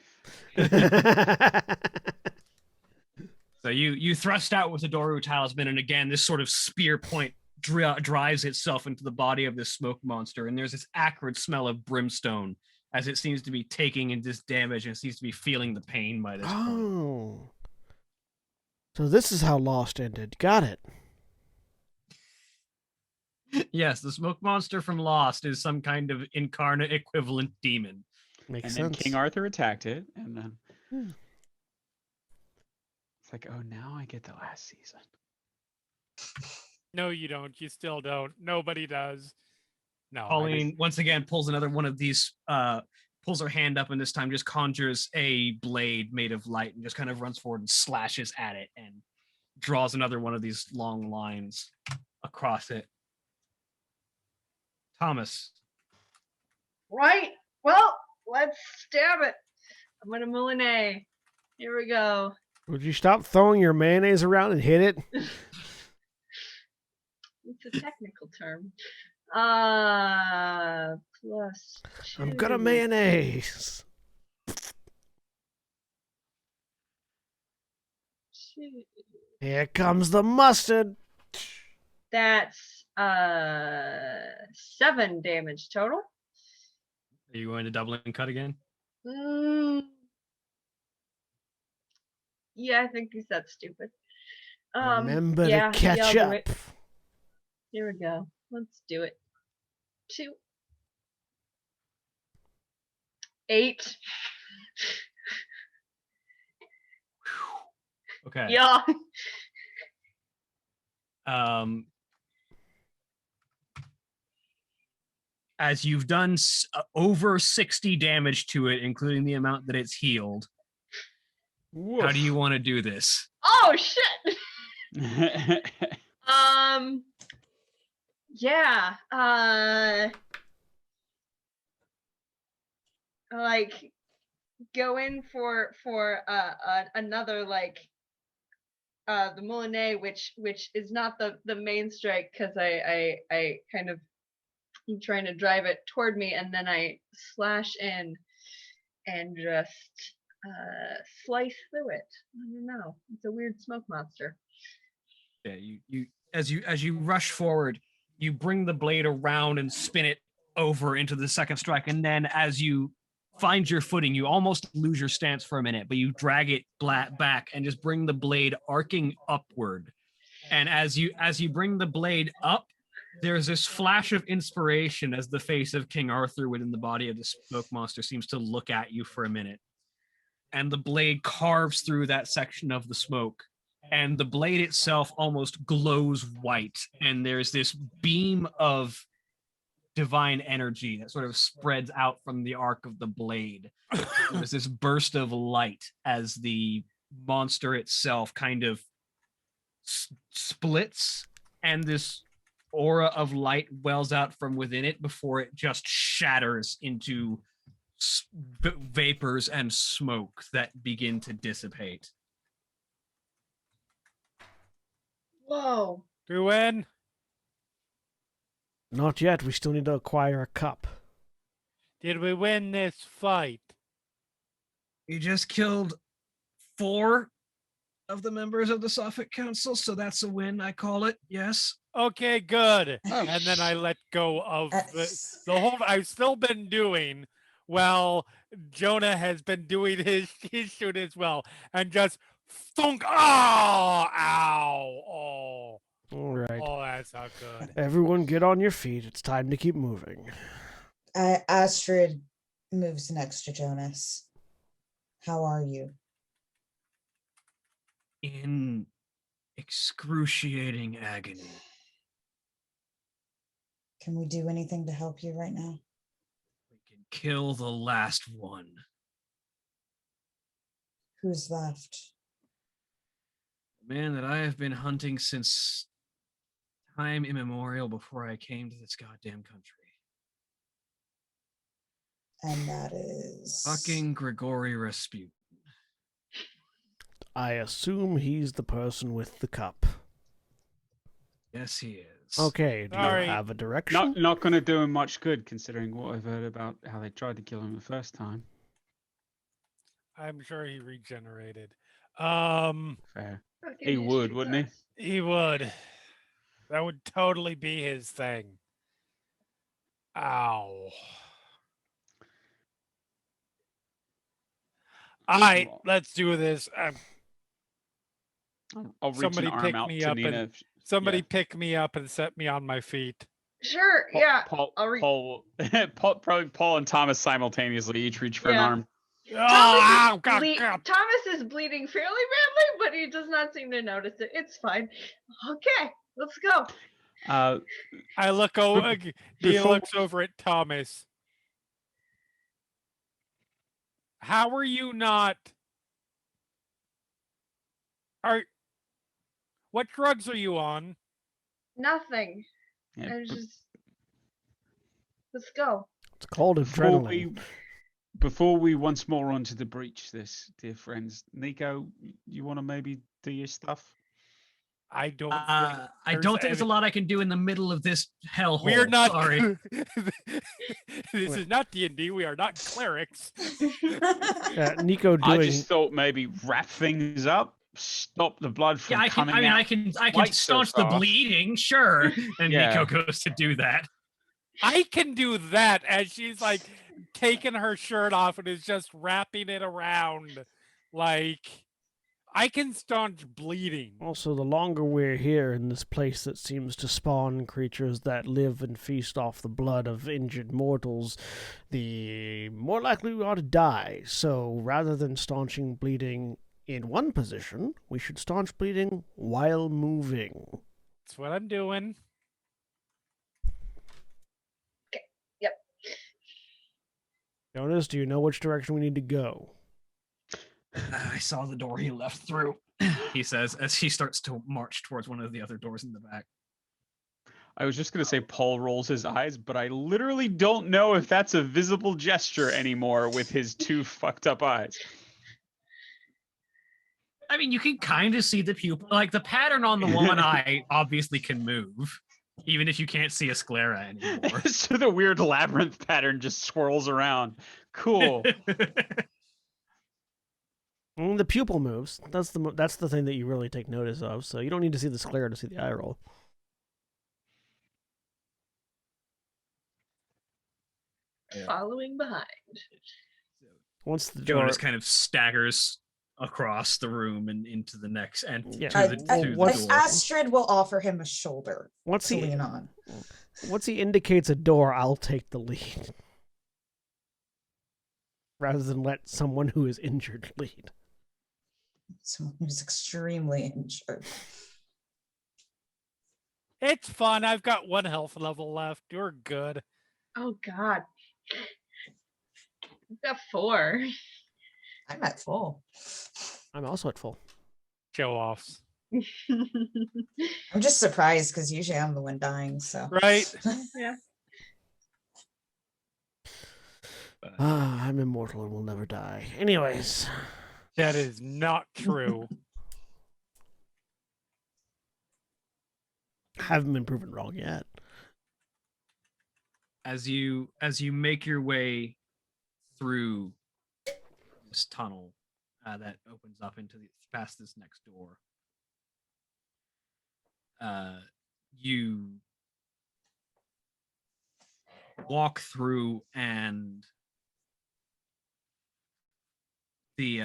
S2: So you thrust out with the Doru talisman, and again, this sort of spear point drives itself into the body of this smoke monster, and there's this acrid smell of brimstone as it seems to be taking in this damage and seems to be feeling the pain by this point.
S1: Oh. So this is how Lost ended. Got it.
S2: Yes, the smoke monster from Lost is some kind of incarnate equivalent demon.
S1: Makes
S6: And
S1: sense.
S6: then King Arthur attacked it, and then
S1: Hmm.
S6: it's like, oh, now I get the last season.
S3: No, you don't. You still don't. Nobody does. No.
S2: Pauline once again pulls another one of these, pulls her hand up, and this time just conjures a blade made of light and just kind of runs forward and slashes at it and draws another one of these long lines across it. Thomas.
S4: Right. Well, let's stab it. I'm gonna Moulinet. Here we go.
S1: Would you stop throwing your mayonnaise around and hit it?
S4: It's a technical term. Plus
S1: I'm gonna
S4: 2.
S1: mayonnaise.
S4: 2.
S1: Here comes the mustard.
S4: That's 7 damage total.
S2: Are you going to double and cut again?
S4: Yeah, I think that's stupid.
S1: Remember
S4: yeah,
S1: to catch
S4: I'll do
S1: up.
S4: it. Here we go. Let's do it. 2. 8.
S2: Okay.
S4: Yeah.
S2: As you've done over 60 damage to it, including the amount that it's healed, how do you want to do this?
S4: Oh shit. Yeah. Like go in for another like the Moulinet, which is not the main strike because I kind of am trying to drive it toward me, and then I slash in and just slice through it. I don't know. It's a weird smoke monster.
S2: Yeah, you as you rush forward, you bring the blade around and spin it over into the second strike, and then as you find your footing, you almost lose your stance for a minute, but you drag it back and just bring the blade arcing upward. And as you bring the blade up, there's this flash of inspiration as the face of King Arthur within the body of the smoke monster seems to look at you for a minute. And the blade carves through that section of the smoke. And the blade itself almost glows white. And there's this beam of divine energy that sort of spreads out from the arc of the blade. There's this burst of light as the monster itself kind of splits, and this aura of light wells out from within it before it just shatters into vapors and smoke that begin to dissipate.
S4: Whoa.
S3: Do we win?
S1: Not yet. We still need to acquire a cup.
S3: Did we win this fight?
S2: You just killed 4 of the members of the Suffolk Council, so that's a win, I call it. Yes.
S3: Okay, good.
S6: Oh.
S3: And then I let go of the
S5: That's-
S3: whole. I've still been doing well. Jonah has been doing his shoot as well, and just thunk. Oh, ow!
S1: All right.
S3: Oh, that's not good.
S1: Everyone get on your feet. It's time to keep moving.
S5: Astrid moves next to Jonas. How are you?
S2: In excruciating agony.
S5: Can we do anything to help you right now?
S2: We can kill the last one.
S5: Who's left?
S2: The man that I have been hunting since time immemorial before I came to this goddamn country.
S5: And that is
S2: Fucking Grigory Rasputin.
S1: I assume he's the person with the cup.
S2: Yes, he is.
S1: Okay, do
S3: Sorry.
S1: you have a direction?
S6: Not going to do him much good, considering what I've heard about how they tried to kill him the first time.
S3: I'm sure he regenerated.
S6: Fair. He would, wouldn't he?
S3: He would. That would totally be his thing. Ow. All right, let's do this.
S6: I'll reach
S3: Somebody
S6: an arm
S3: pick
S6: out
S3: me
S6: to
S3: up
S6: Nina.
S3: and somebody pick me up and set me on my feet.
S4: Sure, yeah.
S6: Paul,
S4: I'll re-
S6: Paul, probably Paul and Thomas simultaneously each reach for an
S4: Yeah.
S6: arm.
S3: Oh, God,
S4: Thomas,
S3: God.
S4: Thomas is bleeding fairly badly, but he does not seem to notice it. It's fine. Okay, let's go.
S3: I look over. He
S6: before-
S3: looks over at Thomas. How are you not? What drugs are you on?
S4: Nothing.
S6: Yeah,
S4: I
S6: b-
S4: just let's go.
S1: It's called
S6: before
S1: adrenaline.
S6: before we once more onto the breach, this, dear friends, Nico, you want to maybe do your stuff?
S3: I don't.
S2: I
S3: there's
S2: don't think there's a
S3: any-
S2: lot I can do in the middle of this hellhole.
S3: We're not.
S2: Sorry.
S3: This is not D&D. We are not clerics.
S1: Nico
S6: I
S1: doing
S6: just thought maybe wrap things up, stop the blood from
S2: Yeah, I can.
S6: coming
S2: I mean,
S6: out.
S2: I can
S6: quite so
S2: staunch the
S6: fast.
S2: bleeding, sure. And
S6: Yeah.
S2: Nico goes to do that.
S3: I can do that as she's like taking her shirt off and is just wrapping it around. Like, I can staunch bleeding.
S1: Also, the longer we're here in this place that seems to spawn creatures that live and feast off the blood of injured mortals, the more likely we are to die. So, rather than staunching bleeding in one position, we should staunch bleeding while moving.
S3: That's what I'm doing.
S1: Jonas, do you know which direction we need to go?
S2: I saw the door he left through, he says, as he starts to march towards one of the other doors in the back.
S6: I was just going to say Paul rolls his eyes, but I literally don't know if that's a visible gesture anymore with his two fucked up eyes.
S2: I mean, you can kind of see the pupil. Like, the pattern on the one eye obviously can move, even if you can't see a sclera anymore.
S6: So the weird labyrinth pattern just swirls around. Cool.
S1: The pupil moves. That's the thing that you really take notice of. So you don't need to see the sclera to see the eye roll.
S4: Following behind.
S1: Once the door,
S2: Jonas kind of staggers across the room and into the next and
S1: Yeah.
S2: to the,
S1: Well,
S2: to the
S1: what's-
S2: door.
S5: Astrid will offer him a shoulder
S1: once
S5: to
S1: he
S5: lean on.
S1: once he indicates a door, I'll take the lead, rather than let someone who is injured lead.
S5: Someone who's extremely injured.
S3: It's fun. I've got 1 health level left. You're good.
S4: Oh God. I've got 4.
S5: I'm at full.
S1: I'm also at full.
S3: Show offs.
S5: I'm just surprised because usually I'm the one dying. So
S3: Right?
S4: Yeah.
S1: I'm immortal and will never die. Anyways,
S3: That is not true.
S1: haven't been proven wrong yet.
S2: As you make your way through this tunnel that opens up into past this next door, you walk through, and the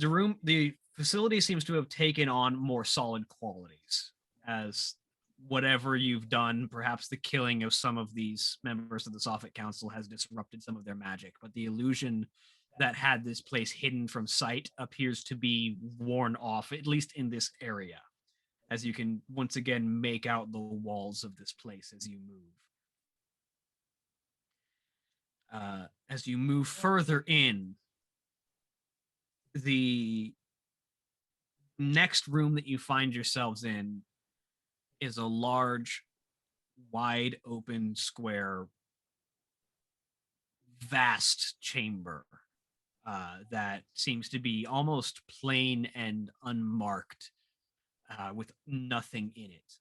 S2: room, the facility seems to have taken on more solid qualities, as whatever you've done, perhaps the killing of some of these members of the Sophic Council has disrupted some of their magic, but the illusion that had this place hidden from sight appears to be worn off, at least in this area, as you can once again make out the walls of this place as you move. As you move further in, the next room that you find yourselves in is a large, wide open square, vast chamber that seems to be almost plain and unmarked, with nothing in it,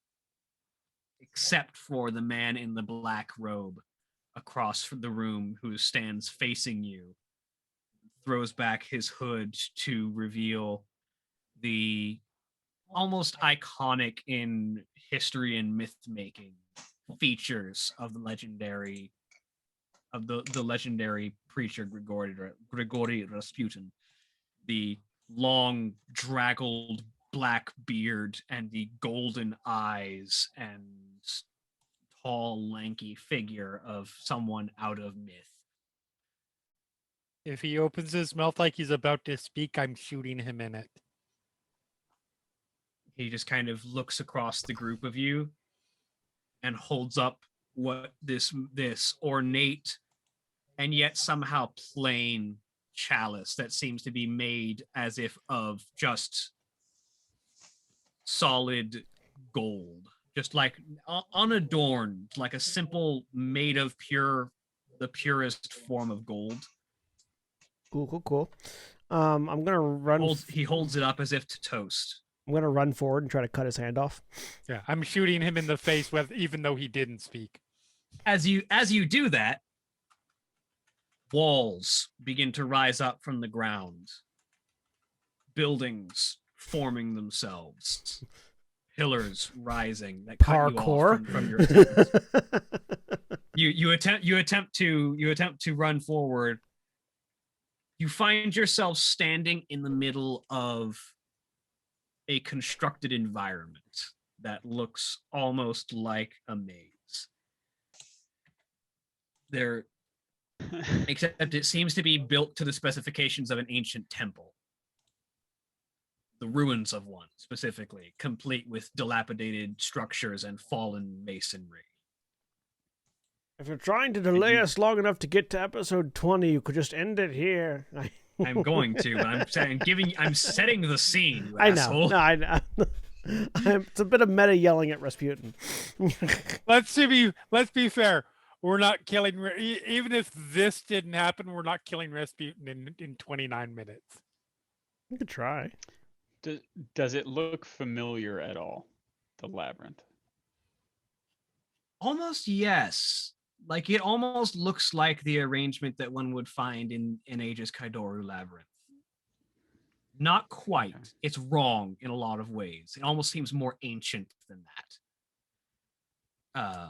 S2: except for the man in the black robe across from the room who stands facing you, throws back his hood to reveal the almost iconic in history and myth making features of the legendary preacher Grigory Rasputin. The long, draggled black beard and the golden eyes and tall, lanky figure of someone out of myth.
S3: If he opens his mouth like he's about to speak, I'm shooting him in it.
S2: He just kind of looks across the group of you and holds up what this ornate and yet somehow plain chalice that seems to be made as if of just solid gold, just like unadorned, like a simple made of the purest form of gold.
S1: Cool. I'm gonna run.
S2: He holds it up as if to toast.
S1: I'm gonna run forward and try to cut his hand off.
S3: Yeah, I'm shooting him in the face with, even though he didn't speak.
S2: As you do that, walls begin to rise up from the ground. Buildings forming themselves. Pillars rising that cut you off from your attempt. you attempt to run forward. You find yourself standing in the middle of a constructed environment that looks almost like a maze. Except it seems to be built to the specifications of an ancient temple. The ruins of one, specifically, complete with dilapidated structures and fallen masonry.
S1: If you're trying to delay us long enough to get to episode 20, you could just end it here.
S2: I'm going to, but I'm setting the scene.
S1: I know. No, I know. It's a bit of meta yelling at Rasputin.
S3: Let's be fair. We're not killing, even if this didn't happen, we're not killing Rasputin in 29 minutes.
S1: You could try.
S6: Does it look familiar at all, the labyrinth?
S2: Almost, yes. Like, it almost looks like the arrangement that one would find in Aegis Kaidoru Labyrinth. Not quite. Okay. It's wrong in a lot of ways. It almost seems more ancient than that.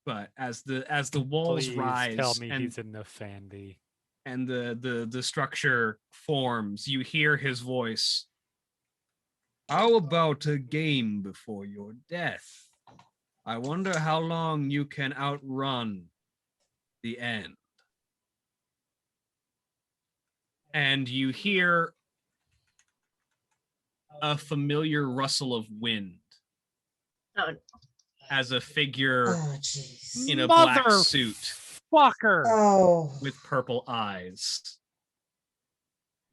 S2: But as the walls
S3: Please
S2: rise,
S3: tell me he's in the Fandy,
S2: and the structure forms, you hear his voice. How about a game before your death? I wonder how long you can outrun the end. And you hear a familiar rustle of wind.
S4: Oh.
S2: As a figure in a
S3: Mother
S2: black suit
S3: fucker
S2: with purple eyes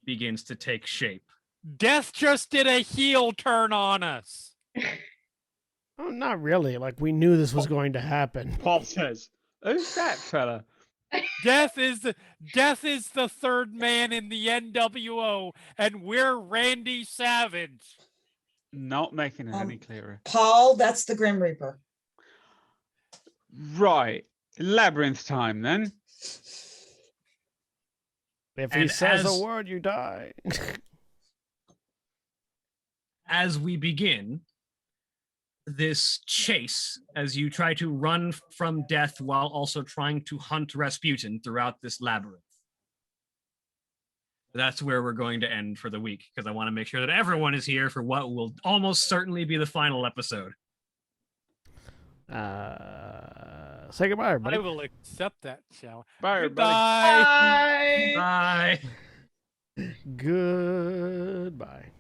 S2: begins to take shape.
S3: Death just did a heel turn on us.
S1: Oh, not really. Like, we knew this was going to happen.
S6: Paul says, "Who's that fella?"
S3: Death is the third man in the NWO, and we're Randy Savage.
S6: Not making it any clearer.
S5: Paul, that's the Grim Reaper.
S6: Right. Labyrinth time, then.
S1: If he says a word, you die.
S2: As we begin this chase, as you try to run from death while also trying to hunt Rasputin throughout this labyrinth. That's where we're going to end for the week, because I want to make sure that everyone is here for what will almost certainly be the final episode.
S1: Say goodbye, everybody.
S3: I will accept that, shall I?
S6: Bye, everybody.
S2: Bye.
S1: Goodbye.